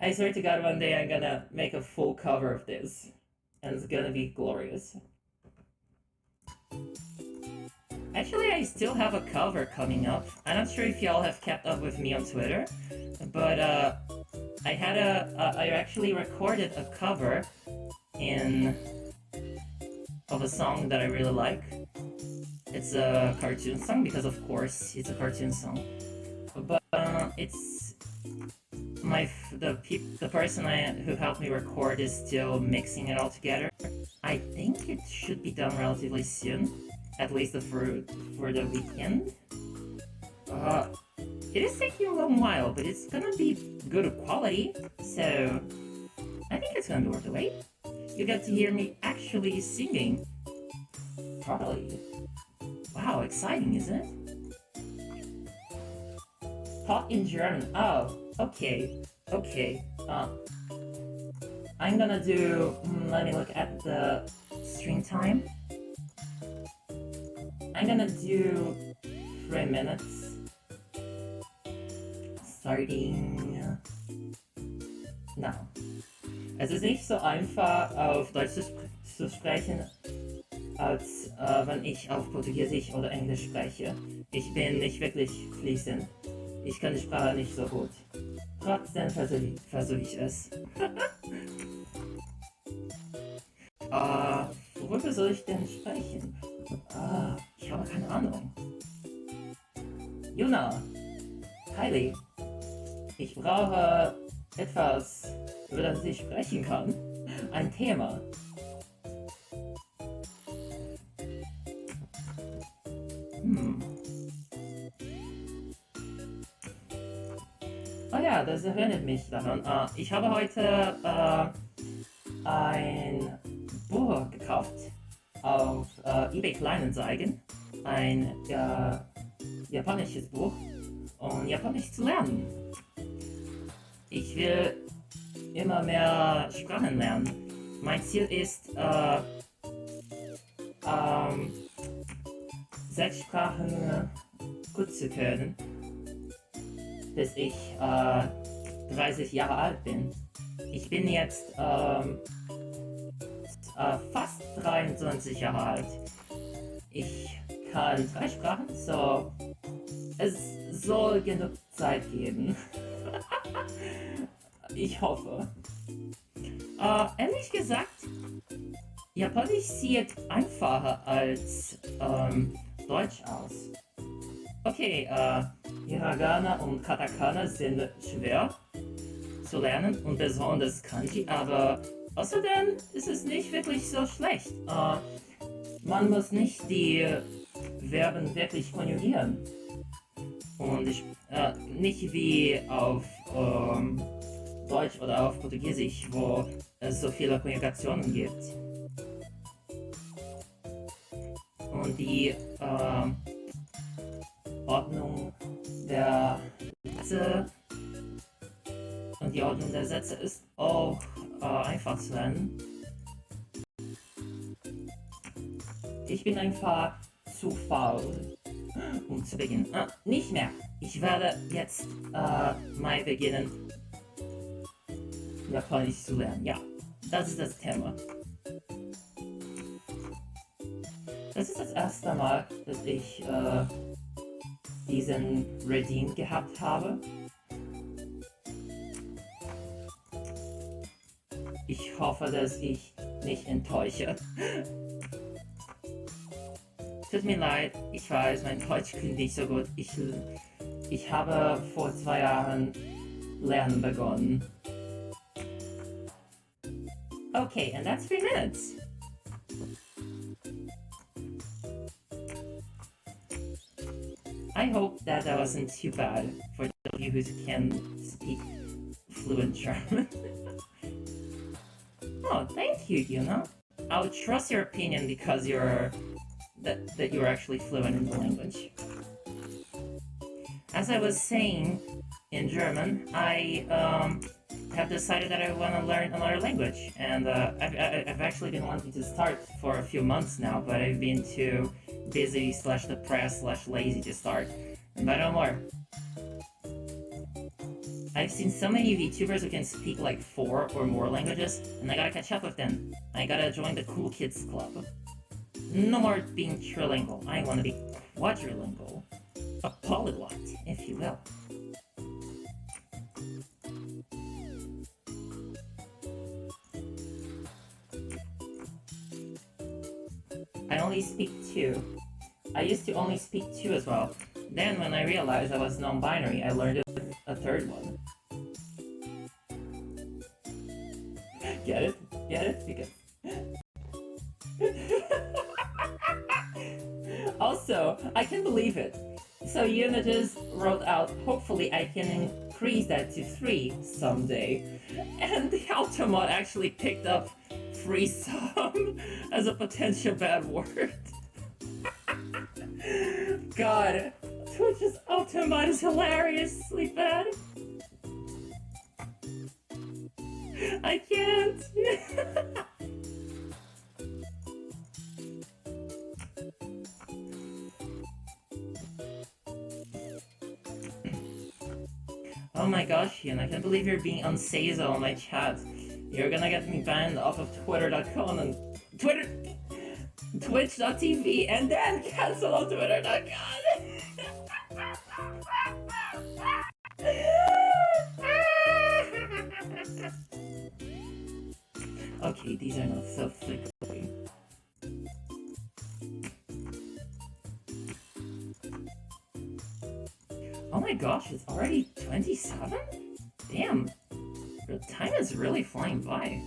I swear to God, one day I'm gonna make a full cover of this. And it's gonna be glorious. Actually, I still have a cover coming up. I'm not sure if y'all have kept up with me on Twitter, but I actually recorded a cover of a song that I really like. It's a cartoon song because, of course, it's a cartoon song. But it's the person who helped me record is still mixing it all together. I think it should be done relatively soon, at least for the weekend. It is taking a long while, but it's gonna be good quality, so I think it's gonna be worth the wait. You get to hear me actually singing properly. Wow, exciting, isn't it? Hot in German. Oh, okay. I'm gonna do. Let me look at the stream time. I'm gonna do 3 minutes. Starting now. Es ist nicht so einfach, auf Deutsch zu sprechen, als wenn ich auf Portugiesisch oder Englisch spreche. Ich bin nicht wirklich fließend. Ich kann die Sprache nicht so gut. Trotzdem versuche ich es. Worüber soll ich denn sprechen? Ich habe keine Ahnung. Juna, Kylie, ich brauche etwas, über das ich sprechen kann. Ein Thema. Oh ja, das erinnert mich daran. Ich habe heute ein Buch gekauft auf eBay Kleinanzeigen. Ein japanisches Buch, um Japanisch zu lernen. Ich will immer mehr Sprachen lernen. Mein Ziel ist, 6 Sprachen gut zu können, bis ich 30 Jahre alt bin. Ich bin jetzt fast 23 Jahre alt. Ich kann 3 Sprachen, so es soll genug Zeit geben. Ich hoffe. Ehrlich gesagt, Japanisch sieht einfacher als Deutsch aus. Okay, Hiragana und Katakana sind schwer zu lernen und besonders Kanji, aber außerdem ist es nicht wirklich so schlecht. Man muss nicht die Verben wirklich konjugieren. Und nicht wie auf Deutsch oder auf Portugiesisch, wo es so viele Konjugationen gibt. Und die Ordnung der Sätze ist auch einfach zu lernen. Ich bin einfach zu faul, um zu beginnen. Nicht mehr. Ich werde jetzt mal beginnen, Japanisch zu lernen. Ja, das ist das Thema. Das ist das erste Mal, dass ich diesen Redeem gehabt habe. Ich hoffe, dass ich nicht enttäusche. Tut mir leid, ich weiß, mein Deutsch klingt nicht so gut. Ich habe vor 2 Jahren Lernbegonnen. Okay, and that's 3 minutes. I hope that wasn't too bad for those of you who can speak fluent German. Oh, thank you, Yuna. I'll trust your opinion because that you're actually fluent in the language. As I was saying in German, I have decided that I want to learn another language, and I've actually been wanting to start for a few months now, but I've been too busy / depressed / lazy to start. But no more. I've seen so many VTubers who can speak like 4 or more languages, and I gotta catch up with them. I gotta join the cool kids club. No more being trilingual. I want to be quadrilingual. A polyglot, if you will. I only speak 2. I used to only speak 2 as well. Then when I realized I was non-binary, I learned a third one. Get it? Get it? Because... Also, I can believe it. So Yuna just wrote out, hopefully I can increase that to 3 someday. And the Automod actually picked up threesome as a potential bad word. God, Twitch's Automod is hilariously bad. I can't. Oh my gosh, Ian, I can't believe you're being unsazo on my chat. You're gonna get me banned off of twitter.com and twitch.tv and then cancel on twitter.com. Okay, these are not so flickering. Oh my gosh, it's already 27? Damn, the time is really flying by.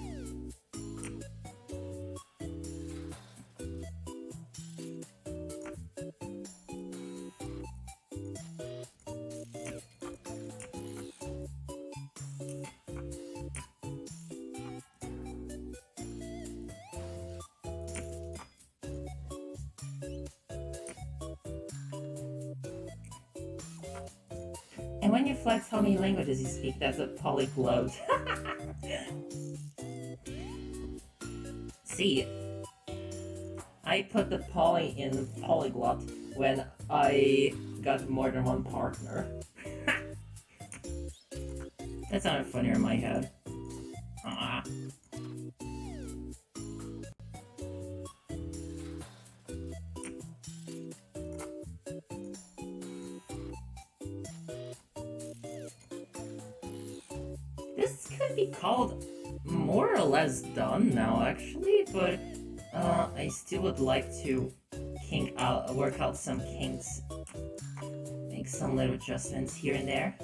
And when you flex how many languages you speak, that's a polyglot. See, I put the poly in polyglot when I got more than one partner. That sounded funnier in my head. Ah. This could be called more or less done now, actually, but I still would like to work out some kinks, make some little adjustments here and there.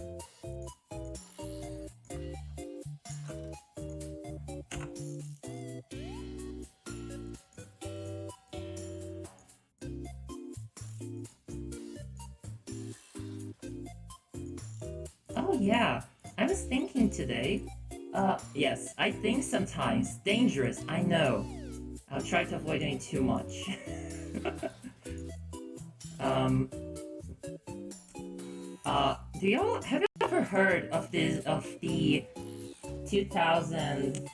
Oh yeah, I was thinking today. Yes, I think sometimes. Dangerous, I know. I'll try to avoid doing too much. Have you ever heard of the 2000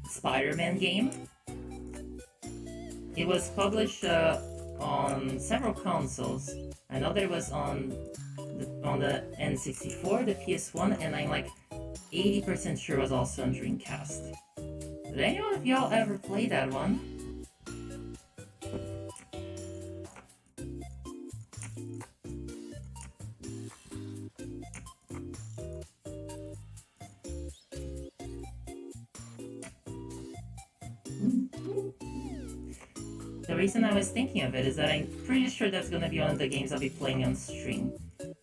Spider-Man game? It was published on several consoles. I know there was on the N64, the PS1, and I'm like 80% sure it was also on Dreamcast. Did anyone of y'all ever play that one? The reason I was thinking of it is that I'm pretty sure that's gonna be one of the games I'll be playing on stream.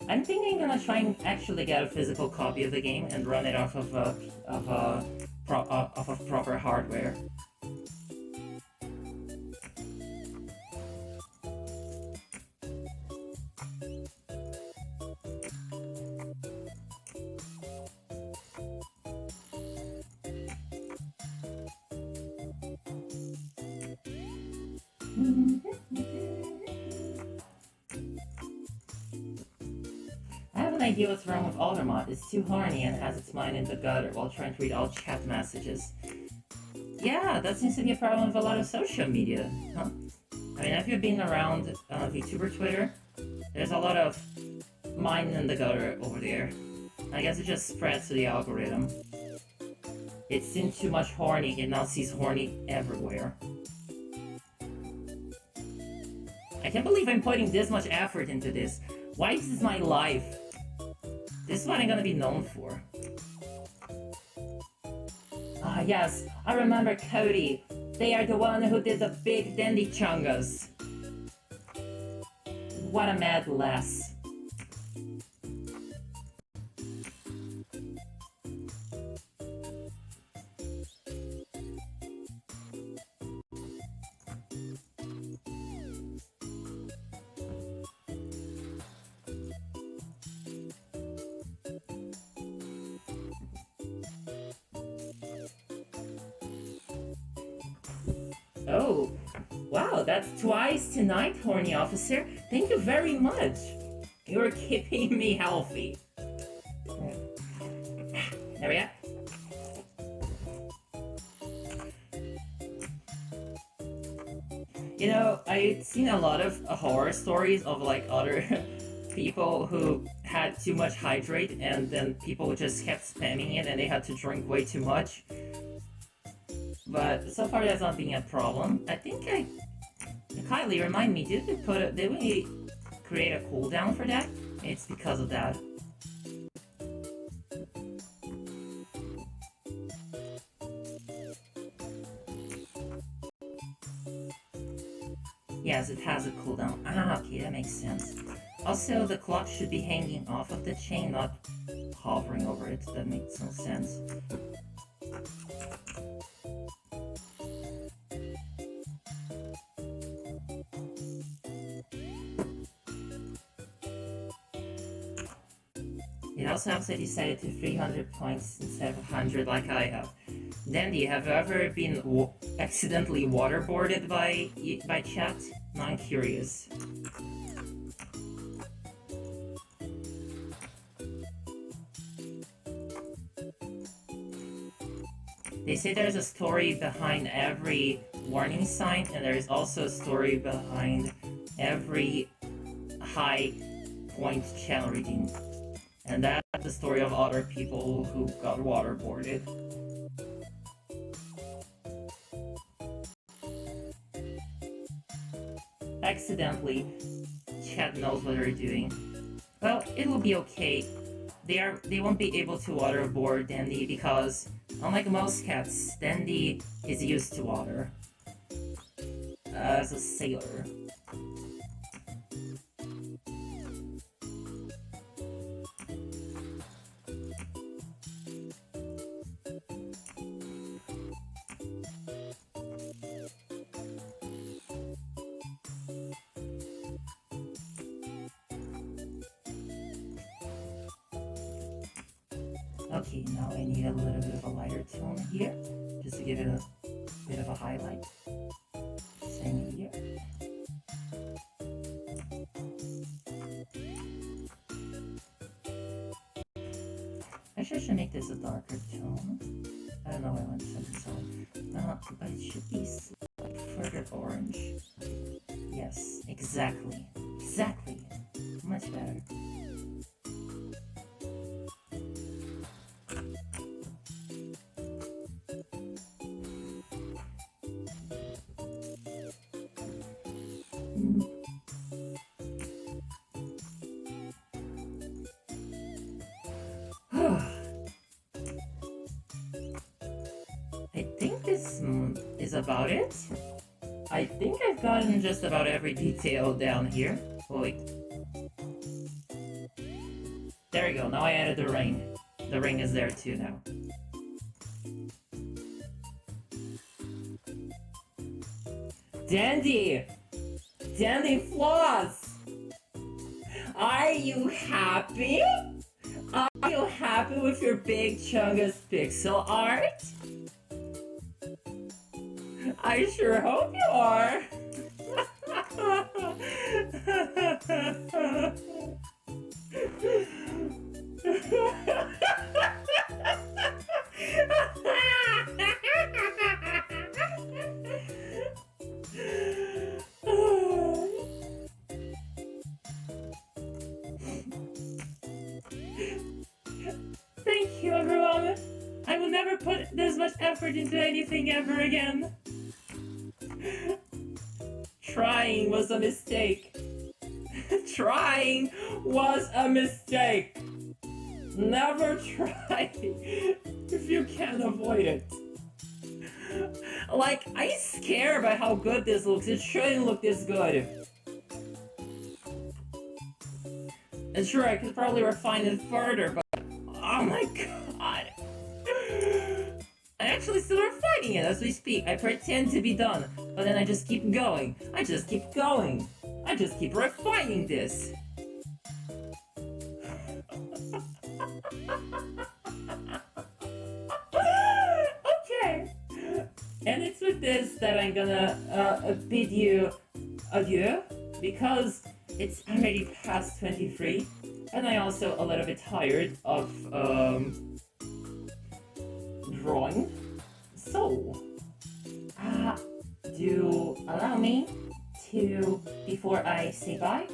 I'm thinking I'm gonna try and actually get a physical copy of the game and run it off of proper hardware. I have an idea what's wrong with Aldermont. It's too horny and has its mind in the gutter while trying to read all chat messages. Yeah, that seems to be a problem with a lot of social media, huh? I mean, if you've been around VTuber Twitter, there's a lot of mind in the gutter over there. I guess it just spreads to the algorithm. It's seen too much horny, it now sees horny everywhere. I can't believe I'm putting this much effort into this. Why is this my life? This is what I'm gonna be known for. Ah, yes, I remember Cody. They are the one who did the big dandy chungas. What a mad lass. Oh, wow, that's twice tonight, horny officer. Thank you very much. You're keeping me healthy. There we go. You know, I've seen a lot of horror stories of like other people who had too much hydrate and then people just kept spamming it and they had to drink way too much. But so far that's not being a problem. I think Kylie, remind me, did we create a cooldown for that? It's because of that. Yes, it has a cooldown. Ah, okay, that makes sense. Also, the clock should be hanging off of the chain, not hovering over it. That makes no sense. It also helps I decided to 300 points instead of 100 like I have. Dandy, have you ever been accidentally waterboarded by chat? No, I'm curious. They say there's a story behind every warning sign, and there's also a story behind every high point channel reading. And that's the story of other people who got waterboarded. Accidentally, chat knows what they're doing. Well, it will be okay. They won't be able to waterboard Dandy because, unlike most cats, Dandy is used to water. As a sailor. Okay, now I need a little bit of a lighter tone here, just to give it a bit of a highlight. Same here. Actually, I should make this a darker tone. I don't know why I want something so. But it should be like further orange. Yes, exactly. Exactly. Much better. I think this is about it. I think I've gotten just about every detail down here. Oh, wait. There we go, now I added the ring. The ring is there too now. Dandy! Dandy Floss! Are you happy? Are you happy with your big Chungus pixel art? I sure hope you are! Thank you, everyone! I will never put this much effort into anything ever again. Trying was a mistake. Trying was a mistake. Never try if you can avoid it. Like, I'm scared about how good this looks. It shouldn't look this good. And sure, I could probably refine it further, but oh my god. I'm actually still refining it as we speak. I pretend to be done, but then I just keep going. I just keep going. I just keep refining this. Okay. And it's with this that I'm gonna bid you adieu, because it's already past 23, and I'm also a little bit tired of drawing. So, do allow me to, before I say bye,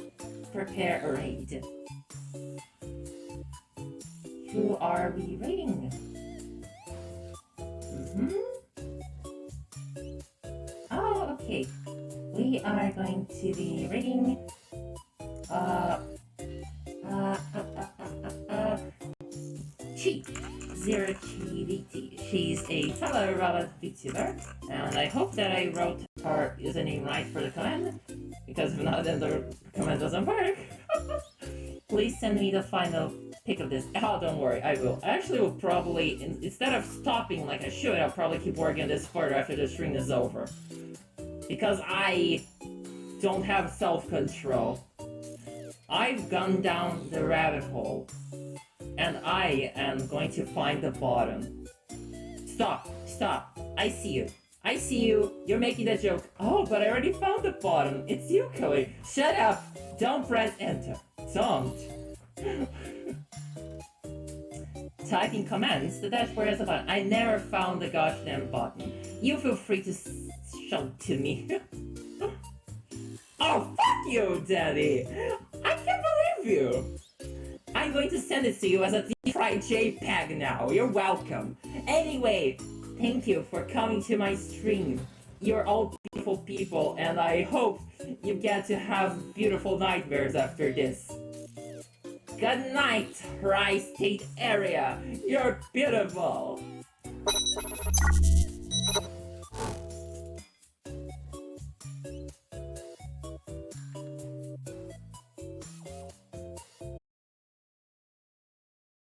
prepare a raid. Who are we raiding? Oh, okay. We are going to be raiding Chi. Zero GVT. She's a fellow robot VTuber, and I hope that I wrote her username right for the command, because if not, then the command doesn't work. Please send me the final pic of this. Oh, don't worry, I will. I actually will probably, instead of stopping like I should, I'll probably keep working on this further after the stream is over. Because I don't have self-control. I've gone down the rabbit hole, and I am going to find the bottom. Stop, stop, I see you. I see you, you're making that joke. Oh, but I already found the bottom. It's you, Chloe. Shut up, don't press enter. Don't. Typing commands, the dashboard has a button. I never found the gosh damn button. You feel free to shout to me. Oh, fuck you, Daddy! I can't believe you! I'm going to send it to you as a deep-fried JPEG now. You're welcome. Anyway, thank you for coming to my stream. You're all beautiful people, and I hope you get to have beautiful nightmares after this. Good night, Tri-State area. You're beautiful.